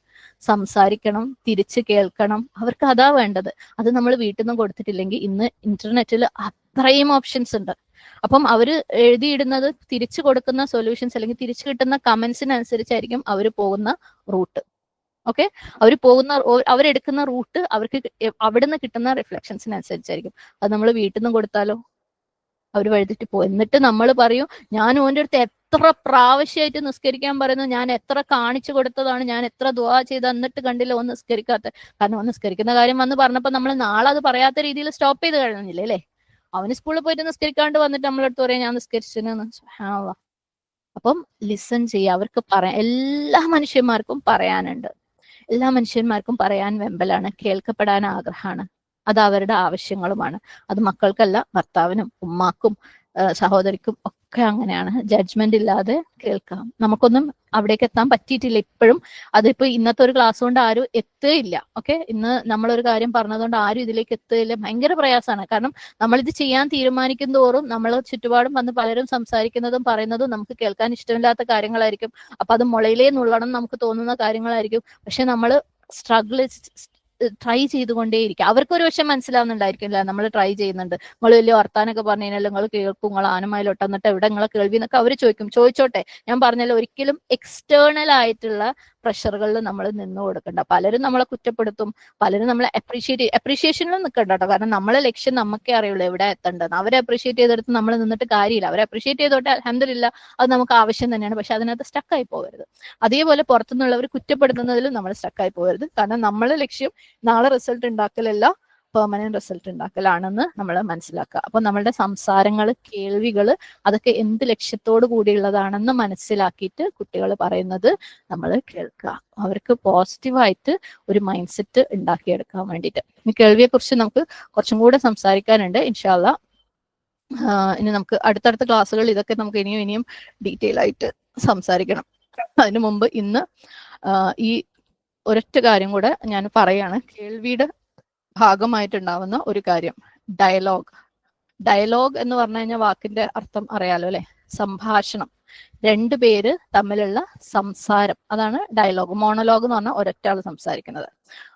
സംസാരിക്കണം, തിരിച്ചു കേൾക്കണം, അവർക്ക് അതാ വേണ്ടത്. അത് നമ്മൾ വീട്ടിൽ നിന്ന് കൊടുത്തിട്ടില്ലെങ്കിൽ ഇന്ന് ഇന്റർനെറ്റിൽ അത്രയും ഓപ്ഷൻസ് ഉണ്ട്. അപ്പം അവര് എഴുതിയിടുന്നത് തിരിച്ചു കൊടുക്കുന്ന സൊല്യൂഷൻസ് അല്ലെങ്കിൽ തിരിച്ചു കിട്ടുന്ന കമന്റ്സിനനുസരിച്ചായിരിക്കും അവർ പോകുന്ന റൂട്ട്. ഓക്കെ, അവരെടുക്കുന്ന റൂട്ട് അവർക്ക് അവിടുന്ന് കിട്ടുന്ന റിഫ്ലക്ഷൻസിനനുസരിച്ചായിരിക്കും. അത് നമ്മൾ വീട്ടിൽ നിന്ന് കൊടുത്താലോ അവർ വഴുതിട്ട് പോകും. എന്നിട്ട് നമ്മൾ പറയും ഞാൻ ഓൻ്റെ അടുത്ത് എത്ര പ്രാവശ്യമായിട്ട് നിസ്കരിക്കാൻ പറയുന്നു, ഞാൻ എത്ര കാണിച്ചു കൊടുത്തതാണ്, ഞാൻ എത്ര ദുആ ചെയ്ത്, എന്നിട്ട് കണ്ടില്ല ഓൻ നിസ്കരിക്കാത്ത. കാരണം ഓൻ നിസ്കരിക്കുന്ന കാര്യം വന്ന് പറഞ്ഞപ്പോൾ നമ്മൾ നാളെ അത് പറയാത്ത രീതിയിൽ സ്റ്റോപ്പ് ചെയ്ത് കഴിഞ്ഞില്ലേ അല്ലേ. അവന് സ്കൂളിൽ പോയിട്ട് നിസ്കരിക്കാണ്ട് വന്നിട്ട് നമ്മളടുത്ത് പറയാം ഞാൻ നിസ്കരിച്ചെന്ന്. സുബ്ഹാനല്ലാഹ്. അപ്പം ലിസൺ ചെയ്യുക, അവർക്ക് പറയാൻ, എല്ലാ മനുഷ്യന്മാർക്കും പറയാനുണ്ട്, എല്ലാ മനുഷ്യന്മാർക്കും പറയാൻ വെമ്പലാണ്, കേൾക്കപ്പെടാൻ ആഗ്രഹമാണ്, അത് അവരുടെ ആവശ്യങ്ങളുമാണ്. അത് മക്കൾക്കല്ല, ഭർത്താവിനും ഉമ്മാക്കും സഹോദരിക്കും ഒക്കെ അങ്ങനെയാണ്. ജഡ്ജ്മെന്റ് ഇല്ലാതെ കേൾക്കാം. നമുക്കൊന്നും അവിടേക്ക് എത്താൻ പറ്റിയിട്ടില്ല ഇപ്പോഴും. അതിപ്പോ ഇന്നത്തെ ഒരു ക്ലാസ് കൊണ്ട് ആരും എത്തുകയില്ല. ഓക്കെ, ഇന്ന് നമ്മളൊരു കാര്യം പറഞ്ഞതുകൊണ്ട് ആരും ഇതിലേക്ക് എത്തുകയില്ല. ഭയങ്കര പ്രയാസമാണ്. കാരണം നമ്മളിത് ചെയ്യാൻ തീരുമാനിക്കും തോറും നമ്മൾ ചുറ്റുപാടും വന്ന് പലരും സംസാരിക്കുന്നതും പറയുന്നതും നമുക്ക് കേൾക്കാൻ ഇഷ്ടമില്ലാത്ത കാര്യങ്ങളായിരിക്കും. അപ്പൊ അത് മുളയിലേ നുള്ളണം നമുക്ക് തോന്നുന്ന കാര്യങ്ങളായിരിക്കും. പക്ഷെ നമ്മൾ സ്ട്രഗിൾ ട്രൈ ചെയ്തുകൊണ്ടേയിരിക്കും. അവർക്കൊരു പക്ഷെ മനസ്സിലാവുന്നുണ്ടായിരിക്കില്ല നമ്മൾ ട്രൈ ചെയ്യുന്നുണ്ട്. നിങ്ങൾ വലിയ വർത്താനൊക്കെ പറഞ്ഞു കഴിഞ്ഞാൽ നിങ്ങൾ കേൾക്കും, നിങ്ങൾ ആനമയിലോട്ട് എന്നിട്ട് എവിടെ നിങ്ങളെ കേൾവി എന്നൊക്കെ അവർ ചോദിക്കും. ചോദിച്ചോട്ടെ, ഞാൻ പറഞ്ഞല്ലോ, ഒരിക്കലും എക്സ്റ്റേണൽ ആയിട്ടുള്ള പ്രഷറുകളിൽ നമ്മൾ നിന്ന് കൊടുക്കണ്ട. പലരും നമ്മളെ കുറ്റപ്പെടുത്തും, പലരും നമ്മളെ അപ്രീഷിയേഷനിലും നിൽക്കണ്ട കേട്ടോ. കാരണം നമ്മളെ ലക്ഷ്യം നമുക്കേ അറിയുള്ളൂ എവിടെ എത്തേണ്ടത്. അവരെ അപ്രീഷിയേറ്റ് ചെയ്തെടുത്ത് നമ്മൾ നിന്നിട്ട് കാര്യമില്ല. അവരെ അപ്രീഷിയേറ്റ് ചെയ്തോട്ടെ, അൽഹംദുലില്ലാ, അത് നമുക്ക് ആവശ്യം തന്നെയാണ്. പക്ഷെ അതിനകത്ത് സ്റ്റക്കായി പോകരുത്. അതേപോലെ പുറത്തുനിന്നുള്ളവർ കുറ്റപ്പെടുത്തുന്നതിലും നമ്മൾ സ്റ്റക്കായി പോകരുത്. കാരണം നമ്മളെ ലക്ഷ്യം നാളെ റിസൾട്ട് ഉണ്ടാക്കലല്ല, പെർമനന്റ് റിസൾട്ട് ഉണ്ടാക്കലാണെന്ന് നമ്മൾ മനസ്സിലാക്കുക. അപ്പൊ നമ്മളുടെ സംസാരങ്ങൾ, കേൾവികൾ, അതൊക്കെ എന്ത് ലക്ഷ്യത്തോടു കൂടിയുള്ളതാണെന്ന് മനസ്സിലാക്കിയിട്ട് കുട്ടികൾ പറയുന്നത് നമ്മൾ കേൾക്കുക. അവർക്ക് പോസിറ്റീവായിട്ട് ഒരു മൈൻഡ് സെറ്റ് ഉണ്ടാക്കിയെടുക്കാൻ വേണ്ടിയിട്ട്. ഈ കേൾവിയെ കുറിച്ച് നമുക്ക് കുറച്ചും കൂടെ സംസാരിക്കാനുണ്ട് ഇൻഷാ അല്ലാ. ഇനി നമുക്ക് അടുത്തടുത്ത ക്ലാസ്സുകളിൽ ഇതൊക്കെ നമുക്ക് ഇനിയും ഡീറ്റെയിൽ ആയിട്ട് സംസാരിക്കണം. അതിനു മുമ്പ് ഇന്ന് ഈ ഒരൊറ്റ കാര്യം കൂടെ ഞാൻ പറയാണ്. കേൾവിയുടെ ഭാഗമായിട്ടുണ്ടാവുന്ന ഒരു കാര്യം, ഡയലോഗ്. ഡയലോഗ് എന്ന് പറഞ്ഞു കഴിഞ്ഞാൽ വാക്കിന്റെ അർത്ഥം അറിയാലോ അല്ലെ? സംഭാഷണം, രണ്ടു പേര് തമ്മിലുള്ള സംസാരം, അതാണ് ഡയലോഗ്. മോണോലോഗ് എന്ന് പറഞ്ഞാൽ ഒരൊറ്റ ആൾ സംസാരിക്കുന്നത്.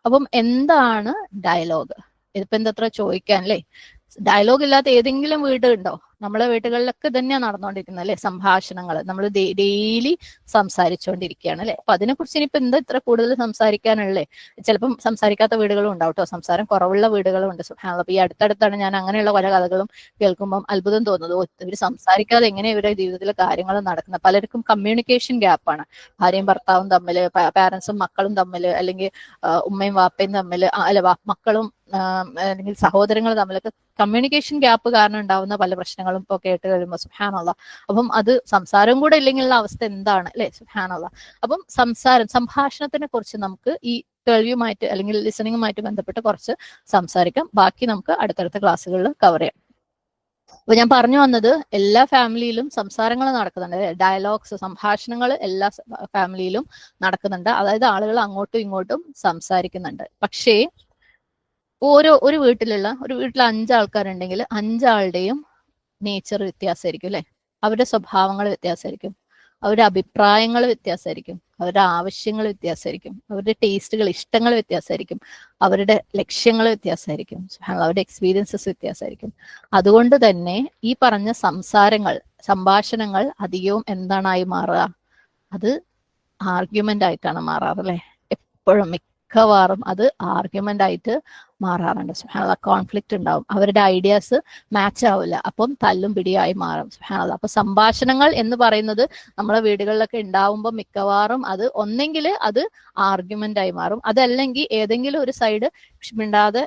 അപ്പം എന്താണ് ഡയലോഗ്? ഇതിപ്പോ എന്തത്ര ചോദിക്കാൻ അല്ലേ? ഡയലോഗ് ഇല്ലാത്ത ഏതെങ്കിലും വീട് ഉണ്ടോ? നമ്മളെ വീടുകളിലൊക്കെ തന്നെയാണ് നടന്നുകൊണ്ടിരിക്കുന്നത് അല്ലെ? സംഭാഷണങ്ങൾ നമ്മൾ ഡെയിലി സംസാരിച്ചുകൊണ്ടിരിക്കുകയാണ് അല്ലെ? അപ്പൊ അതിനെക്കുറിച്ച് ഇനിയിപ്പോ എന്താ ഇത്ര കൂടുതൽ സംസാരിക്കാനുള്ളേ? ചിലപ്പം സംസാരിക്കാത്ത വീടുകളും ഉണ്ടാവും കേട്ടോ, സംസാരം കുറവുള്ള വീടുകളും ഉണ്ട്. സുബ്ഹാനല്ലാഹ്. അപ്പൊ ഈ അടുത്തടുത്താണ് ഞാൻ അങ്ങനെയുള്ള പല കഥകളും കേൾക്കുമ്പോൾ അത്ഭുതം തോന്നുന്നത്. ഇവർ സംസാരിക്കാതെ എങ്ങനെ ഇവരുടെ ജീവിതത്തിലെ കാര്യങ്ങൾ നടക്കുന്നത്? പലർക്കും കമ്മ്യൂണിക്കേഷൻ ഗ്യാപ്പാണ്. ഭാര്യയും ഭർത്താവും തമ്മിൽ, പാരന്റ്സും മക്കളും തമ്മിൽ, അല്ലെങ്കിൽ ഉമ്മയും വാപ്പയും തമ്മിൽ, അല്ല മക്കളും അല്ലെങ്കിൽ സഹോദരങ്ങൾ തമ്മിലൊക്കെ കമ്മ്യൂണിക്കേഷൻ ഗ്യാപ്പ് കാരണം ഉണ്ടാവുന്ന പല പ്രശ്നങ്ങളും ഇപ്പോൾ കേട്ട് കഴിയുമ്പോൾ സുബ്ഹാനല്ലാഹ്. അപ്പം അത് സംസാരം കൂടെ ഇല്ലെങ്കിലുള്ള അവസ്ഥ എന്താണ് അല്ലെ? സുബ്ഹാനല്ലാഹ്. അപ്പം സംഭാഷണത്തിനെ കുറിച്ച് നമുക്ക് ഈ കേൾവിയുമായിട്ട് അല്ലെങ്കിൽ ലിസണിങ്ങുമായിട്ട് ബന്ധപ്പെട്ട് കുറച്ച് സംസാരിക്കാം. ബാക്കി നമുക്ക് അടുത്തടുത്ത ക്ലാസ്സുകളിൽ കവർ ചെയ്യാം. അപ്പൊ ഞാൻ പറഞ്ഞു വന്നത്, എല്ലാ ഫാമിലിയിലും സംസാരങ്ങൾ നടക്കുന്നുണ്ട്, ഡയലോഗ്സ്, സംഭാഷണങ്ങൾ എല്ലാ ഫാമിലിയിലും നടക്കുന്നുണ്ട്. അതായത് ആളുകൾ അങ്ങോട്ടും ഇങ്ങോട്ടും സംസാരിക്കുന്നുണ്ട്. പക്ഷേ ഒരു വീട്ടിൽ 5 ആൾക്കാരുണ്ടെങ്കിൽ 5 ആളുടെയും നേച്ചർ വ്യത്യാസമായിരിക്കും അല്ലെ? അവരുടെ സ്വഭാവങ്ങൾ വ്യത്യാസമായിരിക്കും, അവരുടെ അഭിപ്രായങ്ങൾ വ്യത്യാസമായിരിക്കും, അവരുടെ ആവശ്യങ്ങൾ വ്യത്യാസമായിരിക്കും, അവരുടെ ടേസ്റ്റുകൾ, ഇഷ്ടങ്ങൾ വ്യത്യാസമായിരിക്കും, അവരുടെ ലക്ഷ്യങ്ങൾ വ്യത്യാസമായിരിക്കും, അവരുടെ എക്സ്പീരിയൻസസ് വ്യത്യാസമായിരിക്കും. അതുകൊണ്ട് തന്നെ ഈ പറഞ്ഞ സംഭാഷണങ്ങൾ അധികവും എന്താണായി മാറുക? അത് ആർഗ്യുമെന്റ് ആയിട്ടാണ് മാറാറ് അല്ലെ? എപ്പോഴും മിക്കവാറും അത് ആർഗ്യുമെന്റ് ആയിട്ട് മാറാറുണ്ട്. സുബ്ഹാനല്ലാഹ്. കോൺഫ്ലിക്റ്റ് ഉണ്ടാവും, അവരുടെ ഐഡിയാസ് മാച്ച് ആവില്ല, അപ്പം തല്ലും പിടിയായി മാറും. സുബ്ഹാനല്ലാഹ്. അപ്പൊ സംഭാഷണങ്ങൾ എന്ന് പറയുന്നത് നമ്മളെ വീടുകളിലൊക്കെ ഉണ്ടാവുമ്പോൾ മിക്കവാറും അത് ഒന്നെങ്കിൽ അത് ആർഗ്യുമെന്റ് ആയി മാറും, അതല്ലെങ്കിൽ ഏതെങ്കിലും ഒരു സൈഡ് മിണ്ടാതെ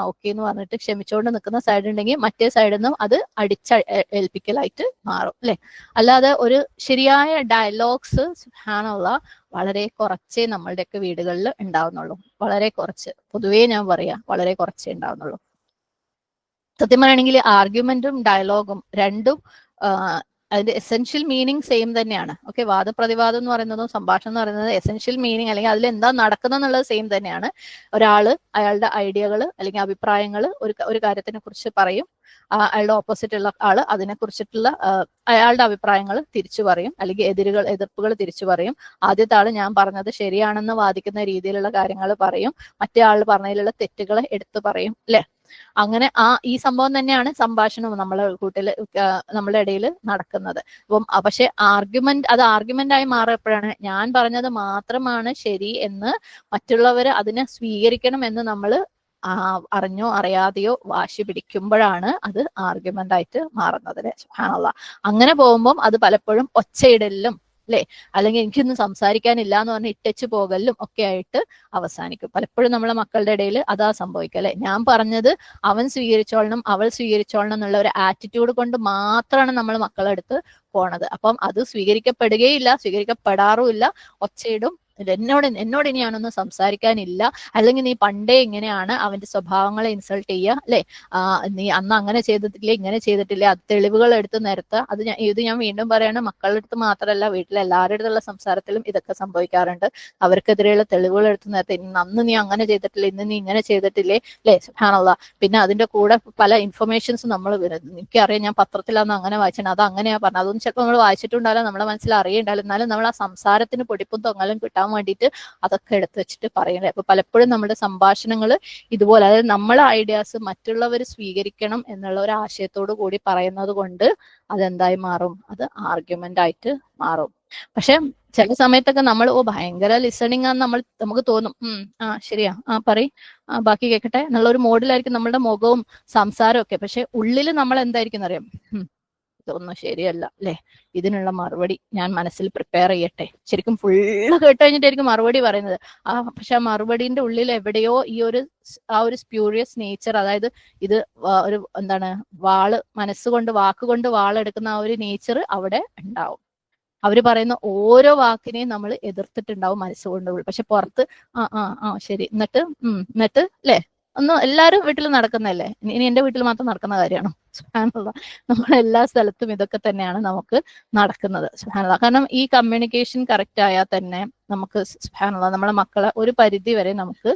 ഓക്കെ എന്ന് പറഞ്ഞിട്ട് ക്ഷമിച്ചുകൊണ്ട് നിൽക്കുന്ന സൈഡ് ഉണ്ടെങ്കിൽ മറ്റേ സൈഡിൽ നിന്നും അത് ഏൽപ്പിക്കലായിട്ട് മാറും അല്ലെ? അല്ലാതെ ഒരു ശരിയായ ഡയലോഗ്സ് സുബ്ഹാനല്ലാഹ് വളരെ കുറച്ചേ നമ്മളുടെയൊക്കെ വീടുകളിൽ ഉണ്ടാവുന്നുള്ളൂ. വളരെ കുറച്ച്, പൊതുവേ ഞാൻ പറയാ, വളരെ കുറച്ചേ ഉണ്ടാവുന്നുള്ളൂ. സത്യം പറയുകയാണെങ്കിൽ ആർഗ്യുമെന്റും ഡയലോഗും രണ്ടും അതിന്റെ എസെൻഷ്യൽ മീനിങ് സെയിം തന്നെയാണ്. ഓക്കെ, വാദപ്രതിവാദം എന്ന് പറയുന്നതും സംഭാഷണം എന്ന് പറയുന്നത് എസെൻഷ്യൽ മീനിങ് അല്ലെങ്കിൽ അതിൽ എന്താ നടക്കുന്നത് എന്നുള്ളത് സെയിം തന്നെയാണ്. ഒരാള് അയാളുടെ ഐഡിയകൾ അല്ലെങ്കിൽ അഭിപ്രായങ്ങൾ ഒരു കാര്യത്തിനെ കുറിച്ച് പറയും, അയാളുടെ ഓപ്പോസിറ്റ് ഉള്ള ആള് അതിനെ കുറിച്ചിട്ടുള്ള അയാളുടെ അഭിപ്രായങ്ങൾ തിരിച്ചു പറയും, അല്ലെങ്കിൽ എതിർപ്പുകൾ തിരിച്ചു പറയും. ആദ്യത്തെ ആള് ഞാൻ പറഞ്ഞത് ശരിയാണെന്ന് വാദിക്കുന്ന രീതിയിലുള്ള കാര്യങ്ങൾ പറയും, മറ്റേ ആൾ പറഞ്ഞതിലുള്ള തെറ്റുകളെ എടുത്തു പറയും അല്ലെ? അങ്ങനെ ഈ സംഭവം തന്നെയാണ് സംഭാഷണവും നമ്മളുടെ ഇടയിൽ നടക്കുന്നത്. അപ്പം പക്ഷെ ആർഗ്യുമെന്റ് ആയി മാറിയപ്പോഴാണ് ഞാൻ പറഞ്ഞത് മാത്രമാണ് ശരി എന്ന് മറ്റുള്ളവർ അതിനെ സ്വീകരിക്കണം എന്ന് നമ്മൾ അറിഞ്ഞോ അറിയാതെയോ വാശി പിടിക്കുമ്പോഴാണ് അത് ആർഗ്യുമെന്റ് ആയിട്ട് മാറുന്നത് അല്ലെ? സുബ്ഹാനല്ലാഹ്. അങ്ങനെ പോകുമ്പോൾ അത് പലപ്പോഴും ഒച്ചയിടലും അല്ലെ, അല്ലെങ്കിൽ എനിക്കൊന്നും സംസാരിക്കാനില്ല എന്ന് പറഞ്ഞ് ഇട്ടച്ചു പോകലും ഒക്കെ ആയിട്ട് അവസാനിക്കും. പലപ്പോഴും നമ്മളെ മക്കളുടെ ഇടയിൽ അതാ സംഭവിക്കുക അല്ലെ? ഞാൻ പറഞ്ഞത് അവൻ സ്വീകരിച്ചോളണം, അവൾ സ്വീകരിച്ചോളണം എന്നുള്ള ഒരു ആറ്റിറ്റ്യൂഡ് കൊണ്ട് മാത്രമാണ് നമ്മൾ മക്കളെടുത്ത് പോണത്. അപ്പം അത് സ്വീകരിക്കപ്പെടുകയില്ല, സ്വീകരിക്കപ്പെടാറുമില്ല, ഒച്ചയിടും, എന്നോട് ഇനി ഞാനൊന്നും സംസാരിക്കാനില്ല, അല്ലെങ്കിൽ നീ പണ്ടേ ഇങ്ങനെയാണ്, അവന്റെ സ്വഭാവങ്ങളെ ഇൻസൾട്ട് ചെയ്യുക, അല്ലെ, നീ അന്ന് അങ്ങനെ ചെയ്തിട്ടില്ലേ, ഇങ്ങനെ ചെയ്തിട്ടില്ലേ, അത് തെളിവുകൾ എടുത്ത് നിരത്തുക. ഇത് ഞാൻ വീണ്ടും പറയാണ്, മക്കളുടെ അടുത്ത് മാത്രമല്ല, വീട്ടിലെ എല്ലാവരുടെ അടുത്തുള്ള സംസാരത്തിലും ഇതൊക്കെ സംഭവിക്കാറുണ്ട്. അവർക്കെതിരെയുള്ള തെളിവുകൾ എടുത്ത് നിരത്തി, അന്ന് നീ അങ്ങനെ ചെയ്തിട്ടില്ലേ, ഇന്ന് നീ ഇങ്ങനെ ചെയ്തിട്ടില്ലേ, അല്ലെ, സുബ്ഹാനല്ലാഹ്. പിന്നെ അതിന്റെ കൂടെ പല ഇൻഫർമേഷൻസ് നമ്മൾ എനിക്കറിയാം, ഞാൻ പത്രത്തിലാന്ന് അങ്ങനെ വായിച്ചാണ്, അത് അങ്ങനെയാ പറഞ്ഞത്, അതൊന്നും ചിലപ്പോൾ നമ്മൾ വായിച്ചിട്ടുണ്ടാവില്ല, നമ്മുടെ മനസ്സിൽ അറിയണ്ടാവില്ല, എന്നാലും നമ്മൾ ആ സംസാരത്തിന് പൊടിപ്പും തൊങ്ങലും കിട്ടാൻ വേണ്ടിയിട്ട് അതൊക്കെ എടുത്തു വെച്ചിട്ട് പറയണേ. അപ്പൊ പലപ്പോഴും നമ്മുടെ സംഭാഷണങ്ങൾ ഇതുപോലെ, അതായത് നമ്മളെ ഐഡിയാസ് മറ്റുള്ളവർ സ്വീകരിക്കണം എന്നുള്ള ഒരു ആശയത്തോടു കൂടി പറയുന്നത് കൊണ്ട് അതെന്തായി മാറും, അത് ആർഗ്യുമെന്റ് ആയിട്ട് മാറും. പക്ഷെ ചില സമയത്തൊക്കെ നമ്മൾ ഭയങ്കര ലിസണിങ് ആണെന്ന് നമുക്ക് തോന്നും, ശരിയാ, പറയ്, ബാക്കി കേൾക്കട്ടെ എന്നുള്ള ഒരു മോഡിലായിരിക്കും നമ്മളുടെ മുഖവും സംസാരവും ഒക്കെ. പക്ഷെ ഉള്ളിൽ നമ്മൾ എന്തായിരിക്കും അറിയാം, ഇതൊന്നും ശരിയല്ല, അല്ലെ, ഇതിനുള്ള മറുപടി ഞാൻ മനസ്സിൽ പ്രിപ്പയർ ചെയ്യട്ടെ. ശരിക്കും ഫുള്ള് കേട്ട് കഴിഞ്ഞിട്ടായിരിക്കും മറുപടി പറയുന്നത്. പക്ഷെ ആ മറുപടിന്റെ ഉള്ളിൽ എവിടെയോ ആ ഒരു സ്പ്യൂരിയസ് നേച്ചർ, അതായത് ഇത് ഒരു എന്താണ്, മനസ്സുകൊണ്ട് വാക്കുകൊണ്ട് വാളെടുക്കുന്ന ആ ഒരു നേച്ചർ അവിടെ ഉണ്ടാവും. അവര് പറയുന്ന ഓരോ വാക്കിനെയും നമ്മൾ എതിർത്തിട്ടുണ്ടാവും മനസ്സുകൊണ്ട്. പക്ഷെ പുറത്ത് ശരി, എന്നിട്ട് അല്ലെ, എല്ലാരും വീട്ടിൽ നടക്കുന്നതല്ലേ, ഇനി എന്റെ വീട്ടിൽ മാത്രം നടക്കുന്ന കാര്യമാണോ? സുബ്ഹാനല്ലാഹ്, നമ്മളെല്ലാ സ്ഥലത്തും ഇതൊക്കെ തന്നെയാണ് നമുക്ക് നടക്കുന്നത്. സുബ്ഹാനല്ലാഹ്. കാരണം ഈ കമ്മ്യൂണിക്കേഷൻ കറക്റ്റ് ആയാൽ തന്നെ നമുക്ക് സുബ്ഹാനല്ലാഹ് നമ്മളെ മക്കളെ ഒരു പരിധി വരെ നമുക്ക്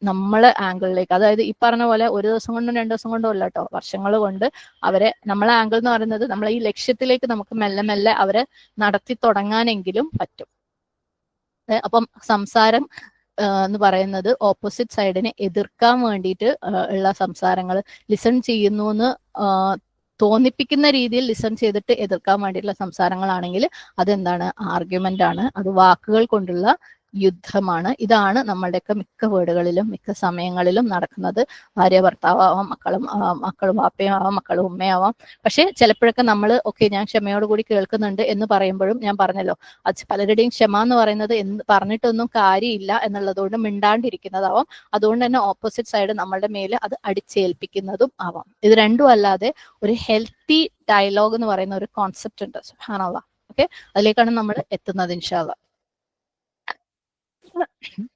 നമ്മളെ ആംഗിളിലേക്ക്, അതായത് ഈ പറഞ്ഞ പോലെ ഒരു ദിവസം കൊണ്ടും 2 ദിവസം കൊണ്ടും അല്ല കേട്ടോ, വർഷങ്ങൾ കൊണ്ട് അവരെ, നമ്മളെ ആംഗിൾ എന്ന് പറയുന്നത് നമ്മളെ ഈ ലക്ഷ്യത്തിലേക്ക് നമുക്ക് മെല്ലെ മെല്ലെ അവരെ നടത്തി തുടങ്ങാനെങ്കിലും പറ്റും. അപ്പം സംസാരം എന്ന് പറയുന്നത് ഓപ്പോസിറ്റ് സൈഡിനെ എതിർക്കാൻ വേണ്ടിയിട്ട് ഉള്ള സംസാരങ്ങൾ, ലിസൺ ചെയ്യുന്നു എന്ന് തോന്നിപ്പിക്കുന്ന രീതിയിൽ ലിസൺ ചെയ്തിട്ട് എതിർക്കാൻ വേണ്ടിയിട്ടുള്ള സംസാരങ്ങളാണെങ്കിൽ അതെന്താണ്, ആർഗ്യുമെന്റ് ആണ്, അത് വാക്കുകൾ കൊണ്ടുള്ള യുദ്ധമാണ്. ഇതാണ് നമ്മളുടെയൊക്കെ മിക്ക വീടുകളിലും മിക്ക സമയങ്ങളിലും നടക്കുന്നത്. ഭാര്യ ഭർത്താവാം, മക്കളും വാപ്പയും ആവാം, മക്കളും ഉമ്മയാവാം. പക്ഷെ ചിലപ്പോഴൊക്കെ നമ്മൾ ഞാൻ ക്ഷമയോട് കൂടി കേൾക്കുന്നുണ്ട് എന്ന് പറയുമ്പോഴും, ഞാൻ പറഞ്ഞല്ലോ, അത് പലരുടെയും ക്ഷമ എന്ന് പറയുന്നത് പറഞ്ഞിട്ടൊന്നും കാര്യമില്ല എന്നുള്ളതുകൊണ്ട് മിണ്ടാണ്ടിരിക്കുന്നതാവാം. അതുകൊണ്ട് തന്നെ ഓപ്പോസിറ്റ് സൈഡ് നമ്മളുടെ മേല് അത് അടിച്ചേൽപ്പിക്കുന്നതും ആവാം. ഇത് രണ്ടും അല്ലാതെ ഒരു ഹെൽത്തി ഡയലോഗ് എന്ന് പറയുന്ന ഒരു കോൺസെപ്റ്റ് ഉണ്ട്. സുബ്ഹാനല്ലാഹ്. ഓക്കെ, അതിലേക്കാണ് നമ്മൾ എത്തുന്നത് ഇൻഷാ അല്ലാഹ്.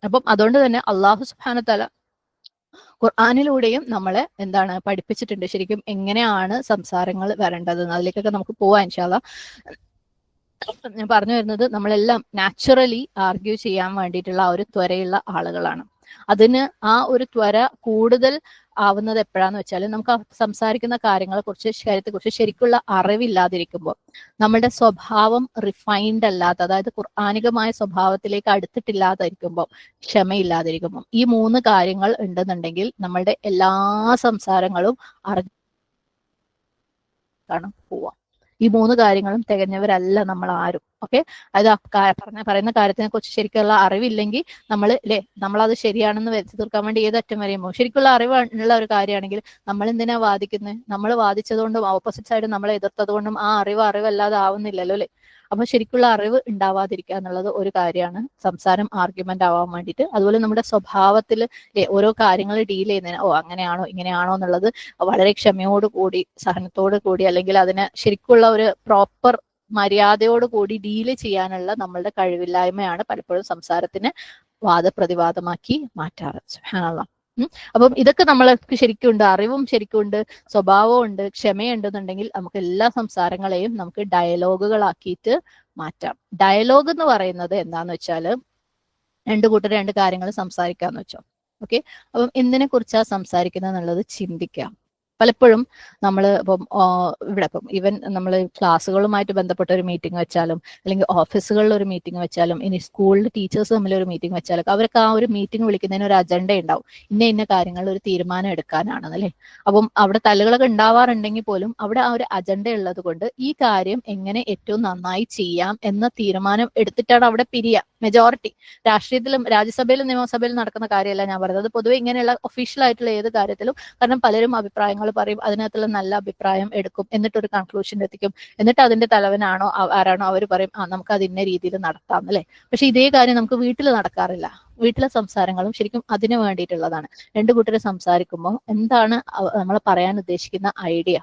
അപ്പം അതുകൊണ്ട് തന്നെ അല്ലാഹു സുബ്ഹാനഹു വ തആല ഖുർആനിലൂടെയും നമ്മളെ എന്താണ് പഠിപ്പിച്ചിട്ടുണ്ട്, ശരിക്കും എങ്ങനെയാണ് സംസാരങ്ങൾ വരേണ്ടത്. അതിലേക്കൊക്കെ നമുക്ക് പോവാം ഇൻഷാ അല്ലാഹ്. ഞാൻ പറഞ്ഞു വരുന്നത്, നമ്മളെല്ലാം നാച്ചുറലി ആർഗ്യൂ ചെയ്യാൻ വേണ്ടിയിട്ടുള്ള ആ ഒരു ത്വരയുള്ള ആളുകളാണ്. അതിന് ആ ഒരു ത്വര കൂടുതൽ ആവുന്നത് എപ്പോഴാന്ന് വെച്ചാൽ, നമുക്ക് സംസാരിക്കുന്ന കാര്യത്തെക്കുറിച്ച് ശരിക്കുള്ള അറിവില്ലാതിരിക്കുമ്പോൾ, നമ്മളുടെ സ്വഭാവം റിഫൈൻഡ് അല്ലാത്ത, അതായത് ഖുർആനികമായ സ്വഭാവത്തിലേക്ക് അടുത്തിട്ടില്ലാതിരിക്കുമ്പോൾ, ക്ഷമയില്ലാതിരിക്കുമ്പോൾ, ഈ 3 കാര്യങ്ങൾ ഉണ്ടെന്നുണ്ടെങ്കിൽ നമ്മളുടെ എല്ലാ സംസാരങ്ങളും അറിഞ്ഞാണ് പോവാം. ഈ 3 കാര്യങ്ങളും തികഞ്ഞവരല്ല നമ്മൾ ആരും. ഓക്കെ, അതായത് പറയുന്ന കാര്യത്തിനെ കുറിച്ച് ശരിക്കുള്ള അറിവില്ലെങ്കിൽ നമ്മളത് ശരിയാണെന്ന് വരുത്തി തീർക്കാൻ വേണ്ടി ഏതറ്റം വരെയും പോകും. ശരിക്കുള്ള അറിവുള്ള ഒരു കാര്യമാണെങ്കിൽ നമ്മൾ എന്തിനാ വാദിക്കുന്നത്? നമ്മൾ വാദിച്ചതുകൊണ്ടും ഓപ്പോസിറ്റ് സൈഡ് നമ്മളെ എതിർത്തത് കൊണ്ടും ആ അറിവല്ലാതെ ആവുന്നില്ലല്ലോ, അല്ലെ? അപ്പൊ ശരിക്കുള്ള അറിവ് ഉണ്ടാവാതിരിക്കുക എന്നുള്ളത് ഒരു കാര്യമാണ് സംസാരം ആർഗ്യുമെന്റ് ആവാൻ വേണ്ടിയിട്ട്. അതുപോലെ നമ്മുടെ സ്വഭാവത്തിൽ ഓരോ കാര്യങ്ങൾ ഡീൽ ചെയ്യുന്നതിന് അങ്ങനെയാണോ ഇങ്ങനെയാണോ എന്നുള്ളത് വളരെ ക്ഷമയോടുകൂടി, സഹനത്തോടു കൂടി, അല്ലെങ്കിൽ അതിനെ ശരിക്കുള്ള ഒരു പ്രോപ്പർ മര്യാദയോട് കൂടി ഡീല് ചെയ്യാനുള്ള നമ്മളുടെ കഴിവില്ലായ്മയാണ് പലപ്പോഴും സംസാരത്തിന് വാദപ്രതിവാദമാക്കി മാറ്റാറ്. സുബ്ഹാനല്ലാഹ്. അപ്പം ഇതൊക്കെ നമ്മൾക്ക് ശരിക്കും ഉണ്ട്, അറിവും ശരിക്കും ഉണ്ട്, സ്വഭാവവും ഉണ്ട്, ക്ഷമയുണ്ടെന്നുണ്ടെങ്കിൽ നമുക്ക് എല്ലാ സംസാരങ്ങളെയും നമുക്ക് ഡയലോഗുകളാക്കിയിട്ട് മാറ്റാം. ഡയലോഗ് എന്ന് പറയുന്നത് എന്താന്ന് വെച്ചാല്, 2 കൂട്ടർ 2 കാര്യങ്ങൾ സംസാരിക്കാന്ന് വെച്ചോ. ഓക്കെ, അപ്പം എന്തിനെ കുറിച്ചാ സംസാരിക്കുന്നത് എന്നുള്ളത് ചിന്തിക്കാം. പലപ്പോഴും നമ്മൾ ഇപ്പം ഈവൻ നമ്മൾ ക്ലാസ്സുകളുമായിട്ട് ബന്ധപ്പെട്ട ഒരു മീറ്റിംഗ് വെച്ചാലും, അല്ലെങ്കിൽ ഓഫീസുകളിൽ ഒരു മീറ്റിംഗ് വെച്ചാലും, ഇനി സ്കൂളിൽ ടീച്ചേഴ്സ് തമ്മിൽ ഒരു മീറ്റിംഗ് വെച്ചാലും, അവർക്ക് ആ ഒരു മീറ്റിംഗ് വിളിക്കുന്നതിന് ഒരു അജണ്ട ഉണ്ടാവും. ഇന്ന കാര്യങ്ങളിൽ ഒരു തീരുമാനം എടുക്കാനാണ്, അല്ലേ? അപ്പം അവിടെ തല്ലുകളൊക്കെ ഉണ്ടാവാറുണ്ടെങ്കിൽ പോലും അവിടെ ആ ഒരു അജണ്ട ഉള്ളത് കൊണ്ട് ഈ കാര്യം എങ്ങനെ ഏറ്റവും നന്നായി ചെയ്യാം എന്ന തീരുമാനം എടുത്തിട്ടാണ് അവിടെ പിരിയുക. മെജോറിറ്റി രാഷ്ട്രീയത്തിലും രാജ്യസഭയിലും നിയമസഭയിലും നടക്കുന്ന കാര്യമല്ല ഞാൻ പറയുന്നത്, അത് പൊതുവെ ഇങ്ങനെയുള്ള ഒഫീഷ്യൽ ആയിട്ടുള്ള ഏത് കാര്യത്തിലും. കാരണം പലരും അഭിപ്രായങ്ങൾ പറയും, അതിനകത്തുള്ള നല്ല അഭിപ്രായം എടുക്കും, എന്നിട്ടൊരു കൺക്ലൂഷൻ എത്തിക്കും, എന്നിട്ട് അതിന്റെ തലവനാണോ ആരാണോ അവർ പറയും നമുക്ക് അത് ഇന്ന രീതിയിൽ നടത്താം, അല്ലെ? പക്ഷെ ഇതേ കാര്യം നമുക്ക് വീട്ടിൽ നടക്കാറില്ല. വീട്ടിലെ സംസാരങ്ങളും ശരിക്കും അതിന് വേണ്ടിയിട്ടുള്ളതാണ്. 2 കൂട്ടർ സംസാരിക്കുമ്പോൾ എന്താണ് നമ്മൾ പറയാൻ ഉദ്ദേശിക്കുന്ന ഐഡിയ,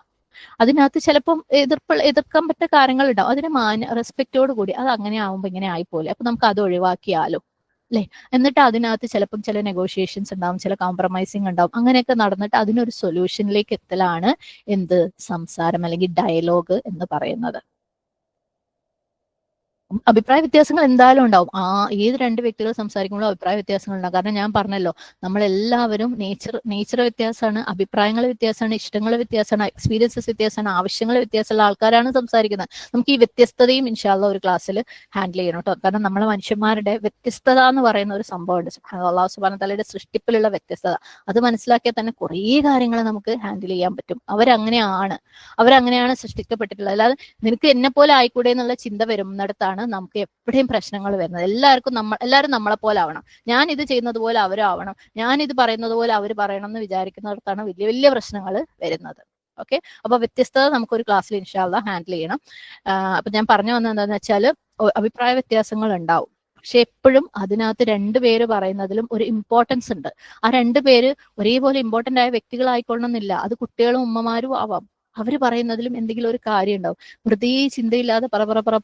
അതിനകത്ത് ചിലപ്പം എതിർക്കാൻ പറ്റുന്ന കാര്യങ്ങൾ ഉണ്ടാവും. അതിന് റെസ്പെക്റ്റോട് കൂടി അത് അങ്ങനെ ആവുമ്പോൾ ഇങ്ങനെ ആയിപ്പോലെ, അപ്പൊ നമുക്ക് അത് ഒഴിവാക്കിയാലോ അല്ലെ? എന്നിട്ട് അതിനകത്ത് ചിലപ്പം ചില നെഗോഷിയേഷൻസ് ഉണ്ടാവും, ചില കോംപ്രമൈസിങ് ഉണ്ടാവും. അങ്ങനെയൊക്കെ നടന്നിട്ട് അതിനൊരു സൊല്യൂഷനിലേക്ക് എത്തലാണ് എന്ത് സംസാരം അല്ലെങ്കിൽ ഡയലോഗ് എന്ന് പറയുന്നത്. അഭിപ്രായ വ്യത്യാസങ്ങൾ എന്തായാലും ഉണ്ടാവും. ഏത് രണ്ട് വ്യക്തികൾ സംസാരിക്കുമ്പോഴും അഭിപ്രായ വ്യത്യാസങ്ങൾ ഉണ്ടാവും. കാരണം ഞാൻ പറഞ്ഞല്ലോ, നമ്മളെല്ലാവരും നേച്ചർ വ്യത്യാസമാണ്, അഭിപ്രായങ്ങൾ വ്യത്യാസമാണ്, ഇഷ്ടങ്ങൾ വ്യത്യാസമാണ്, എക്സ്പീരിയൻസസ് വ്യത്യാസമാണ്, ആവശ്യങ്ങൾ വ്യത്യാസമുള്ള ആൾക്കാരാണ് സംസാരിക്കുന്നത്. നമുക്ക് ഈ വ്യത്യസ്തതയും ഇൻഷാല്ല ഒരു ക്ലാസ്സിൽ ഹാൻഡിൽ ചെയ്യണം കേട്ടോ. കാരണം നമ്മളെ മനുഷ്യന്മാരുടെ വ്യത്യസ്തത എന്ന് പറയുന്ന ഒരു സംഭവമുണ്ട്. അല്ലാഹു സുബ്ഹാനഹു വതആലയുടെ സൃഷ്ടിപ്പിലുള്ള വ്യത്യസ്തത, അത് മനസ്സിലാക്കിയാൽ തന്നെ കുറേ കാര്യങ്ങൾ നമുക്ക് ഹാൻഡിൽ ചെയ്യാൻ പറ്റും. അവരങ്ങനെയാണ് സൃഷ്ടിക്കപ്പെട്ടിട്ടുള്ളത്. അല്ലാതെ നിനക്ക് എന്നെ പോലെ ആയിക്കൂടെ എന്നുള്ള ചിന്ത വരുന്നിടത്താണ് നമുക്ക് എപ്പോഴും പ്രശ്നങ്ങൾ വരുന്നത്. എല്ലാവരും നമ്മളെ പോലെ ആവണം, ഞാൻ ഇത് ചെയ്യുന്നത് പോലെ അവരും ആവണം, ഞാൻ ഇത് പറയുന്നത് പോലെ അവർ പറയണം എന്ന് വിചാരിക്കുന്നിടത്താണ് വലിയ വലിയ പ്രശ്നങ്ങൾ വരുന്നത്. ഓക്കെ, അപ്പൊ വ്യത്യസ്തത നമുക്കൊരു ക്ലാസ്സിൽ ഇൻഷാ അല്ലാഹ് ഹാൻഡിൽ ചെയ്യണം. അപ്പൊ ഞാൻ പറഞ്ഞു വന്നത് എന്താണെന്ന് വെച്ചാൽ അഭിപ്രായ വ്യത്യാസങ്ങൾ ഉണ്ടാവും, പക്ഷെ എപ്പോഴും അതിനകത്ത് രണ്ടുപേര് പറയുന്നതിലും ഒരു ഇമ്പോർട്ടൻസ് ഉണ്ട്. ആ രണ്ടുപേര് ഒരേപോലെ ഇമ്പോർട്ടന്റ് ആയ വ്യക്തികളായിക്കൊള്ളണമെന്നില്ല. അത് കുട്ടികളും ഉമ്മമാരും ആവാം. അവര് പറയുന്നതിലും എന്തെങ്കിലും ഒരു കാര്യം ഉണ്ടാവും. വെറുതെ ചിന്തയില്ലാതെ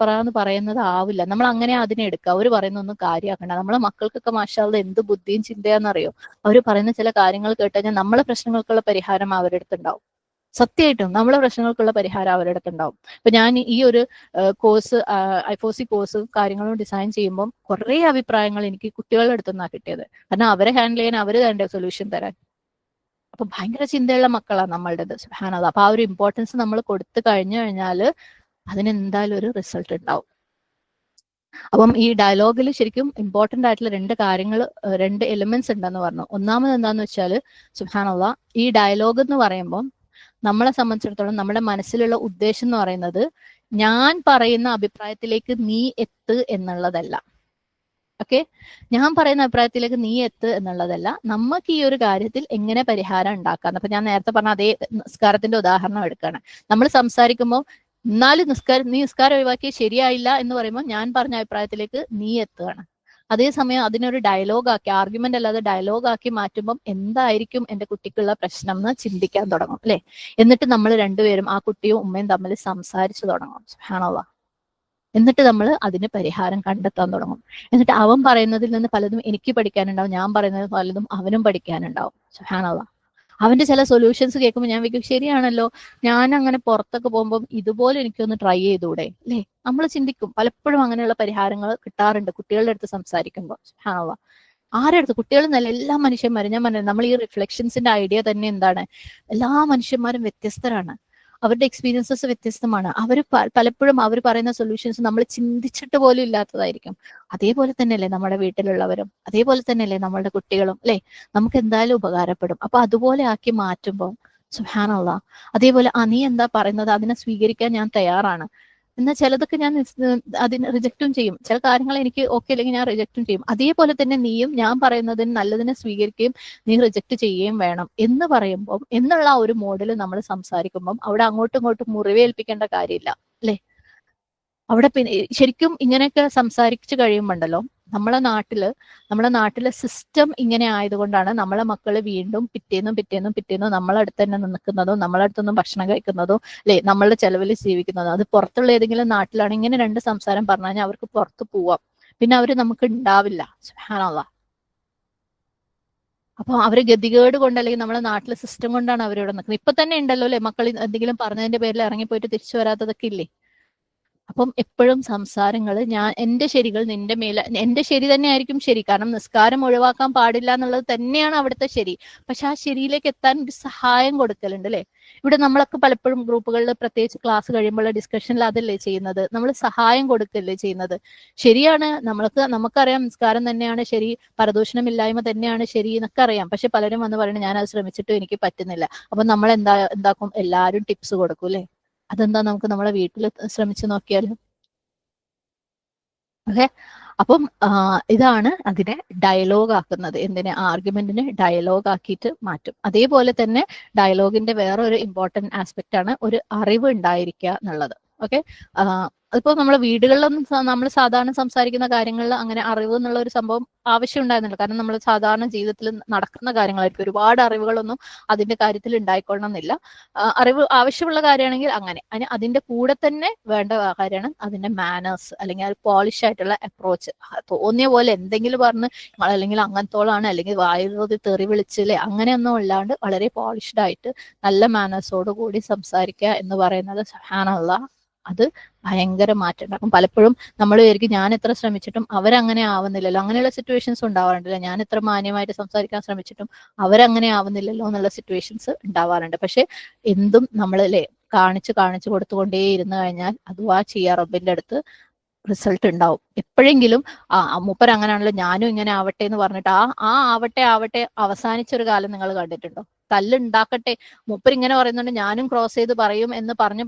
പറന്ന് പറയുന്നത് ആവില്ല. നമ്മൾ അങ്ങനെ അതിനെ എടുക്കുക. അവർ പറയുന്നൊന്നും കാര്യമാക്കണ്ട. നമ്മളെ മക്കൾക്കൊക്കെ മാഷാ അല്ലാഹ് എന്ത് ബുദ്ധിയും ചിന്തയാണെന്നറിയോ? അവർ പറയുന്ന ചില കാര്യങ്ങൾ കേട്ടുകഴിഞ്ഞാൽ നമ്മളെ പ്രശ്നങ്ങൾക്കുള്ള പരിഹാരം അവരുടെ അടുത്തുണ്ടാവും. സത്യമായിട്ടും നമ്മളെ പ്രശ്നങ്ങൾക്കുള്ള പരിഹാരം അവരുടെ അടുത്തുണ്ടാവും. ഇപ്പൊ ഞാൻ ഈ ഒരു കോഴ്സ് ഐഫോസി കോഴ്സ് കാര്യങ്ങളും ഡിസൈൻ ചെയ്യുമ്പോൾ കുറെ അഭിപ്രായങ്ങൾ എനിക്ക് കുട്ടികളുടെ അടുത്തുനിന്നാണ് കിട്ടിയത്. കാരണം അവരെ ഹാൻഡിൽ ചെയ്യാൻ അവര് തന്നെ സൊല്യൂഷൻ തരാൻ. അപ്പൊ ഭയങ്കര ചിന്തയുള്ള മക്കളാണ് നമ്മളുടേത്. സുബ്ഹാനല്ലാഹ്. അപ്പൊ ആ ഒരു ഇമ്പോർട്ടൻസ് നമ്മൾ കൊടുത്തു കഴിഞ്ഞാല് അതിനെന്തായാലും ഒരു റിസൾട്ട് ഉണ്ടാവും. അപ്പം ഈ ഡയലോഗിൽ ശരിക്കും ഇമ്പോർട്ടന്റ് ആയിട്ടുള്ള രണ്ട് എലിമെന്റ്സ് ഉണ്ടെന്ന് പറഞ്ഞു. ഒന്നാമത് എന്താന്ന് വെച്ചാൽ സുബ്ഹാനല്ലാഹ്, ഈ ഡയലോഗ് എന്ന് പറയുമ്പോൾ നമ്മളെ സംബന്ധിച്ചിടത്തോളം നമ്മുടെ മനസ്സിലുള്ള ഉദ്ദേശം എന്ന് പറയുന്നത് ഞാൻ പറയുന്ന അഭിപ്രായത്തിലേക്ക് നീ എത്ത് എന്നുള്ളതല്ല. ഓക്കെ, ഞാൻ പറയുന്ന അഭിപ്രായത്തിലേക്ക് നീ എത്ത് എന്നുള്ളതല്ല, നമുക്ക് ഈ ഒരു കാര്യത്തിൽ എങ്ങനെ പരിഹാരം ഉണ്ടാക്കാം. അപ്പൊ ഞാൻ നേരത്തെ പറഞ്ഞ അതേ നിസ്കാരത്തിന്റെ ഉദാഹരണം എടുക്കുകയാണ്. നമ്മൾ സംസാരിക്കുമ്പോൾ എന്നാലും നീ നിസ്കാരം ഒഴിവാക്കി ശരിയായില്ല എന്ന് പറയുമ്പോൾ ഞാൻ പറഞ്ഞ അഭിപ്രായത്തിലേക്ക് നീ എത്തുകയാണ്. അതേസമയം അതിനൊരു ഡയലോഗാക്കി, ആർഗ്യുമെന്റ് അല്ലാതെ ഡയലോഗാക്കി മാറ്റുമ്പോൾ എന്തായിരിക്കും എന്റെ കുട്ടിക്കുള്ള പ്രശ്നം എന്ന് ചിന്തിക്കാൻ തുടങ്ങും അല്ലെ? എന്നിട്ട് നമ്മൾ രണ്ടുപേരും, ആ കുട്ടിയും ഉമ്മയും തമ്മിൽ സംസാരിച്ചു തുടങ്ങും. സുബ്ഹാനല്ലാഹ്. എന്നിട്ട് നമ്മൾ അതിന് പരിഹാരം കണ്ടെത്താൻ തുടങ്ങും. എന്നിട്ട് അവൻ പറയുന്നതിൽ നിന്ന് പലതും എനിക്ക് പഠിക്കാനുണ്ടാവും, ഞാൻ പറയുന്നത് പലതും അവനും പഠിക്കാനുണ്ടാവും. സുബ്ഹാനല്ലാഹ്. അവന്റെ ചില സൊല്യൂഷൻസ് കേൾക്കുമ്പോൾ ഞാൻ വിചാരിക്കും ശരിയാണല്ലോ, ഞാൻ അങ്ങനെ പുറത്തൊക്കെ പോകുമ്പോൾ ഇതുപോലെ എനിക്കൊന്ന് ട്രൈ ചെയ്തൂടെ അല്ലേ? നമ്മൾ ചിന്തിക്കും. പലപ്പോഴും അങ്ങനെയുള്ള പരിഹാരങ്ങൾ കിട്ടാറുണ്ട് കുട്ടികളുടെ അടുത്ത് സംസാരിക്കുമ്പോൾ. സുബ്ഹാനല്ലാഹ്. ആരുടെ അടുത്ത്? കുട്ടികൾ എന്നല്ല, എല്ലാ മനുഷ്യന്മാരും. ഞാൻ പറഞ്ഞു, നമ്മൾ ഈ റിഫ്ലക്ഷൻസിന്റെ ഐഡിയ തന്നെ എന്താണ്? എല്ലാ മനുഷ്യന്മാരും വ്യത്യസ്തരാണ്, അവരുടെ എക്സ്പീരിയൻസസ് വ്യത്യസ്തമാണ്. പലപ്പോഴും അവർ പറയുന്ന സൊല്യൂഷൻസ് നമ്മൾ ചിന്തിച്ചിട്ട് പോലും ഇല്ലാത്തതായിരിക്കും. അതേപോലെ തന്നെയല്ലേ നമ്മുടെ വീട്ടിലുള്ളവരും, അതേപോലെ തന്നെയല്ലേ നമ്മളുടെ കുട്ടികളും അല്ലെ? നമുക്ക് എന്തായാലും ഉപകാരപ്പെടും. അപ്പൊ അതുപോലെ ആക്കി മാറ്റുമ്പോൾ സുബ്ഹാനല്ലാഹ്, അതേപോലെ നീ എന്താ പറയുന്നത് അതിനെ സ്വീകരിക്കാൻ ഞാൻ തയ്യാറാണ്. എന്നാൽ ചിലതൊക്കെ ഞാൻ അതിന് റിജക്റ്റും ചെയ്യും. ചില കാര്യങ്ങൾ എനിക്ക് ഓക്കെ അല്ലെങ്കിൽ ഞാൻ റിജക്റ്റും ചെയ്യും. അതേപോലെ തന്നെ നീയും ഞാൻ പറയുന്നതിന് നല്ലതിനെ സ്വീകരിക്കുകയും നീ റിജക്റ്റ് ചെയ്യുകയും വേണം എന്ന് പറയുമ്പോൾ, എന്നുള്ള ആ ഒരു മോഡിൽ നമ്മൾ സംസാരിക്കുമ്പോൾ അവിടെ അങ്ങോട്ടും ഇങ്ങോട്ടും മുറിവേൽപ്പിക്കേണ്ട കാര്യമില്ല അല്ലെ? അവിടെ പിന്നെ ശരിക്കും ഇങ്ങനെയൊക്കെ സംസാരിച്ചു കഴിയുമ്പോണ്ടല്ലോ, നമ്മളെ നാട്ടിലെ സിസ്റ്റം ഇങ്ങനെ ആയതുകൊണ്ടാണ് നമ്മളെ മക്കള് വീണ്ടും പിറ്റേന്നും നമ്മളെ അടുത്ത് തന്നെ നിൽക്കുന്നതോ, നമ്മളെ അടുത്തൊന്നും ഭക്ഷണം കഴിക്കുന്നതോ അല്ലെ, നമ്മളുടെ ചെലവിൽ ജീവിക്കുന്നതോ. അത് പുറത്തുള്ള ഏതെങ്കിലും നാട്ടിലാണ് ഇങ്ങനെ രണ്ട് സംസാരം പറഞ്ഞു കഴിഞ്ഞാൽ അവർക്ക് പുറത്ത് പോവാം, പിന്നെ അവര് നമുക്ക് ഉണ്ടാവില്ല. സുബ്ഹാനല്ലാഹ്. അപ്പൊ അവര് ഗതികേട് കൊണ്ട് അല്ലെങ്കിൽ നമ്മളെ നാട്ടിലെ സിസ്റ്റം കൊണ്ടാണ് അവരിവിടെ നിൽക്കുന്നത്. ഇപ്പൊ തന്നെ ഉണ്ടല്ലോ അല്ലെ, മക്കൾ എന്തെങ്കിലും പറഞ്ഞതിന്റെ പേരിൽ ഇറങ്ങിപ്പോയിട്ട് തിരിച്ചു വരാത്തതൊക്കെ ഇല്ലേ? അപ്പം എപ്പോഴും സംസാരങ്ങൾ എന്റെ ശരികൾ നിന്റെ മേലെ, എന്റെ ശരി തന്നെ ആയിരിക്കും ശരി. കാരണം നിസ്കാരം ഒഴിവാക്കാൻ പാടില്ല എന്നുള്ളത് തന്നെയാണ് അവിടുത്തെ ശരി. പക്ഷെ ആ ശരിയിലേക്ക് എത്താൻ ഒരു സഹായം കൊടുക്കലുണ്ട് അല്ലെ? ഇവിടെ നമ്മളൊക്കെ പലപ്പോഴും ഗ്രൂപ്പുകളിൽ പ്രത്യേകിച്ച് ക്ലാസ് കഴിയുമ്പോൾ ഡിസ്കഷനിൽ അതല്ലേ ചെയ്യുന്നത്, നമ്മൾ സഹായം കൊടുക്കല്ലേ ചെയ്യുന്നത്. ശരിയാണ്, നമുക്കറിയാം നിസ്കാരം തന്നെയാണ് ശരി, പരദൂഷണമില്ലായ്മ തന്നെയാണ് ശരി എന്നൊക്കെ അറിയാം. പക്ഷെ പലരും വന്ന് പറയുന്നത് ഞാൻ അത് ശ്രമിച്ചിട്ടും എനിക്ക് പറ്റുന്നില്ല. അപ്പൊ നമ്മൾ എന്താക്കും, എല്ലാവരും ടിപ്സ് കൊടുക്കും അല്ലെ? അതെന്താ, നമുക്ക് നമ്മളെ വീട്ടിൽ ശ്രമിച്ചു നോക്കിയാലും. ഓക്കെ, അപ്പം ഇതാണ് അതിനെ ഡയലോഗ് ആക്കുന്നത്. എന്തിനെ? ആർഗ്യുമെന്റിനെ ഡയലോഗ് ആക്കിയിട്ട് മാറ്റും. അതേപോലെ തന്നെ ഡയലോഗിന്റെ വേറെ ഒരു ഇമ്പോർട്ടന്റ് ആസ്പെക്ട് ആണ് ഒരു അറിവ് ഉണ്ടായിരിക്കുക എന്നുള്ളത്. ഓക്കെ, അതിപ്പോ നമ്മളെ വീടുകളിലൊന്നും നമ്മൾ സാധാരണ സംസാരിക്കുന്ന കാര്യങ്ങളിൽ അങ്ങനെ അറിവ് എന്നുള്ള ഒരു സംഭവം ആവശ്യം ഉണ്ടായിരുന്നില്ല. കാരണം നമ്മൾ സാധാരണ ജീവിതത്തിൽ നടക്കുന്ന കാര്യങ്ങളായിരിക്കും. ഒരുപാട് അറിവുകളൊന്നും അതിന്റെ കാര്യത്തിൽ ഉണ്ടായിക്കൊള്ളണം എന്നില്ല. അറിവ് ആവശ്യമുള്ള കാര്യമാണെങ്കിൽ അങ്ങനെ അതിന്റെ കൂടെ തന്നെ വേണ്ട കാര്യമാണ് അതിന്റെ മാനേഴ്സ്, അല്ലെങ്കിൽ ആ പോളിഷ് ആയിട്ടുള്ള അപ്രോച്ച്. തോന്നിയ പോലെ എന്തെങ്കിലും പറഞ്ഞ് അല്ലെങ്കിൽ അങ്ങനത്തോളാണ്, അല്ലെങ്കിൽ വായുവോതി തെറി വിളിച്ചില്ലേ, അങ്ങനെയൊന്നും അല്ലാണ്ട് വളരെ പോളിഷ്ഡ് ആയിട്ട് നല്ല മാനേഴ്സോട് കൂടി സംസാരിക്കുക എന്ന് പറയുന്നത് സുബ്ഹാനല്ലാഹ്, അത് ഭയങ്കര മാറ്റം ഉണ്ടാക്കും. പലപ്പോഴും നമ്മൾ വിചാരിക്കും ഞാൻ എത്ര ശ്രമിച്ചിട്ടും അവരങ്ങനെ ആവുന്നില്ലല്ലോ. അങ്ങനെയുള്ള സിറ്റുവേഷൻസ് ഉണ്ടാവാറുണ്ടല്ലോ. ഞാൻ എത്ര മാന്യമായിട്ട് സംസാരിക്കാൻ ശ്രമിച്ചിട്ടും അവരങ്ങനെ ആവുന്നില്ലല്ലോ എന്നുള്ള സിറ്റുവേഷൻസ് ഉണ്ടാവാറുണ്ട്. പക്ഷെ എന്തും നമ്മളല്ലേ കാണിച്ചു കൊടുത്തുകൊണ്ടേ ഇരുന്ന് കഴിഞ്ഞാൽ അതുവാ ചെയ്യാ റബ്ബിന്റെ അടുത്ത് റിസൾട്ട് ഉണ്ടാവും. എപ്പോഴെങ്കിലും മൂപ്പർ അങ്ങനെയാണല്ലോ ഞാനും ഇങ്ങനെ ആവട്ടെ എന്ന് പറഞ്ഞിട്ട് ആവട്ടെ അവസാനിച്ചൊരു കാലം നിങ്ങൾ കണ്ടിട്ടുണ്ടോ? തല്ലുണ്ടാക്കട്ടെ, മൂപ്പർ ഇങ്ങനെ പറയുന്നുണ്ട് ഞാനും ക്രോസ് ചെയ്ത് പറയും എന്ന് പറഞ്ഞ്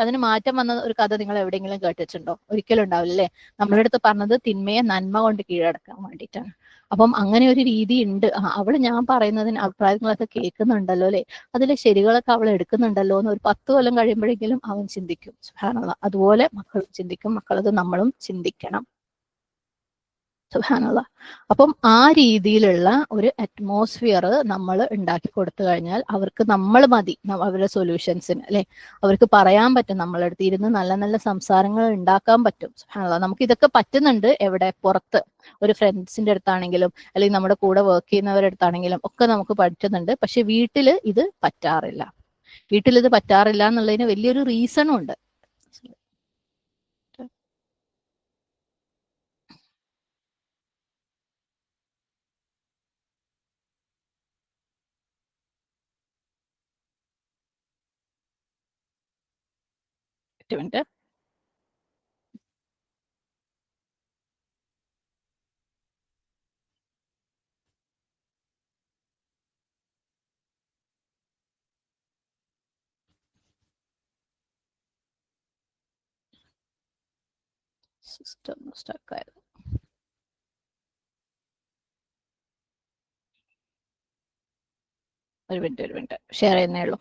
അതിന് മാറ്റം വന്ന ഒരു കഥ നിങ്ങൾ എവിടെയെങ്കിലും കേട്ടിട്ടുണ്ടോ? ഒരിക്കലും ഉണ്ടാവില്ല അല്ലേ? നമ്മളുടെ അടുത്ത് പറഞ്ഞത് തിന്മയെ നന്മ കൊണ്ട് കീഴടക്കാൻ വേണ്ടിയിട്ടാണ്. അപ്പം അങ്ങനെ ഒരു രീതി ഉണ്ട്. അവള് ഞാൻ പറയുന്നതിന് അഭിപ്രായങ്ങളൊക്കെ കേൾക്കുന്നുണ്ടല്ലോ അല്ലെ, അതിലെ ശരികളൊക്കെ അവൾ എടുക്കുന്നുണ്ടല്ലോ എന്ന് ഒരു 10 കൊല്ലം കഴിയുമ്പോഴെങ്കിലും അവൻ ചിന്തിക്കും. സുബ്ഹാനല്ലാഹ്. അതുപോലെ മക്കളും ചിന്തിക്കും. മക്കളത് നമ്മളും ചിന്തിക്കണം. സുബ്ഹാനല്ലാഹ്. അപ്പം ആ രീതിയിലുള്ള ഒരു അറ്റ്മോസ്ഫിയർ നമ്മൾ ഉണ്ടാക്കി കൊടുത്തു കഴിഞ്ഞാൽ അവർക്ക് നമ്മൾ മതി അവരുടെ സൊല്യൂഷൻസിന് അല്ലെ. അവർക്ക് പറയാൻ പറ്റും, നമ്മളടുത്ത് ഇരുന്ന് നല്ല നല്ല സംസാരങ്ങൾ ഉണ്ടാക്കാൻ പറ്റും. സുബ്ഹാനല്ലാഹ്. നമുക്ക് ഇതൊക്കെ പറ്റുന്നുണ്ട് എവിടെ? പുറത്ത് ഒരു ഫ്രണ്ട്സിന്റെ അടുത്താണെങ്കിലും അല്ലെങ്കിൽ നമ്മുടെ കൂടെ വർക്ക് ചെയ്യുന്നവരുടെ അടുത്താണെങ്കിലും ഒക്കെ നമുക്ക് പറ്റുന്നുണ്ട്. പക്ഷെ വീട്ടിൽ ഇത് പറ്റാറില്ല. വീട്ടിൽ ഇത് പറ്റാറില്ല എന്നുള്ളതിന് വലിയൊരു റീസണും ഉണ്ട്. ഒരു മിനിറ്റ്. സിസ്റ്റം സ്റ്റക്ക് ആയത്. ഒരു മിനിറ്റ് ഷെയർ ചെയ്യുന്നേ ഉള്ളൂ.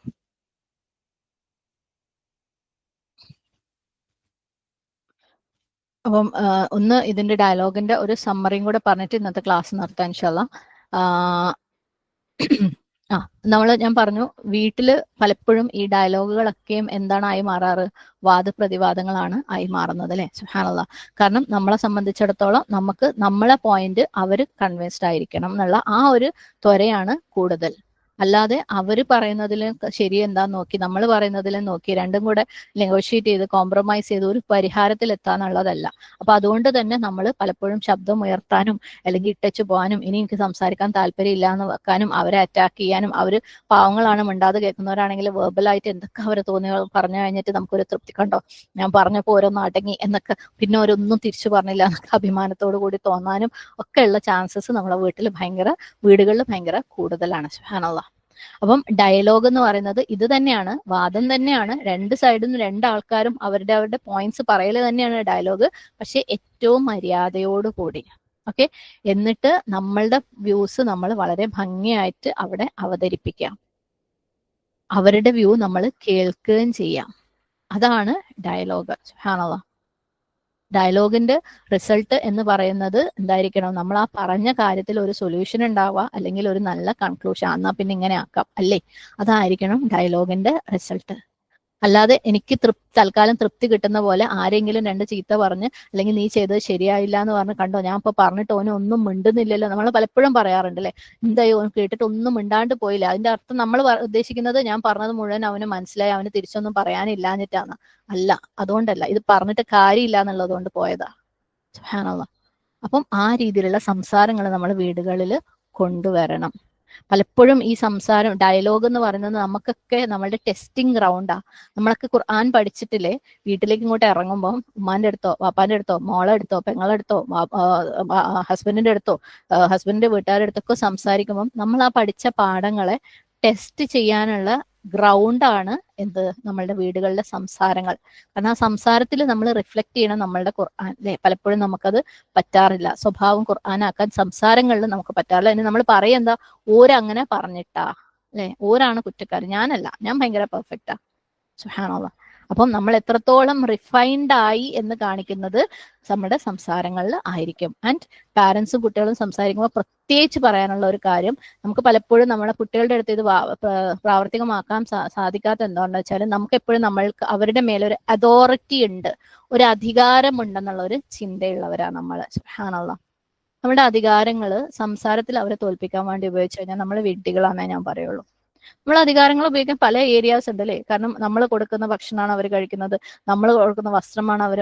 അപ്പം ഒന്ന് ഇതിന്റെ ഡയലോഗിന്റെ ഒരു സമ്മറിയും കൂടെ പറഞ്ഞിട്ട് ഇന്നത്തെ ക്ലാസ് നിർത്താം ഇൻഷാ അല്ലാഹ്. ഞാൻ പറഞ്ഞു വീട്ടില് പലപ്പോഴും ഈ ഡയലോഗുകളൊക്കെയും എന്താണ് ആയി മാറാറ്? വാദപ്രതിവാദങ്ങളാണ് ആയി മാറുന്നത് അല്ലെ. സുബ്ഹാനല്ലാഹ്. കാരണം നമ്മളെ സംബന്ധിച്ചിടത്തോളം നമുക്ക് നമ്മളെ പോയിന്റ് അവർ കൺവിൻസ്ഡ് ആയിരിക്കണം എന്നുള്ള ആ ഒരു ത്വരയാണ് കൂടുതൽ. അല്ലാതെ അവർ പറയുന്നതിലും ശരി എന്താന്ന് നോക്കി നമ്മൾ പറയുന്നതിലും നോക്കി രണ്ടും കൂടെ നെഗോഷിയേറ്റ് ചെയ്ത് കോംപ്രമൈസ് ചെയ്ത് ഒരു പരിഹാരത്തിൽ എത്താന്നുള്ളതല്ല. അപ്പൊ അതുകൊണ്ട് തന്നെ നമ്മൾ പലപ്പോഴും ശബ്ദം ഉയർത്താനും അല്ലെങ്കിൽ ഇട്ടച്ചു പോകാനും ഇനി എനിക്ക് സംസാരിക്കാൻ താല്പര്യം ഇല്ല എന്ന് വെക്കാനും അവരെ അറ്റാക്ക് ചെയ്യാനും, അവര് പാവങ്ങളാണ് മിണ്ടാതെ കേൾക്കുന്നവരാണെങ്കിൽ വെർബലായിട്ട് എന്തൊക്കെ അവരെ തോന്നിയ പറഞ്ഞു കഴിഞ്ഞിട്ട് നമുക്കൊരു തൃപ്തി, കണ്ടോ ഞാൻ പറഞ്ഞപ്പോൾ ഓരോന്നും അടങ്ങി എന്നൊക്കെ, പിന്നെ ഓരോന്നും തിരിച്ചു പറഞ്ഞില്ല എന്നൊക്കെ അഭിമാനത്തോടു കൂടി തോന്നാനും ഒക്കെയുള്ള ചാൻസസ് നമ്മളെ വീടുകളിൽ ഭയങ്കര കൂടുതലാണ്. സുബ്ഹാനല്ലാഹ്. അപ്പം ഡയലോഗ് എന്ന് പറയുന്നത് ഇത് തന്നെയാണ്, വാദം തന്നെയാണ്. രണ്ട് സൈഡിൽ നിന്ന് രണ്ടാൾക്കാരും അവരുടെ പോയിന്റ്സ് പറയല് തന്നെയാണ് ഡയലോഗ്. പക്ഷെ ഏറ്റവും മര്യാദയോട് കൂടി. ഓക്കെ. എന്നിട്ട് നമ്മളുടെ വ്യൂസ് നമ്മൾ വളരെ ഭംഗിയായിട്ട് അവിടെ അവതരിപ്പിക്കാം. അവരുടെ വ്യൂ നമ്മൾ കേൾക്കുകയും ചെയ്യാം. അതാണ് ഡയലോഗ്. സുബ്ഹാനല്ലാഹ്. ഡയലോഗിന്റെ റിസൾട്ട് എന്ന് പറയുന്നത് എന്തായിരിക്കണം? നമ്മൾ ആ പറഞ്ഞ കാര്യത്തിൽ ഒരു സൊല്യൂഷൻ ഉണ്ടാവുക, അല്ലെങ്കിൽ ഒരു നല്ല കൺക്ലൂഷൻ, എന്നാ പിന്നെ ഇങ്ങനെ ആക്കാം അല്ലേ, അതായിരിക്കണം ഡയലോഗിന്റെ റിസൾട്ട്. അല്ലാതെ എനിക്ക് തൽക്കാലം തൃപ്തി കിട്ടുന്ന പോലെ ആരെങ്കിലും രണ്ട് ചീത്ത പറഞ്ഞ് അല്ലെങ്കിൽ നീ ചെയ്തത് ശരിയായില്ല എന്ന് പറഞ്ഞ്, കണ്ടോ ഞാൻ ഇപ്പൊ പറഞ്ഞിട്ട് ഓന് ഒന്നും മിണ്ടുന്നില്ലല്ലോ, നമ്മൾ പലപ്പോഴും പറയാറുണ്ട് അല്ലെ. എന്തായോ ഓൻ കേട്ടിട്ട് ഒന്നും മിണ്ടാണ്ട് പോയില്ല. അതിന്റെ അർത്ഥം നമ്മൾ ഉദ്ദേശിക്കുന്നത് ഞാൻ പറഞ്ഞത് മുഴുവൻ അവന് മനസ്സിലായി, അവന് തിരിച്ചൊന്നും പറയാനില്ലാഞ്ഞിട്ടാണ്. അല്ല, അതുകൊണ്ടല്ല, ഇത് പറഞ്ഞിട്ട് കാര്യമില്ല എന്നുള്ളത് കൊണ്ട് പോയതാ. സുബ്ഹാനല്ലാഹ്. അപ്പം ആ രീതിയിലുള്ള സംസാരങ്ങൾ നമ്മൾ വീടുകളിൽ കൊണ്ടുവരണം. പലപ്പോഴും ഈ സംസാരം ഡയലോഗ് എന്ന് പറയുന്നത് നമുക്കൊക്കെ നമ്മളുടെ ടെസ്റ്റിംഗ് ഗ്രൗണ്ടാ. നമ്മളൊക്കെ ഖുർആൻ പഠിച്ചിട്ടില്ലേ, വീട്ടിലേക്ക് ഇങ്ങോട്ട് ഇറങ്ങുമ്പോൾ ഉമ്മാന്റെ അടുത്തോ വാപ്പാന്റെ അടുത്തോ മോളെ അടുത്തോ പെങ്ങളെ അടുത്തോ ഹസ്ബൻഡിന്റെ അടുത്തോ ഹസ്ബൻഡിന്റെ വീട്ടുകാരുടെ അടുത്തൊക്കെ സംസാരിക്കുമ്പോൾ നമ്മൾ ആ പഠിച്ച പാഠങ്ങളെ ടെസ്റ്റ് ചെയ്യാനുള്ള ഗ്രൗണ്ടാണ് എന്ത്? നമ്മളുടെ വീടുകളിലെ സംസാരങ്ങൾ. കാരണം ആ സംസാരത്തിൽ നമ്മൾ റിഫ്ലക്ട് ചെയ്യണം നമ്മളുടെ ഖുർആൻ അല്ലെ. പലപ്പോഴും നമുക്കത് പറ്റാറില്ല. സ്വഭാവം ഖുർആനാക്കാൻ സംസാരങ്ങളിൽ നമുക്ക് പറ്റാറില്ല. ഇനി നമ്മൾ എന്താ, ഓരങ്ങനെ പറഞ്ഞിട്ടാ അല്ലെ, ഓരാണ് കുറ്റക്കാർ, ഞാനല്ല, ഞാൻ ഭയങ്കര പെർഫെക്റ്റാ. സുബ്ഹാനല്ലാഹ്. അപ്പം നമ്മൾ എത്രത്തോളം റിഫൈൻഡ് ആയി എന്ന് കാണിക്കുന്നത് നമ്മുടെ സംസാരങ്ങളിൽ ആയിരിക്കും. ആൻഡ് പാരൻസും കുട്ടികളും സംസാരിക്കുമ്പോൾ പ്രത്യേകിച്ച് പറയാനുള്ള ഒരു കാര്യം, നമുക്ക് പലപ്പോഴും നമ്മുടെ കുട്ടികളുടെ അടുത്ത് ഇത് പ്രാവർത്തികമാക്കാൻ സാധിക്കാത്ത എന്താണെന്ന് വെച്ചാൽ, നമുക്ക് എപ്പോഴും നമ്മൾക്ക് അവരുടെ മേലൊരു അതോറിറ്റി ഉണ്ട്, ഒരു അധികാരമുണ്ടെന്നുള്ള ഒരു ചിന്തയുള്ളവരാണ് നമ്മൾ. സുബ്ഹാനല്ലാഹ്. നമ്മുടെ അധികാരങ്ങൾ സംസാരത്തിൽ അവരെ തോൽപ്പിക്കാൻ വേണ്ടി ഉപയോഗിച്ചു കഴിഞ്ഞാൽ നമ്മൾ വിഡ്ഢികളാണെന്നേ ഞാൻ പറയുള്ളൂ. നമ്മൾ അധികാരങ്ങൾ ഉപയോഗിക്കാൻ പല ഏരിയാസ് ഉണ്ട് അല്ലേ? കാരണം നമ്മൾ കൊടുക്കുന്ന ഭക്ഷണമാണ് അവർ കഴിക്കുന്നത്, നമ്മൾ കൊടുക്കുന്ന വസ്ത്രമാണ് അവർ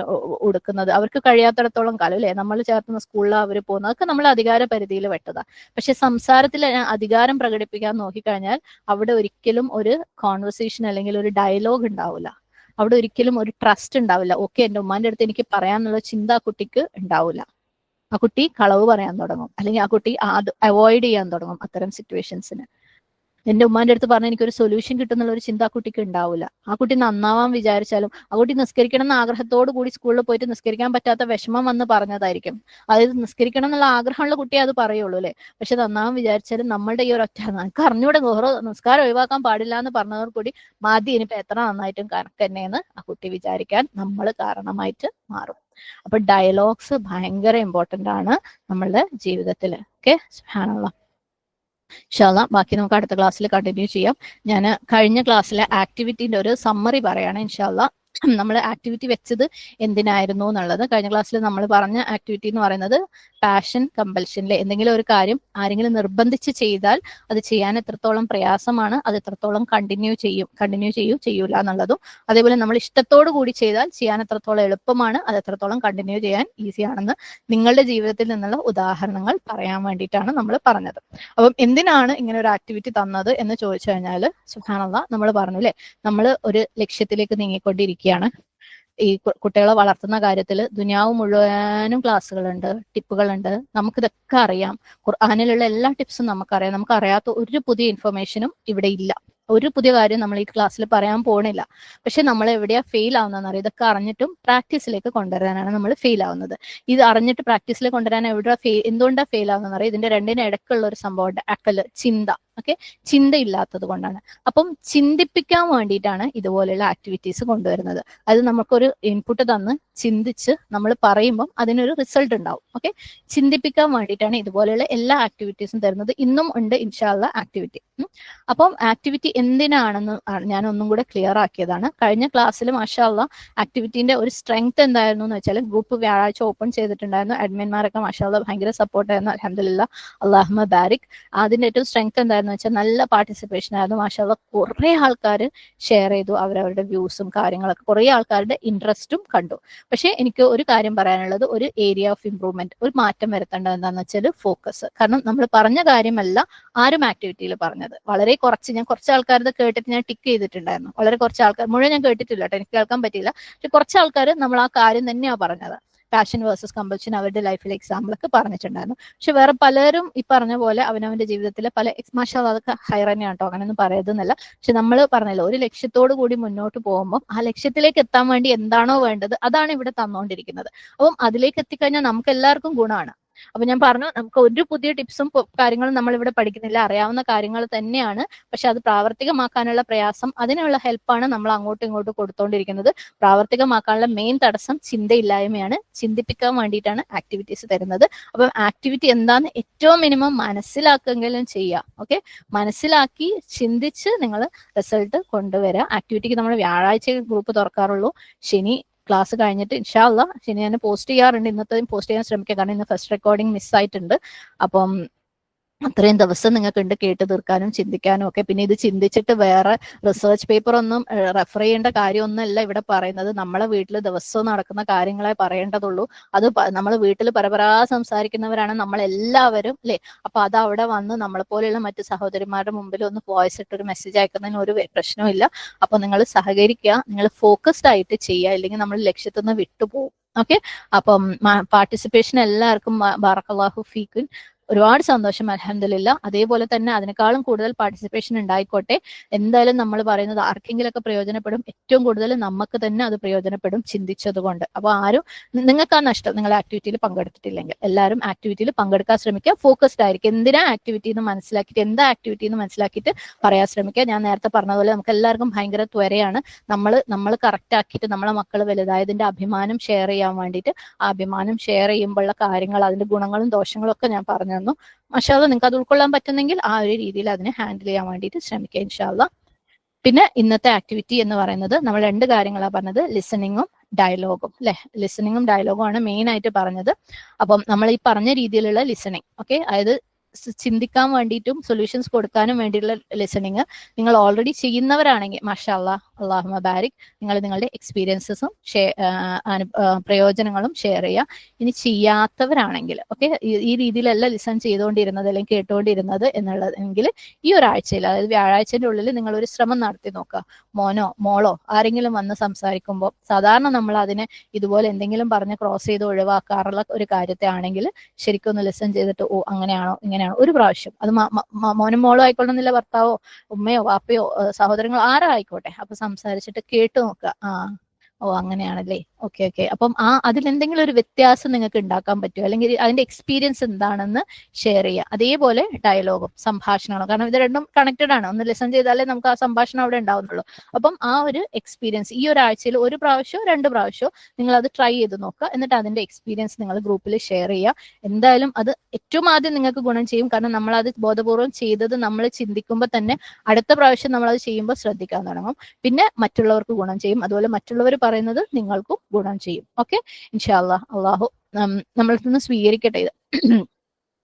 ഉടുക്കുന്നത്, അവർക്ക് കഴിയാത്തിടത്തോളം കാലം അല്ലേ നമ്മൾ ചേർത്തുന്ന സ്കൂളിലാണ് അവർ പോകുന്നത്, അതൊക്കെ നമ്മൾ അധികാര പരിധിയിൽ വെട്ടതാ. പക്ഷെ സംസാരത്തിൽ അധികാരം പ്രകടിപ്പിക്കാൻ നോക്കിക്കഴിഞ്ഞാൽ അവിടെ ഒരിക്കലും ഒരു കോൺവെർസേഷൻ അല്ലെങ്കിൽ ഒരു ഡയലോഗ് ഉണ്ടാവില്ല, അവിടെ ഒരിക്കലും ഒരു ട്രസ്റ്റ് ഉണ്ടാവില്ല. ഓക്കെ, എൻ്റെ ഉമ്മാന്റെ അടുത്ത് എനിക്ക് പറയാന്നുള്ള ചിന്ത ആ കുട്ടിക്ക് ഉണ്ടാവില്ല. ആ കുട്ടി കളവ് പറയാൻ തുടങ്ങും, അല്ലെങ്കിൽ ആ കുട്ടി അവോയ്ഡ് ചെയ്യാൻ തുടങ്ങും അത്തരം സിറ്റുവേഷൻസിന്. എന്റെ ഉമ്മാന്റെ അടുത്ത് പറഞ്ഞാൽ എനിക്കൊരു സൊല്യൂഷൻ കിട്ടുന്നുള്ള ഒരു ചിന്ത ആ കുട്ടിക്ക് ഉണ്ടാവില്ല. ആ കുട്ടി നന്നാവാൻ വിചാരിച്ചാലും, ആ കുട്ടി നിസ്കരിക്കണം എന്ന ആഗ്രഹത്തോടു കൂടി സ്കൂളിൽ പോയിട്ട് നിസ്കരിക്കാൻ പറ്റാത്ത വിഷമം വന്ന് പറഞ്ഞതായിരിക്കും. അതായത് നിസ്കരിക്കണം എന്നുള്ള ആഗ്രഹമുള്ള കുട്ടിയെ അത് പറയുള്ളൂ അല്ലെ. പക്ഷെ നന്നാവാൻ വിചാരിച്ചാലും നമ്മളുടെ ഈ ഒരു ഒറ്റ എനിക്ക് അറിഞ്ഞൂടെ ഓരോ നിസ്കാരം ഒഴിവാക്കാൻ പാടില്ല എന്ന് പറഞ്ഞതോട് കൂടി മതി ഇനിയിപ്പോ എത്ര നന്നായിട്ടും കണക്ക് തന്നെയെന്ന് ആ കുട്ടി വിചാരിക്കാൻ നമ്മൾ കാരണമായിട്ട് മാറും. അപ്പൊ ഡയലോഗ്സ് ഭയങ്കര ഇമ്പോർട്ടന്റ് ആണ് നമ്മളുടെ ജീവിതത്തിൽ. ഓക്കെ, സുബ്ഹാനല്ലാഹ്. ഇൻഷാല്ലാ ബാക്കി നമുക്ക് അടുത്ത ക്ലാസ്സിൽ കണ്ടിന്യൂ ചെയ്യാം. ഞാൻ കഴിഞ്ഞ ക്ലാസ്സിലെ ആക്ടിവിറ്റിന്റെ ഒരു സമ്മറി പറയാണ് ഇൻഷാല്ലാ. നമ്മൾ ആക്ടിവിറ്റി വെച്ചത് എന്തിനായിരുന്നു എന്നുള്ളത്. കഴിഞ്ഞ ക്ലാസ്സിൽ നമ്മൾ പറഞ്ഞ ആക്ടിവിറ്റി എന്ന് പറയുന്നത് പാഷൻ കമ്പൽഷനിലെ എന്തെങ്കിലും ഒരു കാര്യം ആരെങ്കിലും നിർബന്ധിച്ച് ചെയ്താൽ അത് ചെയ്യാൻ എത്രത്തോളം പ്രയാസമാണ്, അത് എത്രത്തോളം കണ്ടിന്യൂ ചെയ്യൂല എന്നുള്ളതും, അതേപോലെ നമ്മൾ ഇഷ്ടത്തോടു കൂടി ചെയ്താൽ ചെയ്യാൻ എത്രത്തോളം എളുപ്പമാണ്, അത് എത്രത്തോളം കണ്ടിന്യൂ ചെയ്യാൻ ഈസി ആണെന്ന് നിങ്ങളുടെ ജീവിതത്തിൽ നിന്നുള്ള ഉദാഹരണങ്ങൾ പറയാൻ വേണ്ടിയിട്ടാണ് നമ്മൾ പറഞ്ഞത്. അപ്പം എന്തിനാണ് ഇങ്ങനെ ഒരു ആക്ടിവിറ്റി തന്നത് എന്ന് ചോദിച്ചു കഴിഞ്ഞാൽ, സുബ്ഹാനല്ലാഹ്, നമ്മൾ പറഞ്ഞു അല്ലെ, നമ്മൾ ഒരു ലക്ഷ്യത്തിലേക്ക് നീങ്ങിക്കൊണ്ടിരിക്കുകയാണ്. ഈ കുട്ടികളെ വളർത്തുന്ന കാര്യത്തിൽ ദുനിയാവ് മുഴുവനും ക്ലാസ്സുകളുണ്ട്, ടിപ്പുകളുണ്ട്, നമുക്കിതൊക്കെ അറിയാം. ഖുർആനിലുള്ള എല്ലാ ടിപ്സും നമുക്കറിയാം. നമുക്കറിയാത്ത ഒരു പുതിയ ഇൻഫർമേഷനും ഇവിടെ ഇല്ല. ഒരു പുതിയ കാര്യം നമ്മൾ ഈ ക്ലാസ്സിൽ പറയാൻ പോണില്ല. പക്ഷെ നമ്മൾ എവിടെയാ ഫെയിൽ ആവുന്നതെന്ന് അറിയാം. ഇതൊക്കെ അറിഞ്ഞിട്ടും പ്രാക്ടീസിലേക്ക് കൊണ്ടുവരാനാണ് നമ്മൾ ഫെയിൽ ആവുന്നത്. ഇത് അറിഞ്ഞിട്ട് പ്രാക്ടീസിലേക്ക് കൊണ്ടുവരാൻ എന്തുകൊണ്ടാണ് ഫെയിൽ ആവുന്നതെന്ന് അറിയാം. ഇതിന്റെ രണ്ടിനും ഇടയ്ക്കുള്ള ഒരു സംഭവമുണ്ട്, അക്കല്, ചിന്ത. ഓക്കെ, ചിന്തയില്ലാത്തത് കൊണ്ടാണ്. അപ്പം ചിന്തിപ്പിക്കാൻ വേണ്ടിയിട്ടാണ് ഇതുപോലെയുള്ള ആക്ടിവിറ്റീസ് കൊണ്ടുവരുന്നത്. അത് നമുക്കൊരു ഇൻപുട്ട് തന്ന് ചിന്തിച്ച് നമ്മൾ പറയുമ്പം അതിനൊരു റിസൾട്ട് ഉണ്ടാവും. ഓക്കെ, ചിന്തിപ്പിക്കാൻ വേണ്ടിയിട്ടാണ് ഇതുപോലെയുള്ള എല്ലാ ആക്ടിവിറ്റീസും തരുന്നത്. ഇന്നും ഉണ്ട് ഇൻഷാല്ല ആക്ടിവിറ്റി. അപ്പം ആക്ടിവിറ്റി എന്തിനാണെന്ന് ഞാൻ ഒന്നും കൂടെ ക്ലിയർ ആക്കിയതാണ്. കഴിഞ്ഞ ക്ലാസ്സിൽ മാഷാല്ല ആക്ടിവിറ്റീന്റെ ഒരു സ്ട്രെങ്ത് എന്തായിരുന്നു എന്ന് വെച്ചാൽ, ഗ്രൂപ്പ് വ്യാഴാഴ്ച ഓപ്പൺ ചെയ്തിട്ടുണ്ടായിരുന്നു. അഡ്മിന്മാരൊക്കെ മാഷാല്ല ഭയങ്കര സപ്പോർട്ടായിരുന്നു. അൽഹംദുലില്ലാ, അല്ലാഹുമ്മ ബാരിക്. അതിന്റെ ഏറ്റവും സ്ട്രെങ്ത് എന്തായിരുന്നു വെച്ചാൽ നല്ല പാർട്ടിസിപ്പേഷൻ ആയിരുന്നു. മാഷാല്ല കുറെ ആൾക്കാർ ഷെയർ ചെയ്തു അവരവരുടെ വ്യൂസും കാര്യങ്ങളൊക്കെ, കുറെ ആൾക്കാരുടെ ഇൻട്രസ്റ്റും കണ്ടു. പക്ഷെ എനിക്ക് ഒരു കാര്യം പറയാനുള്ളത്, ഒരു ഏരിയ ഓഫ് ഇംപ്രൂവ്മെന്റ്, ഒരു മാറ്റം വരുത്തേണ്ടത് എന്താണെന്ന് വെച്ചാൽ ഫോക്കസ്. കാരണം നമ്മൾ പറഞ്ഞ കാര്യമല്ല ആരും ആക്ടിവിറ്റിയിൽ പറഞ്ഞത്. വളരെ കുറച്ച്, ഞാൻ കുറച്ച് ആൾക്കാരത് കേട്ടിട്ട് ഞാൻ ടിക്ക് ചെയ്തിട്ടുണ്ടായിരുന്നു. വളരെ കുറച്ച് ആൾക്കാർ, മുഴുവൻ ഞാൻ കേട്ടിട്ടില്ല കേട്ടോ, എനിക്ക് കേൾക്കാൻ പറ്റിയില്ല. പക്ഷെ കുറച്ച് ആൾക്കാർ നമ്മൾ ആ കാര്യം തന്നെയാണ് പറഞ്ഞത്. പാഷൻ വേഴ്സസ് കമ്പൽഷൻ അവരുടെ ലൈഫിലെ എക്സാമ്പിളൊക്കെ പറഞ്ഞിട്ടുണ്ടായിരുന്നു. പക്ഷെ വേറെ പലരും ഈ പറഞ്ഞ പോലെ അവനവന്റെ ജീവിതത്തിലെ പല മാഷാല്ലാഹ് അതൊക്കെ ഹൈർ തന്നെയാണ് കേട്ടോ, അങ്ങനെയൊന്നും പറയരുതെന്നല്ല. പക്ഷെ നമ്മൾ പറഞ്ഞല്ലോ, ഒരു ലക്ഷ്യത്തോടു കൂടി മുന്നോട്ട് പോകുമ്പോൾ ആ ലക്ഷ്യത്തിലേക്ക് എത്താൻ വേണ്ടി എന്താണോ വേണ്ടത് അതാണ് ഇവിടെ തന്നുകൊണ്ടിരിക്കുന്നത്. അപ്പം അതിലേക്ക് എത്തിക്കഴിഞ്ഞാൽ നമുക്ക് എല്ലാവർക്കും ഗുണമാണ്. അപ്പൊ ഞാൻ പറഞ്ഞു, നമുക്ക് ഒരു പുതിയ ടിപ്സും കാര്യങ്ങളും നമ്മൾ ഇവിടെ പഠിക്കുന്നില്ല, അറിയാവുന്ന കാര്യങ്ങൾ തന്നെയാണ്. പക്ഷെ അത് പ്രാവർത്തികമാക്കാനുള്ള പ്രയാസം, അതിനുള്ള ഹെൽപ്പാണ് നമ്മൾ അങ്ങോട്ടും ഇങ്ങോട്ടും കൊടുത്തോണ്ടിരിക്കുന്നത്. പ്രാവർത്തികമാക്കാനുള്ള മെയിൻ തടസ്സം ചിന്തയില്ലായ്മയാണ്. ചിന്തിപ്പിക്കാൻ വേണ്ടിയിട്ടാണ് ആക്ടിവിറ്റീസ് തരുന്നത്. അപ്പം ആക്ടിവിറ്റി എന്താന്ന് ഏറ്റവും മിനിമം മനസ്സിലാക്കെങ്കിലും ചെയ്യുക. ഓക്കെ, മനസ്സിലാക്കി ചിന്തിച്ച് നിങ്ങൾ റിസൾട്ട് കൊണ്ടുവരിക. ആക്ടിവിറ്റിക്ക് നമ്മൾ വ്യാഴാഴ്ച ഗ്രൂപ്പ് തുറക്കാറുള്ളൂ. ശനി ക്ലാസ് കഴിഞ്ഞിട്ട് ഇൻഷാ അല്ലാഹ് ശനി ഞാൻ പോസ്റ്റ് ചെയ്യാറുണ്ട്. ഇന്നത്തെയും പോസ്റ്റ് ചെയ്യാൻ ശ്രമിക്കുക, കാരണം ഇന്ന് ഫസ്റ്റ് റെക്കോർഡിംഗ് മിസ്സായിട്ടുണ്ട്. അപ്പം അത്രയും ദിവസം നിങ്ങൾക്ക് ഉണ്ട് കേട്ട് തീർക്കാനും ചിന്തിക്കാനും ഒക്കെ. പിന്നെ ഇത് ചിന്തിച്ചിട്ട് വേറെ റിസർച്ച് പേപ്പർ ഒന്നും റെഫർ ചെയ്യേണ്ട കാര്യമൊന്നുമല്ല ഇവിടെ പറയുന്നത്. നമ്മളെ വീട്ടിൽ ദിവസവും നടക്കുന്ന കാര്യങ്ങളെ പറയേണ്ടതുള്ളൂ. അത് നമ്മൾ വീട്ടിൽ പരപരാ സംസാരിക്കുന്നവരാണ് നമ്മളെല്ലാവരും അല്ലേ. അപ്പൊ അത് അവിടെ വന്ന് നമ്മളെ പോലെയുള്ള മറ്റു സഹോദരിമാരുടെ മുമ്പിൽ ഒന്ന് വോയിസ് ഇട്ട് ഒരു മെസ്സേജ് അയക്കുന്നതിന് ഒരു പ്രശ്നവും ഇല്ല. അപ്പൊ നിങ്ങൾ സഹകരിക്കുക, നിങ്ങൾ ഫോക്കസ്ഡ് ആയിട്ട് ചെയ്യുക, ഇല്ലെങ്കിൽ നമ്മൾ ലക്ഷ്യത്തിൽ നിന്ന് വിട്ടുപോകും. ഓക്കെ, അപ്പം പാർട്ടിസിപ്പേഷൻ എല്ലാവർക്കും ബാറക്കല്ലാഹു ഫീക്കും. ഒരുപാട് സന്തോഷം, അൽഹംദുലില്ലാ. അതേപോലെ തന്നെ അതിനേക്കാളും കൂടുതൽ പാർട്ടിസിപ്പേഷൻ ഉണ്ടായിക്കോട്ടെ. എന്തായാലും നമ്മൾ പറയുന്നത് ആർക്കെങ്കിലൊക്കെ പ്രയോജനപ്പെടും. ഏറ്റവും കൂടുതൽ നമുക്ക് തന്നെ അത് പ്രയോജനപ്പെടും ചിന്തിച്ചത് കൊണ്ട്. അപ്പോൾ ആരും നിങ്ങൾക്ക് ആ നഷ്ടം, നിങ്ങൾ ആക്ടിവിറ്റിയിൽ പങ്കെടുത്തിട്ടില്ലെങ്കിൽ എല്ലാവരും ആക്ടിവിറ്റിയിൽ പങ്കെടുക്കാൻ ശ്രമിക്കുക. ഫോക്കസ്ഡ് ആയിരിക്കും. എന്തിനാ ആക്ടിവിറ്റി എന്ന് മനസ്സിലാക്കിയിട്ട്, എന്താ ആക്ടിവിറ്റി എന്ന് മനസ്സിലാക്കിയിട്ട് പറയാൻ ശ്രമിക്കുക. ഞാൻ നേരത്തെ പറഞ്ഞതുപോലെ നമുക്ക് എല്ലാവർക്കും ഭയങ്കര ത്വരയാണ്. നമ്മൾ കറക്റ്റ് ആക്കിയിട്ട് നമ്മളെ മക്കൾ വലുതായതിന്റെ അഭിമാനം ഷെയർ ചെയ്യാൻ വേണ്ടിയിട്ട്, ആ അഭിമാനം ഷെയർ ചെയ്യുമ്പോഴുള്ള കാര്യങ്ങൾ, അതിന്റെ ഗുണങ്ങളും ദോഷങ്ങളും ഒക്കെ ഞാൻ പറഞ്ഞു തന്നു. മാഷാ അല്ലാഹ്, നിങ്ങൾക്ക് അത് ഉൾക്കൊള്ളാൻ പറ്റുന്നെങ്കിൽ ആ ഒരു രീതിയിൽ അതിനെ ഹാൻഡിൽ ചെയ്യാൻ വേണ്ടിയിട്ട് ശ്രമിക്കുക ഇൻഷാ അല്ലാഹ്. പിന്നെ ഇന്നത്തെ ആക്ടിവിറ്റി എന്ന് പറയുന്നത് നമ്മൾ 2 കാര്യങ്ങളാണ് പറഞ്ഞത്, ലിസണിങ്ങും ഡയലോഗും അല്ലെ. ലിസണിങ്ങും ഡയലോഗും ആണ് മെയിൻ ആയിട്ട് പറഞ്ഞത്. അപ്പം നമ്മൾ ഈ പറഞ്ഞ രീതിയിലുള്ള ലിസണിങ്, ഓക്കെ, അതായത് ചിന്തിക്കാൻ വേണ്ടിയിട്ടും സൊല്യൂഷൻസ് കൊടുക്കാനും വേണ്ടിയിട്ടുള്ള ലിസണിങ് നിങ്ങൾ ഓൾറെഡി ചെയ്യുന്നവരാണെങ്കിൽ മാഷാ അല്ലാഹ്, അല്ലാഹുമ്മ ബാരിക്, നിങ്ങൾ നിങ്ങളുടെ എക്സ്പീരിയൻസസും പ്രയോജനങ്ങളും ഷെയർ ചെയ്യുക. ഇനി ചെയ്യാത്തവരാണെങ്കിൽ, ഓക്കെ, ഈ രീതിയിലല്ല ലിസൺ ചെയ്തുകൊണ്ടിരുന്നത് അല്ലെങ്കിൽ കേട്ടുകൊണ്ടിരുന്നത് എന്നുള്ളതെങ്കിൽ ഈ ഒരാഴ്ചയിൽ, അതായത് വ്യാഴാഴ്ചയുടെ ഉള്ളിൽ നിങ്ങൾ ഒരു ശ്രമം നടത്തി നോക്കുക. മോനോ മോളോ ആരെങ്കിലും വന്ന് സംസാരിക്കുമ്പോൾ സാധാരണ നമ്മൾ അതിനെ ഇതുപോലെ എന്തെങ്കിലും പറഞ്ഞ് ക്രോസ് ചെയ്ത് ഒഴിവാക്കാറുള്ള ഒരു കാര്യത്തെ ആണെങ്കിൽ ശരിക്കും ഒന്ന് ലിസൺ ചെയ്തിട്ട്, ഓ അങ്ങനെയാണോ ഇങ്ങനെയാണോ, ഒരു പ്രാവശ്യം, അത് മോനും മോളോ ആയിക്കൊള്ളുന്നില്ല, ഭർത്താവോ ഉമ്മയോ വാപ്പയോ സഹോദരങ്ങളോ ആരോ ആയിക്കോട്ടെ, അപ്പൊ സംസാരിച്ചിട്ട് കേട്ടു നോക്കുക. ഓ അങ്ങനെയാണല്ലേ, ഓക്കെ ഓക്കെ. അപ്പം അതിലെന്തെങ്കിലും ഒരു വ്യത്യാസം നിങ്ങൾക്ക് ഉണ്ടാക്കാൻ പറ്റുമോ, അല്ലെങ്കിൽ അതിന്റെ എക്സ്പീരിയൻസ് എന്താണെന്ന് ഷെയർ ചെയ്യുക. അതേപോലെ ഡയലോഗും സംഭാഷണങ്ങളും, കാരണം ഇത് രണ്ടും കണക്റ്റഡ് ആണ്. ഒന്ന് ലിസൺ ചെയ്താലേ നമുക്ക് ആ സംഭാഷണം അവിടെ ഉണ്ടാവുന്നുള്ളൂ. അപ്പം ആ ഒരു എക്സ്പീരിയൻസ് ഈ ഒരാഴ്ചയിൽ 1 പ്രാവശ്യമോ 2 പ്രാവശ്യമോ നിങ്ങൾ അത് ട്രൈ ചെയ്ത് നോക്കുക. എന്നിട്ട് അതിന്റെ എക്സ്പീരിയൻസ് നിങ്ങൾ ഗ്രൂപ്പിൽ ഷെയർ ചെയ്യുക. എന്തായാലും അത് ഏറ്റവും ആദ്യം നിങ്ങൾക്ക് ഗുണം ചെയ്യും. കാരണം നമ്മൾ അത് ബോധപൂർവം ചെയ്തത് നമ്മൾ ചിന്തിക്കുമ്പോൾ തന്നെ അടുത്ത പ്രാവശ്യം നമ്മൾ അത് ചെയ്യുമ്പോൾ ശ്രദ്ധിക്കാൻ തുടങ്ങും. പിന്നെ മറ്റുള്ളവർക്ക് ഗുണം ചെയ്യും. അതുപോലെ മറ്റുള്ളവർ പറയുന്നത് നിങ്ങൾക്കും ഗുണം ചെയ്യും. ഓക്കെ, ഇൻഷാ അല്ലാഹ്. അള്ളാഹു നമ്മളിൽ നിന്ന് സ്വീകരിക്കട്ടെ ഇത്.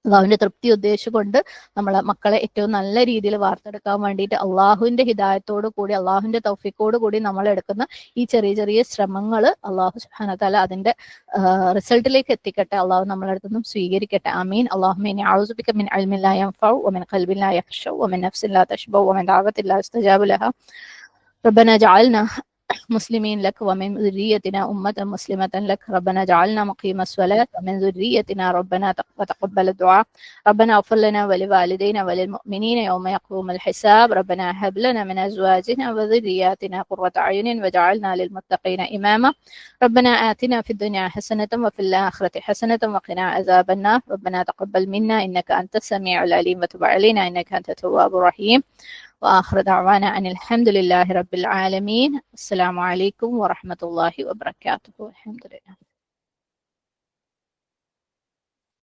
അള്ളാഹുവിന്റെ തൃപ്തി ഉദ്ദേശിച്ചുകൊണ്ട് നമ്മളെ മക്കളെ ഏറ്റവും നല്ല രീതിയിൽ വാർത്തെടുക്കാൻ വേണ്ടിയിട്ട് അള്ളാഹുവിന്റെ ഹിദായത്തോടു കൂടി, അള്ളാഹുവിന്റെ തൗഫീഖോട് കൂടി നമ്മൾ എടുക്കുന്ന ഈ ചെറിയ ചെറിയ ശ്രമങ്ങൾ അള്ളാഹു സുബ്ഹാനഹു വ തആല അതിന്റെ റിസൾട്ടിലേക്ക് എത്തിക്കട്ടെ. അള്ളാഹു നമ്മളെ അടുത്തൊന്നും സ്വീകരിക്കട്ടെ. ആമീൻ. അല്ലാഹുമ്മ ഇന്നി അഊദു ബിക മിൻ ഇൽമിൻ ലാ യൻഫഉ വമിൻ ഖൽബിൻ ലാ യഖ്ശഉ വമിൻ നഫ്സിൻ ലാ തശ്ബഉ വമിൻ ദഅവത്തിൻ ലാ യുസ്തജാബു ലഹാ. ربنا اجعلنا مسلمين لك ومن ذريتنا أمة مسلمة لك. ربنا اجعلنا مقيم الصلاة ومن ذريتنا ربنا وتقبل الدعاء. ربنا اغفر لنا ولوالدينا وللمؤمنين يوم يقوم الحساب. ربنا هب لنا من أزواجنا وذرياتنا قرة أعين واجعلنا للمتقين إماما. ربنا آتنا في الدنيا حسنة وفي الآخرة حسنة وقنا عذاب النار. ربنا تقبل منا إنك أنت السميع العليم وتب علينا إنك أنت التواب الرحيم. وآخر دعوانا أن الحمد لله رب العالمين. السلام عليكم ورحمة الله وبركاته. الحمد لله.